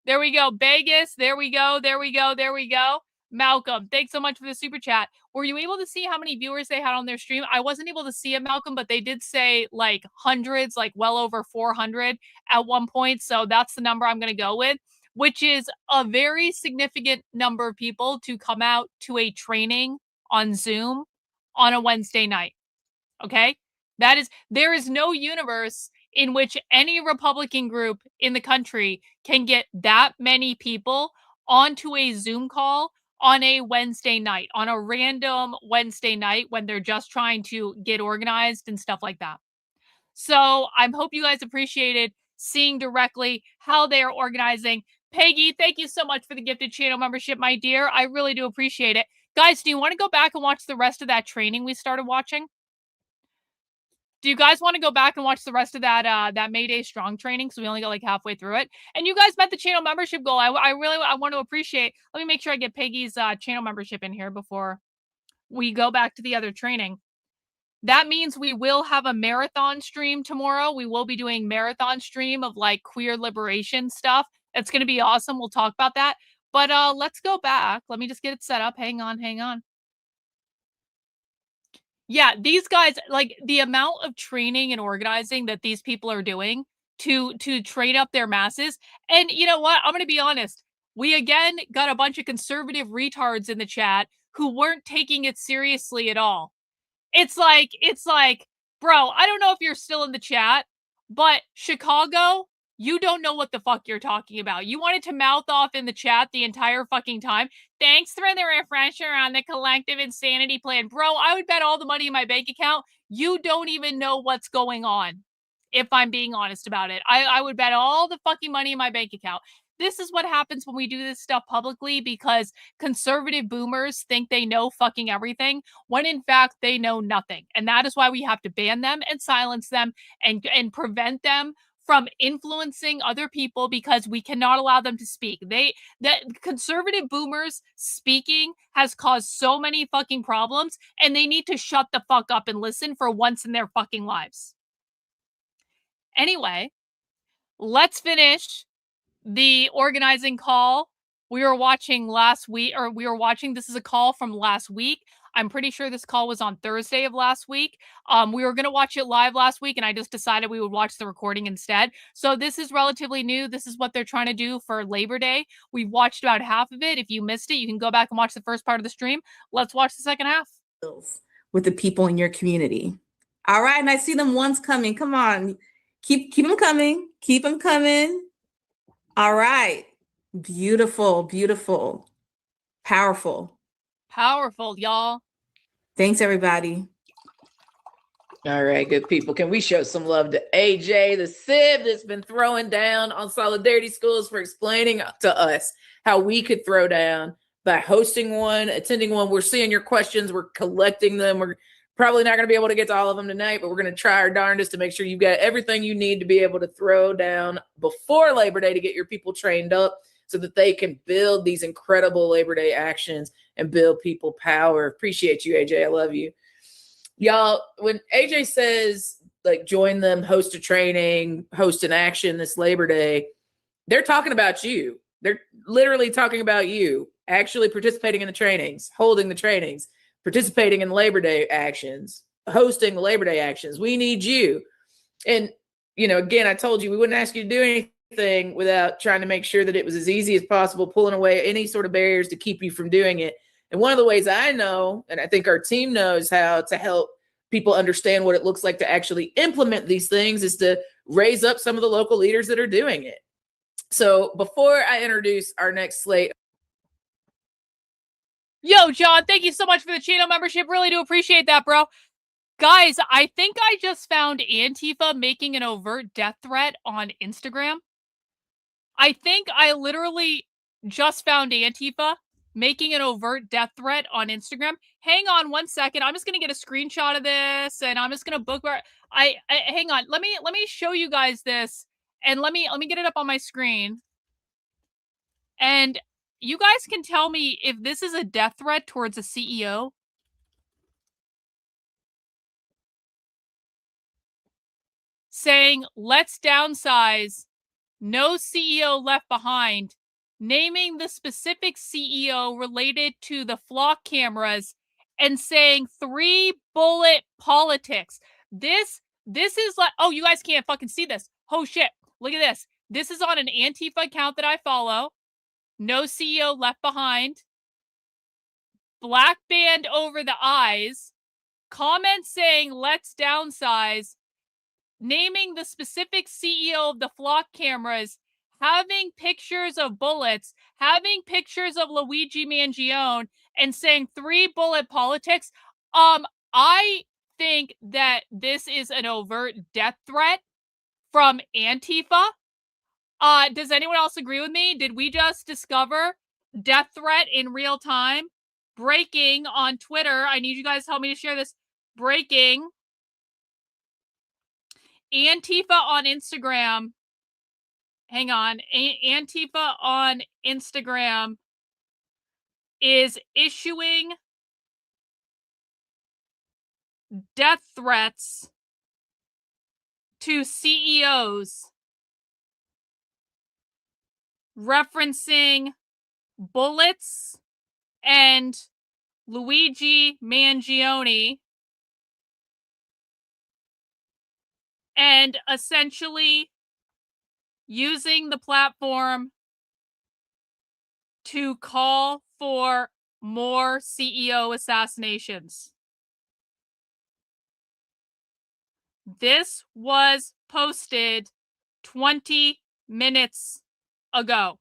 There we go. Vegas. There we go. There we go. There we go. Malcolm, thanks so much for the super chat. Were you able to see how many viewers they had on their stream? I wasn't able to see it, Malcolm, but they did say like hundreds, like well over 400 at one point. So that's the number I'm going to go with, which is a very significant number of people to come out to a training on Zoom on a Wednesday night. Okay? There is no universe in which any Republican group in the country can get that many people onto a Zoom call on a Wednesday night, on a random Wednesday night when they're just trying to get organized and stuff like that. So I hope you guys appreciated seeing directly how they are organizing. Peggy, thank you so much for the gifted channel membership, my dear. I really do appreciate it. Guys, do you want to go back and watch the rest of that training we started watching? Do you guys want to go back and watch the rest of that Mayday Strong training? So we only got like halfway through it. And you guys met the channel membership goal. I want to appreciate. Let me make sure I get Peggy's channel membership in here before we go back to the other training. That means we will have a marathon stream tomorrow. We will be doing marathon stream of like queer liberation stuff. It's going to be awesome. We'll talk about that. But let's go back. Let me just get it set up. Hang on. Yeah, these guys, like the amount of training and organizing that these people are doing to train up their masses. And you know what? I'm going to be honest. We again got a bunch of conservative retards in the chat who weren't taking it seriously at all. It's like, bro, I don't know if you're still in the chat, but Chicago, you don't know what the fuck you're talking about. You wanted to mouth off in the chat the entire fucking time. Thanks for the refresher on the collective insanity plan. Bro, I would bet all the money in my bank account you don't even know what's going on, if I'm being honest about it. I would bet all the fucking money in my bank account. This is what happens when we do this stuff publicly, because conservative boomers think they know fucking everything, when in fact they know nothing. And that is why we have to ban them and silence them and prevent them from influencing other people, because we cannot allow them to speak. That conservative boomers speaking has caused so many fucking problems, and they need to shut the fuck up and listen for once in their fucking lives. Anyway, let's finish the organizing call we were watching last week, or this is a call from last week. I'm pretty sure this call was on Thursday of last week. We were going to watch it live last week, and I just decided we would watch the recording instead. So this is relatively new. This is what they're trying to do for Labor Day. We've watched about half of it. If you missed it, you can go back and watch the first part of the stream. Let's watch the second half. With the people in your community. All right, and I see them ones coming. Come on. Keep them coming. Keep them coming. All right. Beautiful, beautiful. Powerful. Powerful, y'all. Thanks, everybody. All right, good people. Can we show some love to AJ, the Civ that's been throwing down on Solidarity Schools, for explaining to us how we could throw down by hosting one, attending one. We're seeing your questions. We're collecting them. We're probably not going to be able to get to all of them tonight, but we're going to try our darndest to make sure you've got everything you need to be able to throw down before Labor Day to get your people trained up so that they can build these incredible Labor Day actions and build people power. Appreciate you, AJ. I love you. Y'all, when AJ says, like, join them, host a training, host an action this Labor Day, they're talking about you. They're literally talking about you actually participating in the trainings, holding the trainings, participating in Labor Day actions, hosting Labor Day actions. We need you. And, you know, again, I told you we wouldn't ask you to do anything without trying to make sure that it was as easy as possible, pulling away any sort of barriers to keep you from doing it. And one of the ways I know, and I think our team knows how to help people understand what it looks like to actually implement these things, is to raise up some of the local leaders that are doing it. So before I introduce our next slate. Yo, John, thank you so much for the channel membership. Really do appreciate that, bro. Guys, I think I just found Antifa making an overt death threat on Instagram. I think I literally just found Antifa making an overt death threat on Instagram. Hang on one second. I'm just going to get a screenshot of this, and I'm just going to bookmark. Hang on. Let me show you guys this, and let me get it up on my screen. And you guys can tell me if this is a death threat towards a CEO. Saying, let's downsize, no CEO left behind, naming the specific CEO related to the flock cameras and saying 3-bullet politics. This is like, oh, you guys can't fucking see this. Oh shit, look at this. This is on an Antifa account that I follow. No CEO left behind. Black band over the eyes. Comment saying let's downsize. Naming the specific CEO of the flock cameras, having pictures of bullets, having pictures of Luigi Mangione, and saying 3-bullet politics. I think that this is an overt death threat from Antifa. Does anyone else agree with me? Did we just discover death threat in real time? Breaking on Twitter. I need you guys to help me to share this. Breaking. Antifa on Instagram. Hang on. Antifa on Instagram is issuing death threats to CEOs referencing bullets and Luigi Mangione, and essentially using the platform to call for more CEO assassinations. This was posted 20 minutes ago.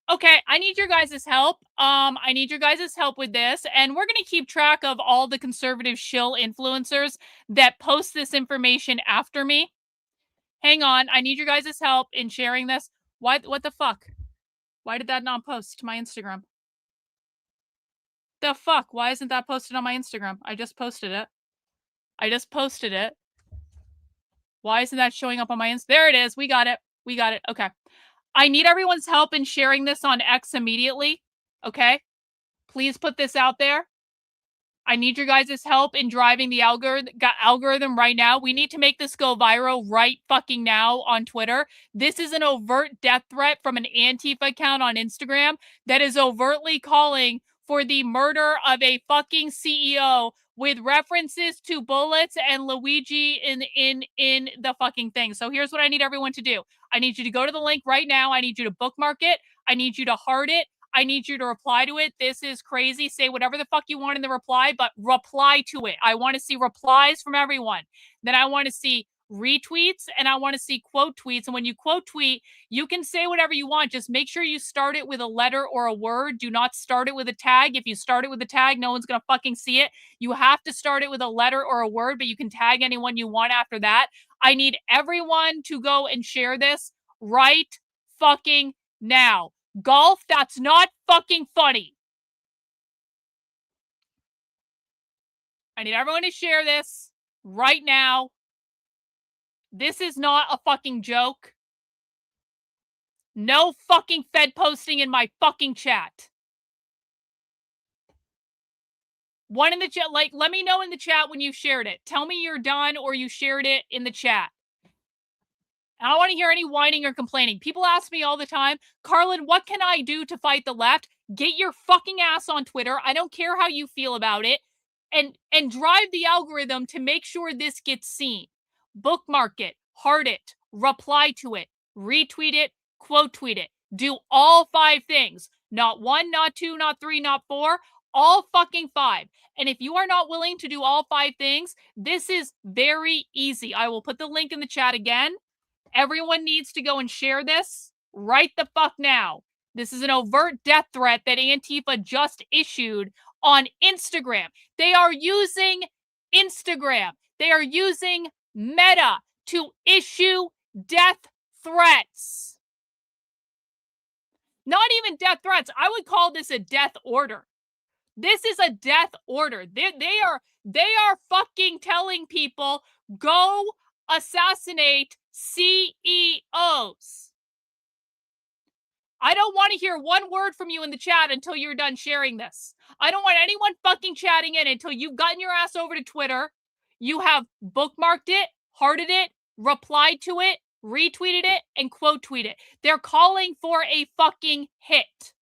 Okay, I need your guys' help. I need your guys' help with this, and we're going to keep track of all the conservative shill influencers that post this information after me. Hang on, I need your guys' help in sharing this. What the fuck? Why did that not post to my Instagram? The fuck? Why isn't that posted on my Instagram? I just posted it. I just posted it. Why isn't that showing up on my Instagram? There it is. We got it. We got it. Okay. I need everyone's help in sharing this on X immediately. Okay? Please put this out there. I need your guys' help in driving the algorithm right now. We need to make this go viral right fucking now on Twitter. This is an overt death threat from an Antifa account on Instagram that is overtly calling for the murder of a fucking CEO with references to bullets and Luigi in the fucking thing. So here's what I need everyone to do. I need you to go to the link right now. I need you to bookmark it. I need you to heart it. I need you to reply to it. This is crazy. Say whatever the fuck you want in the reply, but reply to it. I want to see replies from everyone. Then I want to see retweets and I want to see quote tweets. And when you quote tweet, you can say whatever you want. Just make sure you start it with a letter or a word. Do not start it with a tag. If you start it with a tag, no one's going to fucking see it. You have to start it with a letter or a word, but you can tag anyone you want after that. I need everyone to go and share this right fucking now. Golf, that's not fucking funny. I need everyone to share this right now. This is not a fucking joke. No fucking Fed posting in my fucking chat. One in the chat, like, let me know in the chat when you shared it. Tell me you're done or you shared it in the chat. I don't want to hear any whining or complaining. People ask me all the time, Karlyn, what can I do to fight the left? Get your fucking ass on Twitter. I don't care how you feel about it. And drive the algorithm to make sure this gets seen. Bookmark it, heart it, reply to it, retweet it, quote tweet it. Do all 5 things. Not 1, not 2, not 3, not 4. All fucking 5. And if you are not willing to do all 5 things, this is very easy. I will put the link in the chat again. Everyone needs to go and share this right the fuck now. This is an overt death threat that Antifa just issued on Instagram. They are using Instagram. They are using Meta to issue death threats. Not even death threats. I would call this a death order. This is a death order. They are fucking telling people, go assassinate CEOs. I don't want to hear one word from you in the chat until you're done sharing this. I don't want anyone fucking chatting in until you've gotten your ass over to Twitter. You have bookmarked it, hearted it, replied to it, retweeted it, and quote tweeted it. They're calling for a fucking hit.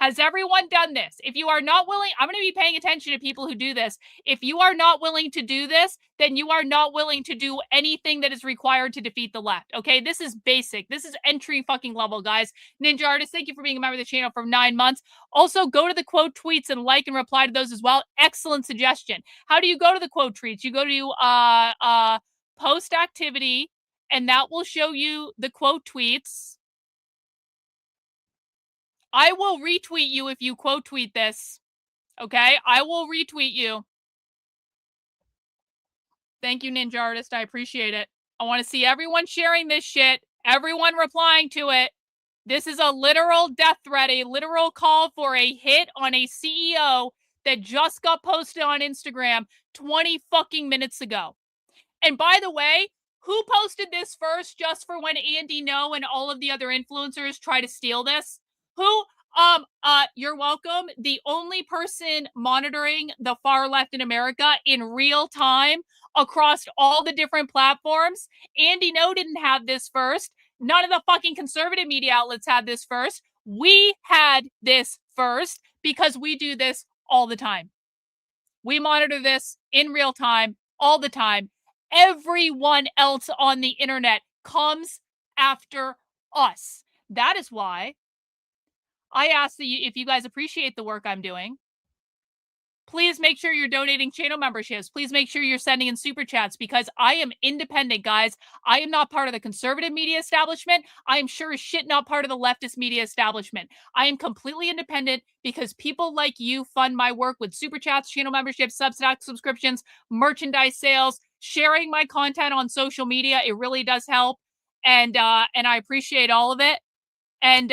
Has everyone done this? If you are not willing, I'm going to be paying attention to people who do this. If you are not willing to do this, then you are not willing to do anything that is required to defeat the left. Okay, this is basic. This is entry fucking level, guys. Ninja Artist, thank you for being a member of the channel for 9 months. Also, go to the quote tweets and like and reply to those as well. Excellent suggestion. How do you go to the quote tweets? You go to post activity, and that will show you the quote tweets. I will retweet you if you quote tweet this. Okay? I will retweet you. Thank you, Ninja Artist. I appreciate it. I want to see everyone sharing this shit, everyone replying to it. This is a literal death threat, a literal call for a hit on a CEO that just got posted on Instagram 20 fucking minutes ago. And by the way, who posted this first just for when Andy No and all of the other influencers try to steal this? Who? You're welcome. The only person monitoring the far left in America in real time across all the different platforms. Andy No didn't have this first. None of the fucking conservative media outlets had this first. We had this first because we do this all the time. We monitor this in real time all the time. Everyone else on the internet comes after us. That is why I ask that if you guys appreciate the work I'm doing, please make sure you're donating channel memberships. Please make sure you're sending in super chats because I am independent, guys. I am not part of the conservative media establishment. I am sure as shit not part of the leftist media establishment. I am completely independent because people like you fund my work with super chats, channel memberships, Substack subscriptions, merchandise sales, sharing my content on social media. It really does help. And I appreciate all of it. And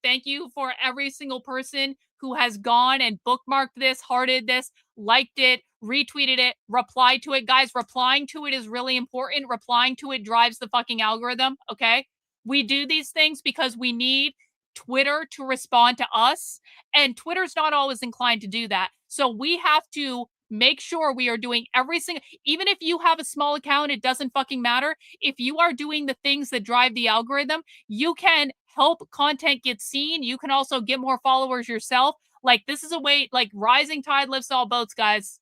thank you for every single person who has gone and bookmarked this, hearted this, liked it, retweeted it, replied to it. Guys, replying to it is really important. Replying to it drives the fucking algorithm, okay? We do these things because we need Twitter to respond to us, and Twitter's not always inclined to do that. So we have to make sure we are doing every single, even if you have a small account, it doesn't fucking matter. If you are doing the things that drive the algorithm, you can help content get seen. You can also get more followers yourself. Like, this is a way, like, rising tide lifts all boats, guys.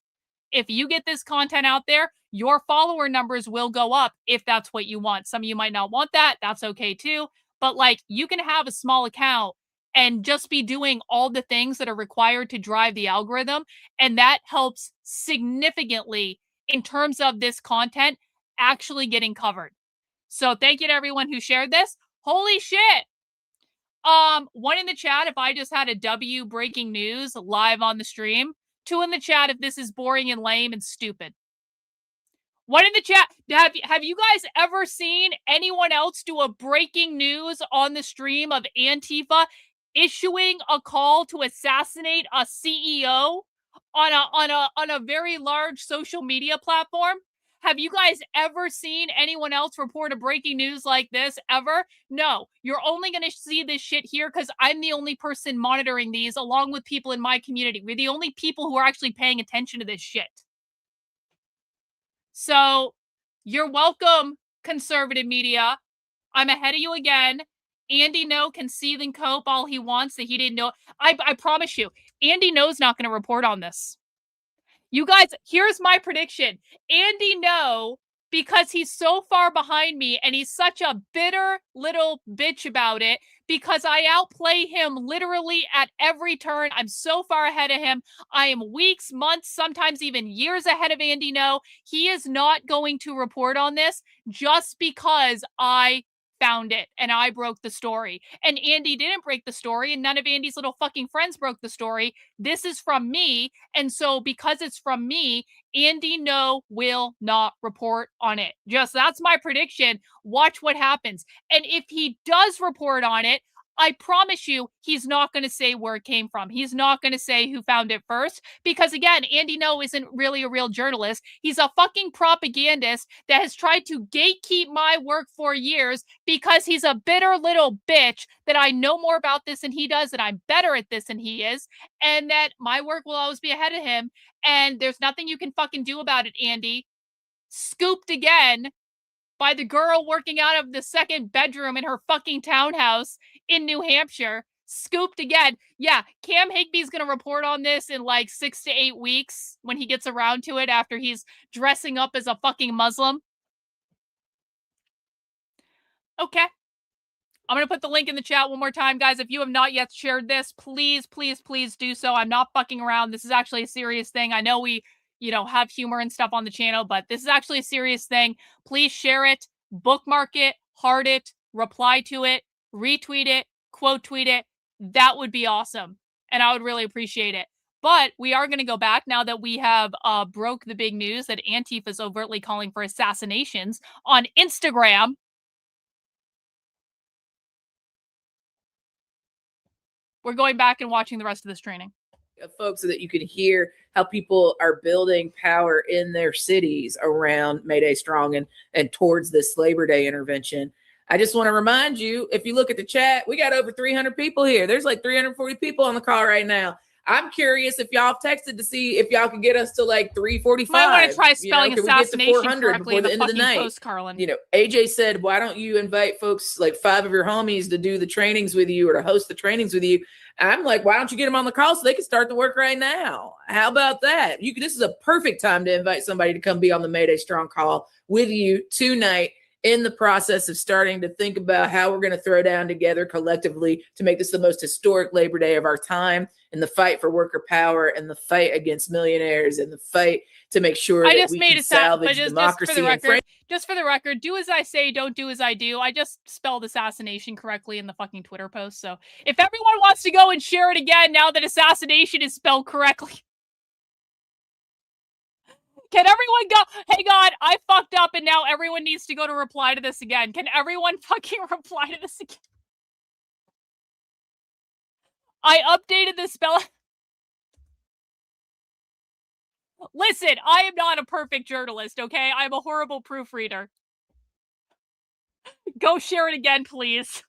If you get this content out there, your follower numbers will go up if that's what you want. Some of you might not want that. That's okay too. But like, you can have a small account and just be doing all the things that are required to drive the algorithm. And that helps significantly in terms of this content actually getting covered. So thank you to everyone who shared this. Holy shit. One in the chat if I just had a W breaking news live on the stream. 2 in the chat if this is boring and lame and stupid. One in the chat, have you guys ever seen anyone else do a breaking news on the stream of Antifa issuing a call to assassinate a CEO on a very large social media platform? Have you guys ever seen anyone else report a breaking news like this ever? No, you're only going to see this shit here because I'm the only person monitoring these along with people in my community. We're the only people who are actually paying attention to this shit. So you're welcome, conservative media. I'm ahead of you again. Andy No can seethe and cope all he wants that he didn't know. I promise you, Andy No's not going to report on this. You guys, here's my prediction. Andy No, because he's so far behind me and he's such a bitter little bitch about it, because I outplay him literally at every turn. I'm so far ahead of him. I am weeks, months, sometimes even years ahead of Andy No. He is not going to report on this just because I found it and I broke the story. And Andy didn't break the story and none of Andy's little fucking friends broke the story. This is from me. And so because it's from me, Andy No will not report on it. Just that's my prediction. Watch what happens. And if he does report on it, I promise you, he's not going to say where it came from. He's not going to say who found it first. Because again, Andy No isn't really a real journalist. He's a fucking propagandist that has tried to gatekeep my work for years because he's a bitter little bitch that I know more about this than he does, and I'm better at this than he is, and that my work will always be ahead of him. And there's nothing you can fucking do about it, Andy. scooped again by the girl working out of the second bedroom in her fucking townhouse in New Hampshire. Scooped again. Yeah, Cam Higby's going to report on this in like 6 to 8 weeks when he gets around to it after he's dressing up as a fucking Muslim. Okay. I'm going to put the link in the chat one more time, guys. If you have not yet shared this, please, please, please do so. I'm not fucking around. This is actually a serious thing. I know we, have humor and stuff on the channel, but this is actually a serious thing. Please share it, bookmark it, heart it, reply to it, retweet it, quote tweet it. That would be awesome. And I would really appreciate it. But we are going to go back now that we have broke the big news that Antifa is overtly calling for assassinations on Instagram. We're going back and watching the rest of this training. Folks, so that you can hear how people are building power in their cities around May Day Strong and towards this Labor Day intervention. I just want to remind you, if you look at the chat, we got over 300 people here. There's like 340 people on the call right now. I'm curious if y'all texted to see if y'all could get us to like 345. Might want to try spelling assassination correctly in the end of the night. Post, Karlyn. AJ said, why don't you invite folks like 5 of your homies to do the trainings with you or to host the trainings with you? I'm like, why don't you get them on the call so they can start the work right now? How about that? This is a perfect time to invite somebody to come be on the May Day Strong call with you tonight, in the process of starting to think about how we're going to throw down together collectively to make this the most historic Labor Day of our time, in the fight for worker power and the fight against millionaires and the fight to make sure that we can salvage democracy and freedom. Just for the record, do as I say, don't do as I do. I just spelled assassination correctly in the fucking Twitter post. So if everyone wants to go and share it again now that assassination is spelled correctly. Can everyone go? Hey, God, I fucked up and now everyone needs to go to reply to this again. Can everyone fucking reply to this again? I updated the spell. Listen, I am not a perfect journalist, okay? I'm a horrible proofreader. Go share it again, please.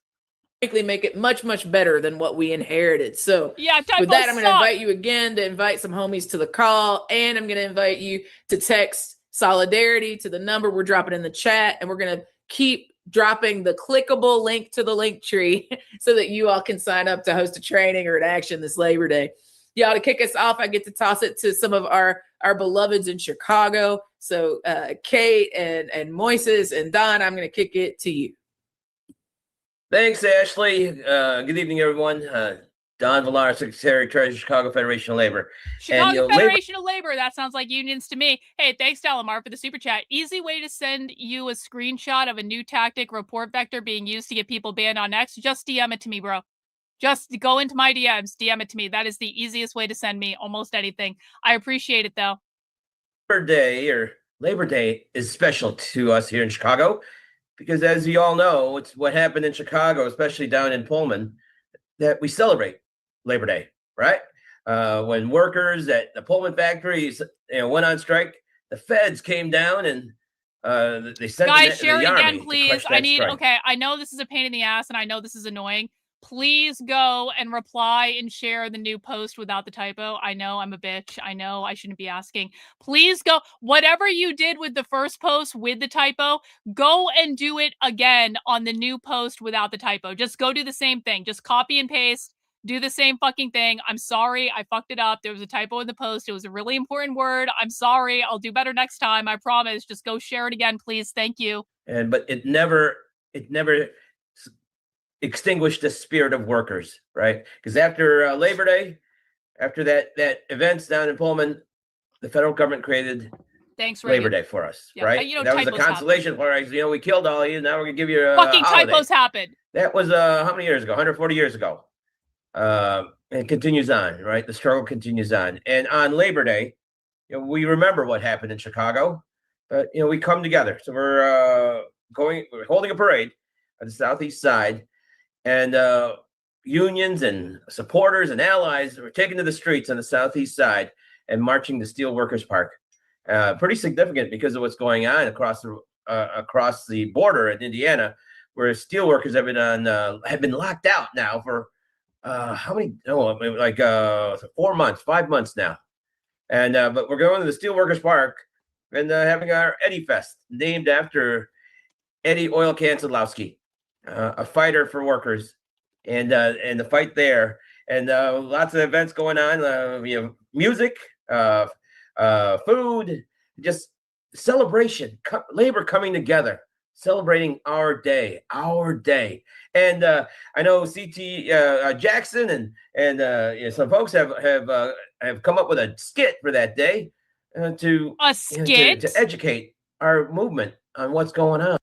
Make it much, much better than what we inherited. So yeah, with that, I'm going to invite you again to invite some homies to the call, and I'm going to invite you to text solidarity to the number we're dropping in the chat, and we're going to keep dropping the clickable link to the link tree so that you all can sign up to host a training or an action this Labor Day. Y'all, to kick us off, I get to toss it to some of our beloveds in Chicago. So Kate and Moises and Don, I'm going to kick it to you. Thanks, Ashley. Good evening, everyone. Don Villar, Secretary Treasurer, Chicago Federation of Labor. Chicago Federation of Labor. That sounds like unions to me. Hey, thanks, Dalamar, for the super chat. Easy way to send you a screenshot of a new tactic report vector being used to get people banned on X. Just DM it to me, bro. Just go into my DMs, DM it to me. That is the easiest way to send me almost anything. I appreciate it, though. Labor Day is special to us here in Chicago because, as you all know, it's what happened in Chicago, especially down in Pullman, that we celebrate Labor Day, right? When workers at the Pullman factories went on strike, the feds came down and they sent guys, share the it army again, please. I need, strike. okay, I know this is a pain in the ass and I know this is annoying. Please go and reply and share the new post without the typo. I know I'm a bitch. I know I shouldn't be asking. Please go. Whatever you did with the first post with the typo, go and do it again on the new post without the typo. Just go do the same thing. Just copy and paste. Do the same fucking thing. I'm sorry. I fucked it up. There was a typo in the post. It was a really important word. I'm sorry. I'll do better next time. I promise. Just go share it again, please. Thank you. But it never extinguish the spirit of workers, right? Because after Labor Day, after that events down in Pullman, the federal government created Labor Day for us, right? That was a consolation for us. We killed all of you. Now we're gonna give you a fucking holiday. Typos happen. That was how many years ago? 140 years ago. And it continues on, right? The struggle continues on. And on Labor Day, we remember what happened in Chicago, but we come together. So we're holding a parade on the southeast side. And unions and supporters and allies were taken to the streets on the southeast side and marching to Steel Workers Park. Pretty significant because of what's going on across the border in Indiana, where steel workers have been locked out now for how many? Oh, like 4 months, 5 months now. And but we're going to the Steel Workers Park and having our Eddie Fest, named after Eddie Oil Can Sadlowski, a fighter for workers, and the fight there, and lots of events going on. Music, food, just celebration, labor coming together, celebrating our day. And I know CT Jackson and some folks have come up with a skit for that day to educate our movement on what's going on.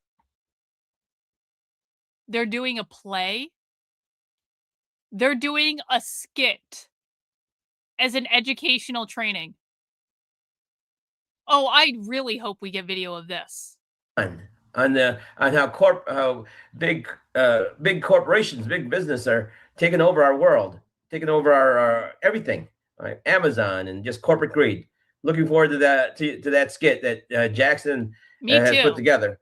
They're doing a play. They're doing a skit as an educational training. Oh, I really hope we get video of this. On how big corporations, big business are taking over our world, taking over our everything, right? Amazon and just corporate greed. Looking forward to that skit that Jackson has put together.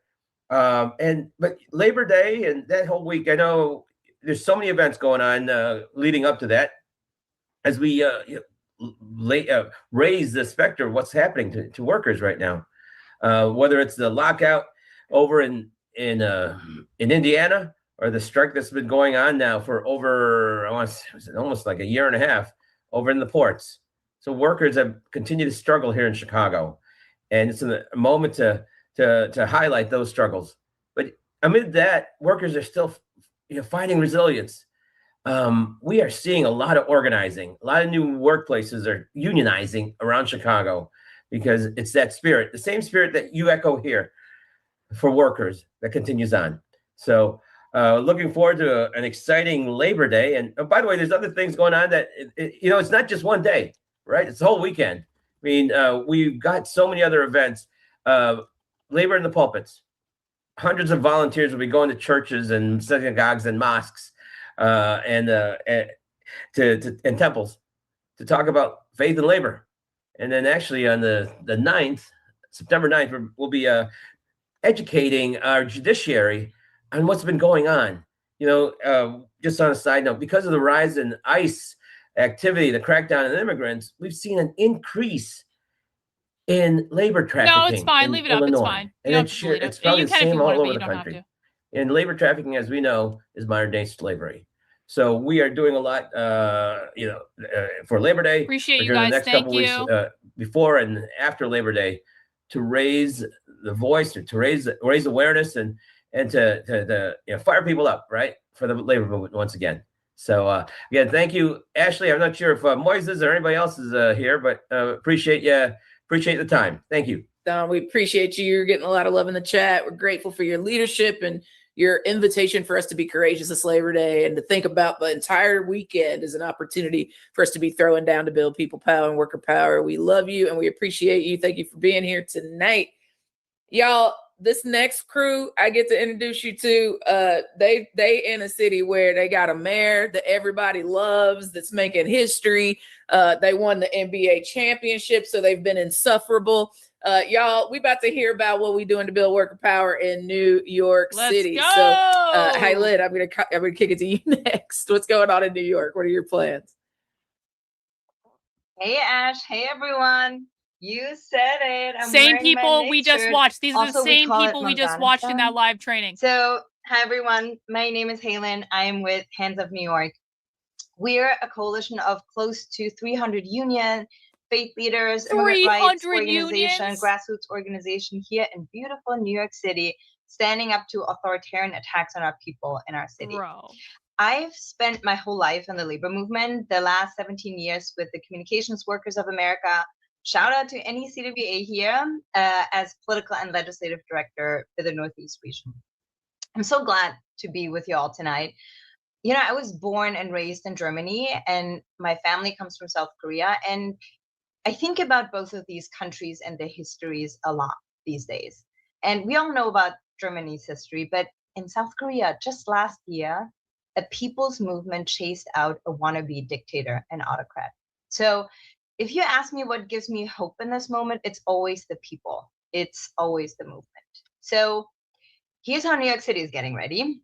But Labor Day and that whole week, I know there's so many events going on leading up to that, as we raise the specter of what's happening to workers right now, whether it's the lockout over in Indiana, or the strike that's been going on now for over almost like a year and a half over in the ports. So workers have continued to struggle here in Chicago, and it's a moment to highlight those struggles. But amid that, workers are still finding resilience. We are seeing a lot of organizing. A lot of new workplaces are unionizing around Chicago because it's that spirit, the same spirit that you echo here for workers, that continues on. So looking forward to an exciting Labor Day. And by the way, there's other things going on that, it's not just one day, right? It's the whole weekend. I mean, we've got so many other events. Labor in the pulpits. Hundreds of volunteers will be going to churches and synagogues and mosques and temples to talk about faith and labor. And then actually on the 9th, September 9th, we'll be educating our judiciary on what's been going on. Just on a side note, because of the rise in ICE activity, the crackdown on immigrants, we've seen an increase in labor trafficking. No, it's fine. Leave it up. It's fine. And it's probably the same all over the country. And labor trafficking, as we know, is modern day slavery. So we are doing a lot, for Labor Day. Appreciate you guys. The next couple weeks before and after Labor Day, to raise the voice, to raise awareness, and to fire people up, right, for the labor movement once again. So again, thank you, Ashley. I'm not sure if Moises or anybody else is here, but appreciate the time. Thank you. Don, we appreciate you. You're getting a lot of love in the chat. We're grateful for your leadership and your invitation for us to be courageous this Labor Day, and to think about the entire weekend as an opportunity for us to be throwing down to build people power and worker power. We love you and we appreciate you. Thank you for being here tonight. Y'all, this next crew I get to introduce you to, they in a city where they got a mayor that everybody loves, that's making history. They won the NBA championship, so they've been insufferable. Y'all, we about to hear about what we doing to build worker power in New York City. Go! So, hey, Lyd, I'm gonna kick it to you next. What's going on in New York? What are your plans? Hey, Ash. Hey, everyone. You said it. I'm same people we just watched. These are also, the same people we just watched in that live training. So, hi, everyone. My name is Karlyn. I am with Hands Up New York. We're a coalition of close to 300 union, faith leaders, immigrant rights organization, grassroots organization here in beautiful New York City, standing up to authoritarian attacks on our people in our city. I've spent my whole life in the labor movement, the last 17 years with the Communications Workers of America. Shout out to any CWA here as political and legislative director for the Northeast region. I'm so glad to be with you all tonight. I was born and raised in Germany, and my family comes from South Korea. And I think about both of these countries and their histories a lot these days. And we all know about Germany's history, but in South Korea, just last year, a people's movement chased out a wannabe dictator and autocrat. So if you ask me what gives me hope in this moment, it's always the people. It's always the movement. So here's how New York City is getting ready.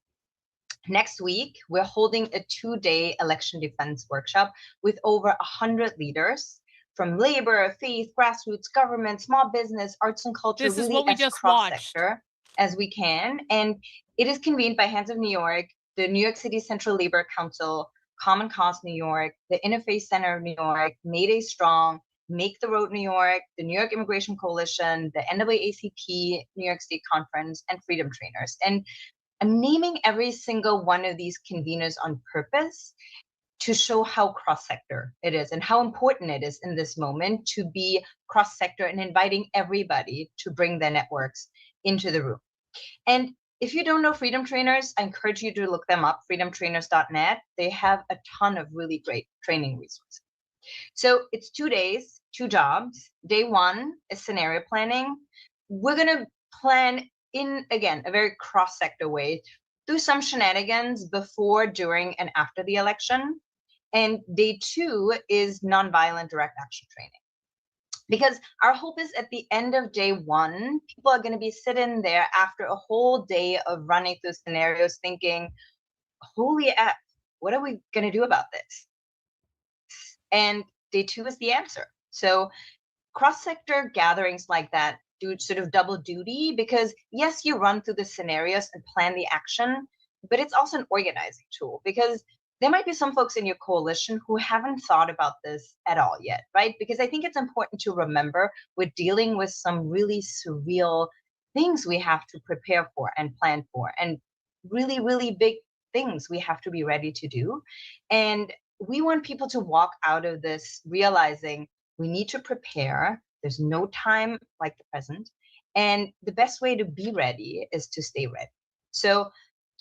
Next week, we're holding a 2-day election defense workshop with over 100 leaders. from labor, faith, grassroots, government, small business, arts and culture, This is really what we as just cross-sector as we can. And it is convened by Hands of New York, the New York City Central Labor Council, Common Cause New York, the Interfaith Center of New York, Mayday Strong, Make the Road New York, the New York Immigration Coalition, the NAACP New York State Conference, and Freedom Trainers. And I'm naming every single one of these conveners on purpose to show how cross-sector it is and how important it is in this moment to be cross-sector and inviting everybody to bring their networks into the room. And if you don't know Freedom Trainers, I encourage you to look them up, freedomtrainers.net. They have a ton of really great training resources. So it's 2 days, 2 jobs. Day 1 is scenario planning. We're going to plan in, again, a very cross-sector way, do some shenanigans before, during, and after the election. And day 2 is nonviolent direct action training. Because our hope is at the end of day 1, people are going to be sitting there after a whole day of running through scenarios thinking, holy F, what are we going to do about this? And day 2 is the answer. So cross-sector gatherings like that do sort of double duty because yes, you run through the scenarios and plan the action, but it's also an organizing tool because there might be some folks in your coalition who haven't thought about this at all yet, right? Because I think it's important to remember we're dealing with some really surreal things we have to prepare for and plan for, and really, really big things we have to be ready to do. And we want people to walk out of this realizing we need to prepare. There's no time like the present. And the best way to be ready is to stay ready. So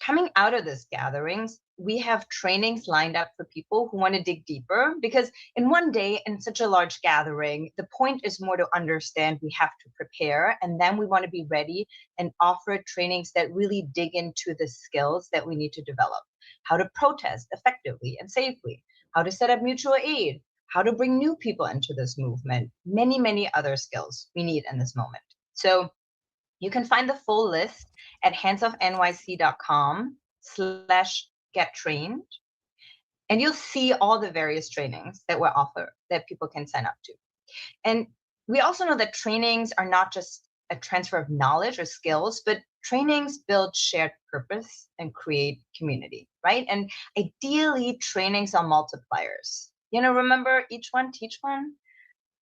coming out of this gatherings, we have trainings lined up for people who want to dig deeper, because in one day in such a large gathering, the point is more to understand we have to prepare, and then we want to be ready and offer trainings that really dig into the skills that we need to develop. How to protest effectively and safely, how to set up mutual aid, how to bring new people into this movement, many, many other skills we need in this moment. So you can find the full list at handsofnyc.com/gettrained. And you'll see all the various trainings that we're offered that people can sign up to. And we also know that trainings are not just a transfer of knowledge or skills, but trainings build shared purpose and create community, right? And ideally, trainings are multipliers. You know, remember, each one, teach one.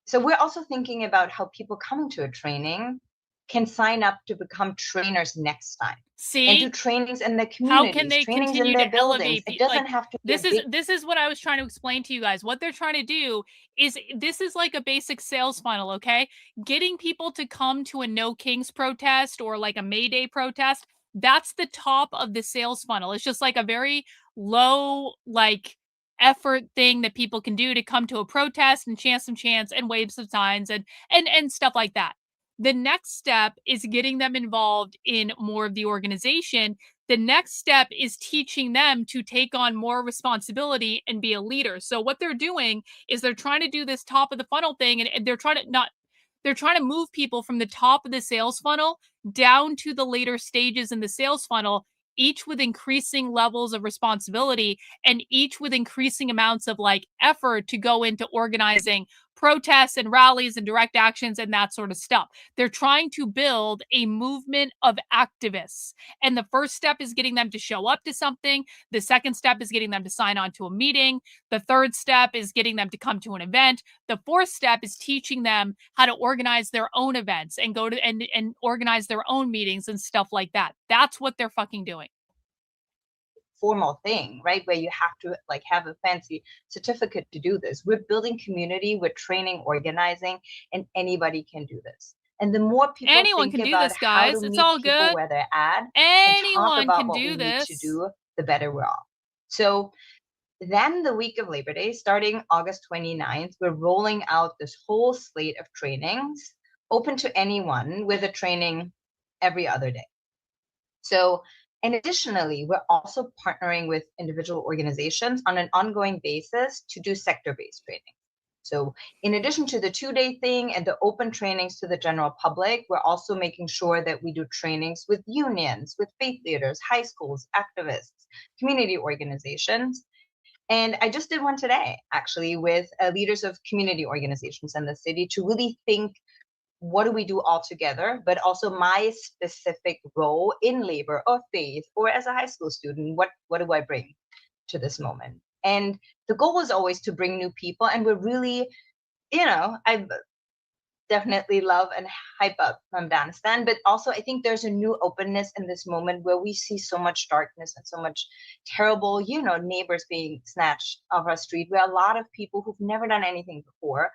So we're also thinking about how people coming to a training can sign up to become trainers next time. See, and do trainings in the communities, how can they trainings continue in their to buildings. elevate? It doesn't Like, have to be this is what I was trying to explain to you guys. What they're trying to do is this is like a basic sales funnel, okay? Getting people to come to a No Kings protest or like a May Day protest. That's the top of the sales funnel. It's just like a very low, like, effort thing that people can do to come to a protest and chant some chants and wave some signs and stuff like that. The next step is getting them involved in more of the organization. The next step is teaching them to take on more responsibility and be a leader. So what they're doing is they're trying to do this top of the funnel thing, and they're trying to move people from the top of the sales funnel down to the later stages in the sales funnel, each with increasing levels of responsibility and each with increasing amounts of like effort to go into organizing protests and rallies and direct actions and that sort of stuff. They're trying to build a movement of activists. And the first step is getting them to show up to something. The second step is getting them to sign on to a meeting. The third step is getting them to come to an event. The fourth step is teaching them how to organize their own events and go to and organize their own meetings and stuff like that. That's what they're fucking doing. Formal thing, right? Where you have to like have a fancy certificate to do this. We're building community, we're training, organizing, and anybody can do this. And the more people anyone think can do about this, guys. how to It's meet all people good. where they're at, Anyone and talk about can what do we this. need to do, the better we're off. So then the week of Labor Day, starting August 29th, we're rolling out this whole slate of trainings open to anyone with a training every other day. So, and additionally, we're also partnering with individual organizations on an ongoing basis to do sector-based training. So in addition to the 2-day thing and the open trainings to the general public, we're also making sure that we do trainings with unions, with faith leaders, high schools, activists, community organizations. And I just did one today, actually, with leaders of community organizations in the city to really think, what do we do all together? But also my specific role in labor or faith, or as a high school student, what do I bring to this moment? And the goal is always to bring new people. And we're really, I definitely love and hype up Afghanistan, but also I think there's a new openness in this moment where we see so much darkness and so much terrible, neighbors being snatched off our street, where a lot of people who've never done anything before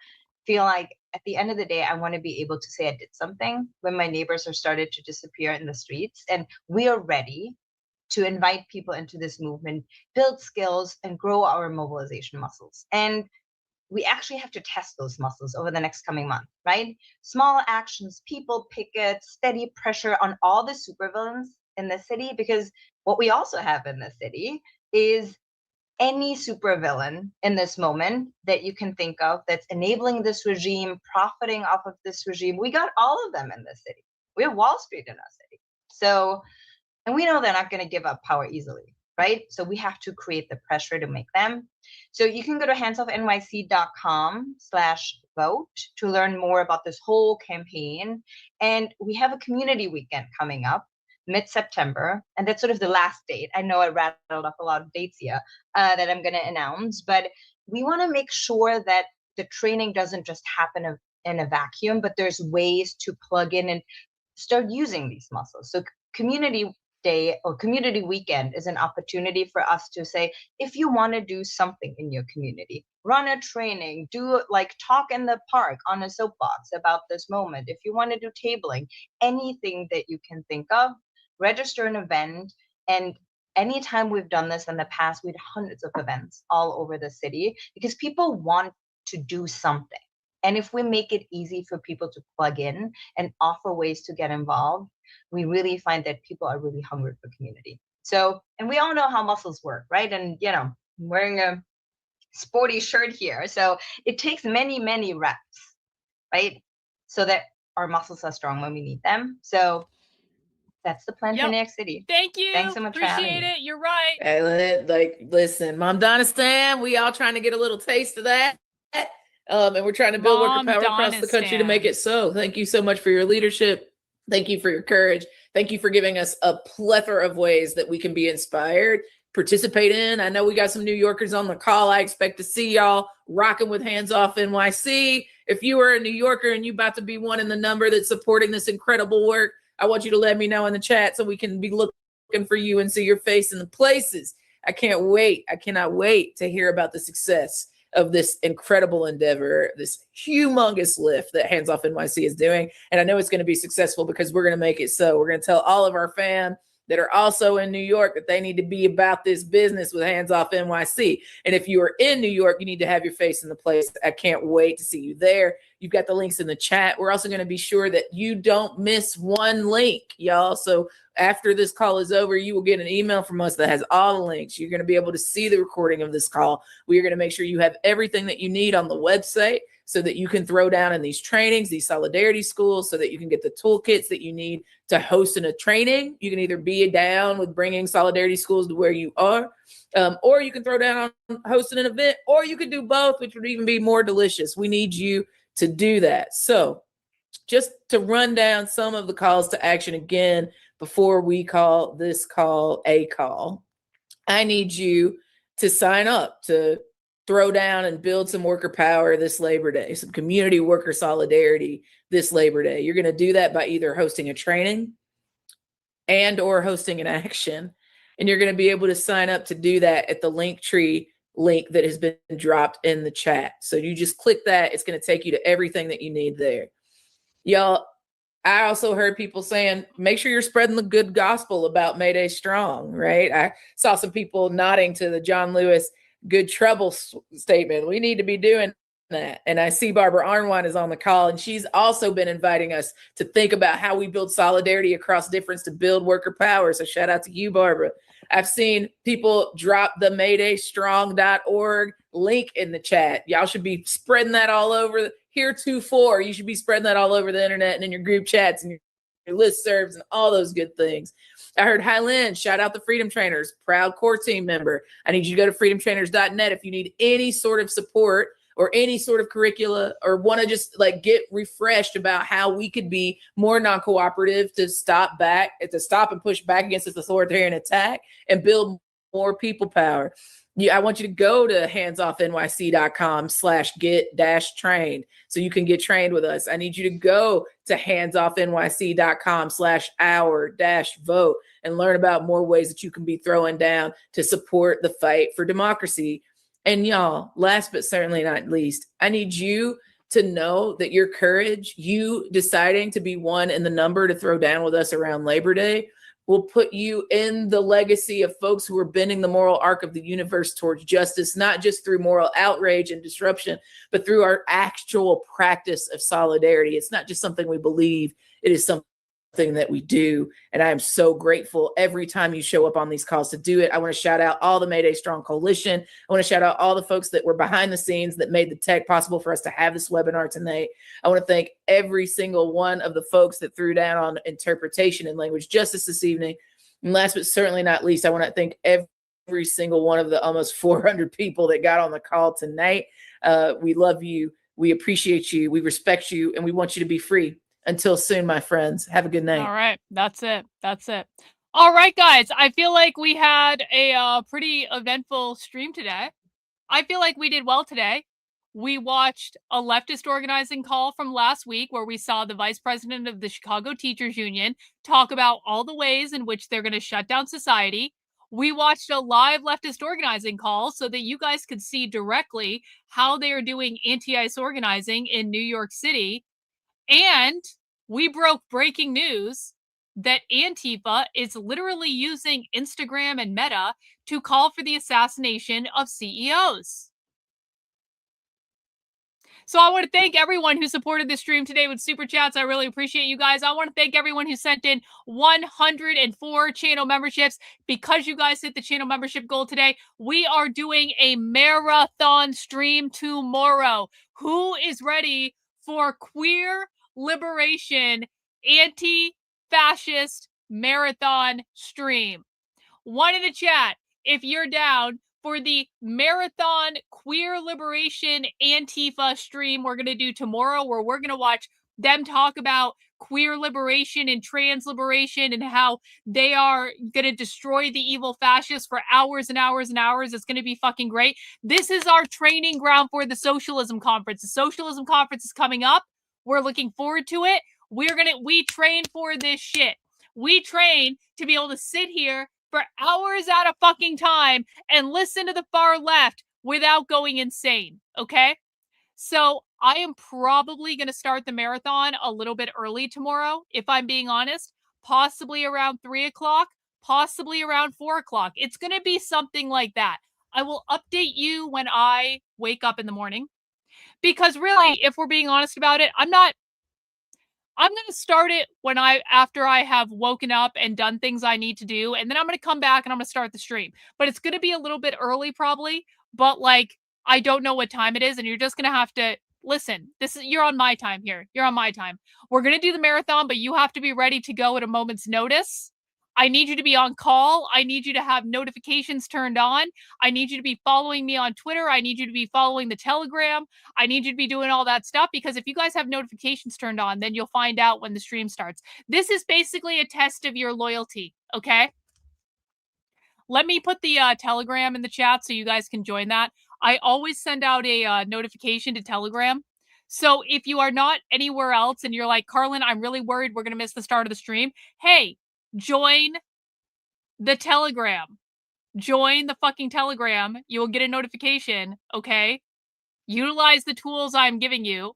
feel like at the end of the day, I want to be able to say I did something when my neighbors are started to disappear in the streets. And we are ready to invite people into this movement, build skills, and grow our mobilization muscles. And we actually have to test those muscles over the next coming month, right? Small actions, people pickets, steady pressure on all the supervillains in the city, because what we also have in the city is any supervillain in this moment that you can think of that's enabling this regime, profiting off of this regime. We got all of them in this city. We have Wall Street in our city. So, and we know they're not going to give up power easily, right? So we have to create the pressure to make them. So you can go to handsoffnyc.com/vote to learn more about this whole campaign. And we have a community weekend coming up mid-September, and that's sort of the last date. I know I rattled off a lot of dates here that I'm going to announce, but we want to make sure that the training doesn't just happen in a vacuum, but there's ways to plug in and start using these muscles. So community day or community weekend is an opportunity for us to say, if you want to do something in your community, run a training, do talk in the park on a soapbox about this moment. If you want to do tabling, anything that you can think of, register an event. And anytime we've done this in the past, we had hundreds of events all over the city because people want to do something. And if we make it easy for people to plug in and offer ways to get involved, we really find that people are really hungry for community. So, and we all know how muscles work, right? And, I'm wearing a sporty shirt here. So it takes many, many reps, right? So that our muscles are strong when we need them. So that's the plan for New York City. Thank you. Thanks so much for having Appreciate me. it. You're right. Listen, Mom Donistan, we all trying to get a little taste of that. And we're trying to build worker power across the country to make it so. Thank you so much for your leadership. Thank you for your courage. Thank you for giving us a plethora of ways that we can be inspired, participate in. I know we got some New Yorkers on the call. I expect to see y'all rocking with Hands Off NYC. If you are a New Yorker and you about to be one in the number that's supporting this incredible work, I want you to let me know in the chat so we can be looking for you and see your face in the places. I can't wait. I cannot wait to hear about the success of this incredible endeavor, this humongous lift that Hands Off NYC is doing. And I know it's going to be successful because we're going to make it so. We're going to tell all of our fans that are also in New York that they need to be about this business with Hands Off NYC. And if you are in New York, you need to have your face in the place. I can't wait to see you there. You've got the links in the chat. We're also going to be sure that you don't miss one link, y'all. So after this call is over, you will get an email from us that has all the links. You're going to be able to see the recording of this call. We are going to make sure you have everything that you need on the website so that you can throw down in these trainings, these solidarity schools, so that you can get the toolkits that you need to host in a training. You can either be down with bringing solidarity schools to where you are, or you can throw down on hosting an event, or you could do both, which would even be more delicious. We need you to do that. So just to run down some of the calls to action again, before we call this call a call, I need you to sign up to throw down and build some worker power this Labor Day, some community worker solidarity this Labor Day. You're going to do that by either hosting a training and or hosting an action. And you're going to be able to sign up to do that at the Linktree link that has been dropped in the chat. So you just click that. It's going to take you to everything that you need there. Y'all, I also heard people saying, make sure you're spreading the good gospel about Mayday Strong, right? I saw some people nodding to the John Lewis good trouble statement. We need to be doing that. And I see Barbara Arnwine is on the call, and she's also been inviting us to think about how we build solidarity across difference to build worker power. So shout out to you, Barbara. I've seen people drop the MaydayStrong.org link in the chat. Y'all should be spreading that all over heretofore. You should be spreading that all over the internet and in your group chats and your listservs and all those good things. I heard Highland, shout out the Freedom Trainers, proud core team member. I need you to go to freedomtrainers.net if you need any sort of support or any sort of curricula, or want to just like get refreshed about how we could be more non-cooperative to stop and push back against this authoritarian attack and build more people power. I want you to go to handsoffnyc.com/get-trained so you can get trained with us. I need you to go to handsoffnyc.com/our-vote and learn about more ways that you can be throwing down to support the fight for democracy. And y'all, last but certainly not least, I need you to know that your courage, you deciding to be one in the number to throw down with us around Labor Day, will put you in the legacy of folks who are bending the moral arc of the universe towards justice, not just through moral outrage and disruption, but through our actual practice of solidarity. It's not just something we believe, it is something that we do. And I am so grateful every time you show up on these calls to do it. I want to shout out all the Mayday Strong Coalition. I want to shout out all the folks that were behind the scenes that made the tech possible for us to have this webinar tonight. I want to thank every single one of the folks that threw down on interpretation and language justice this evening. And last but certainly not least, I want to thank every single one of the almost 400 people that got on the call tonight. We love you. We appreciate you. We respect you. And we want you to be free. Until soon, my friends. Have a good night. All right. That's it. That's it. All right, guys. I feel like we had a pretty eventful stream today. I feel like we did well today. We watched a leftist organizing call from last week where we saw the vice president of the Chicago Teachers Union talk about all the ways in which they're going to shut down society. We watched a live leftist organizing call so that you guys could see directly how they are doing anti-ICE organizing in New York City. And we broke breaking news that Antifa is literally using Instagram and Meta to call for the assassination of CEOs. So I want to thank everyone who supported this stream today with super chats. I really appreciate you guys. I want to thank everyone who sent in 104 channel memberships. Because you guys hit the channel membership goal today, we are doing a marathon stream tomorrow. Who is ready for Queer Liberation anti-fascist marathon stream? One in the chat if you're down for the marathon Queer Liberation Antifa stream we're going to do tomorrow, where we're going to watch them talk about queer liberation and trans liberation and how they are going to destroy the evil fascists for hours and hours and hours. It's going to be fucking great. This is our training ground for the Socialism Conference. The Socialism Conference is coming up. We're looking forward to it. We train for this shit. We train to be able to sit here for hours at a fucking time and listen to the far left without going insane, okay? So I am probably going to start the marathon a little bit early tomorrow, if I'm being honest, possibly around 3 o'clock, possibly around 4 o'clock. It's going to be something like that. I will update you when I wake up in the morning, because really, if we're being honest about it, I'm going to start it after I have woken up and done things I need to do. And then I'm going to come back and I'm going to start the stream. But it's going to be a little bit early probably. But like, I don't know what time it is. And you're just going to have to listen. You're on my time here. You're on my time. We're going to do the marathon, but you have to be ready to go at a moment's notice. I need you to be on call. I need you to have notifications turned on. I need you to be following me on Twitter. I need you to be following the Telegram. I need you to be doing all that stuff, because if you guys have notifications turned on, then you'll find out when the stream starts. This is basically a test of your loyalty, okay? Let me put the Telegram in the chat so you guys can join that. I always send out a notification to Telegram. So if you are not anywhere else and you're like, Karlyn, I'm really worried we're going to miss the start of the stream. Hey, join the Telegram. Join the fucking Telegram. You will get a notification, okay? Utilize the tools I'm giving you.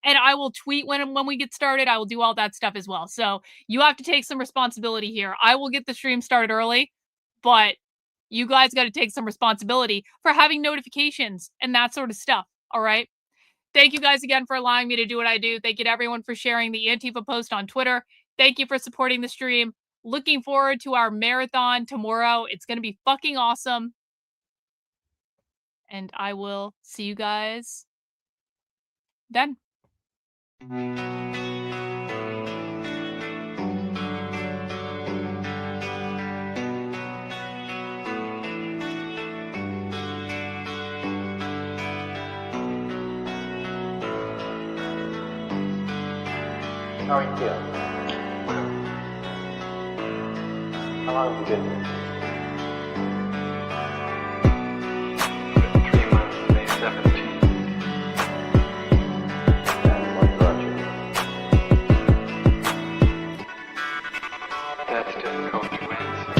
And I will tweet when we get started. I will do all that stuff as well. So you have to take some responsibility here. I will get the stream started early, but you guys got to take some responsibility for having notifications and that sort of stuff, all right? Thank you guys again for allowing me to do what I do. Thank you to everyone for sharing the Antifa post on Twitter. Thank you for supporting the stream. Looking forward to our marathon tomorrow. It's going to be fucking awesome. And I will see you guys then. How are you feeling? How long have you been here? 3 months, May 17th. And what brought you here? That's difficult to answer.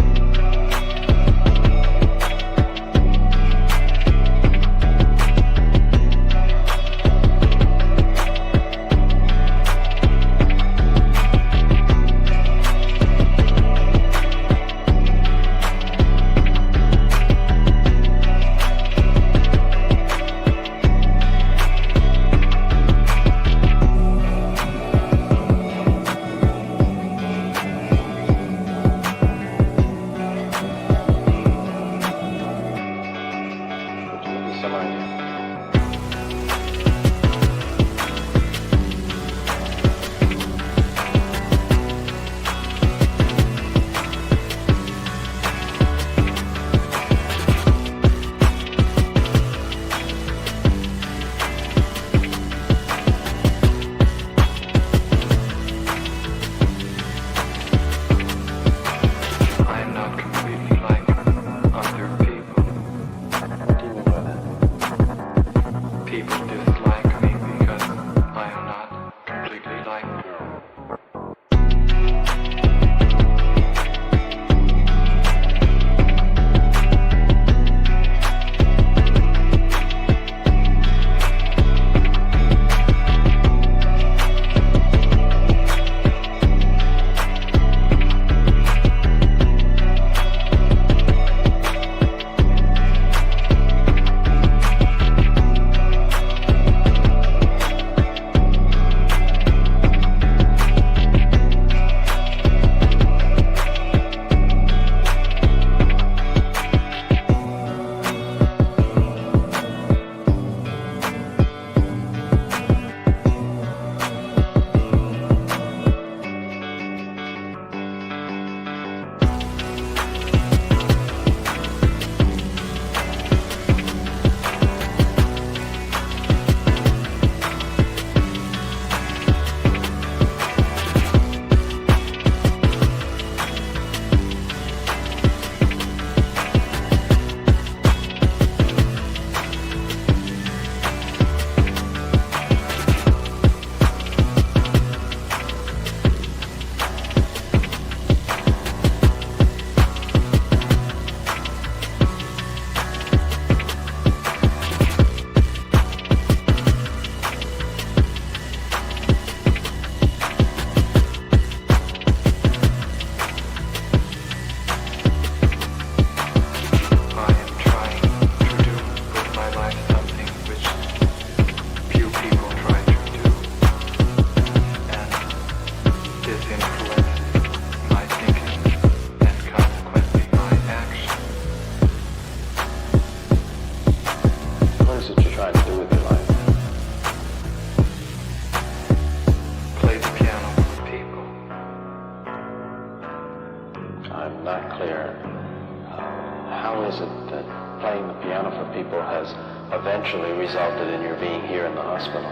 eventually resulted in your being here in the hospital.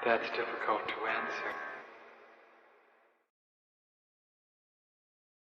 That's difficult to answer.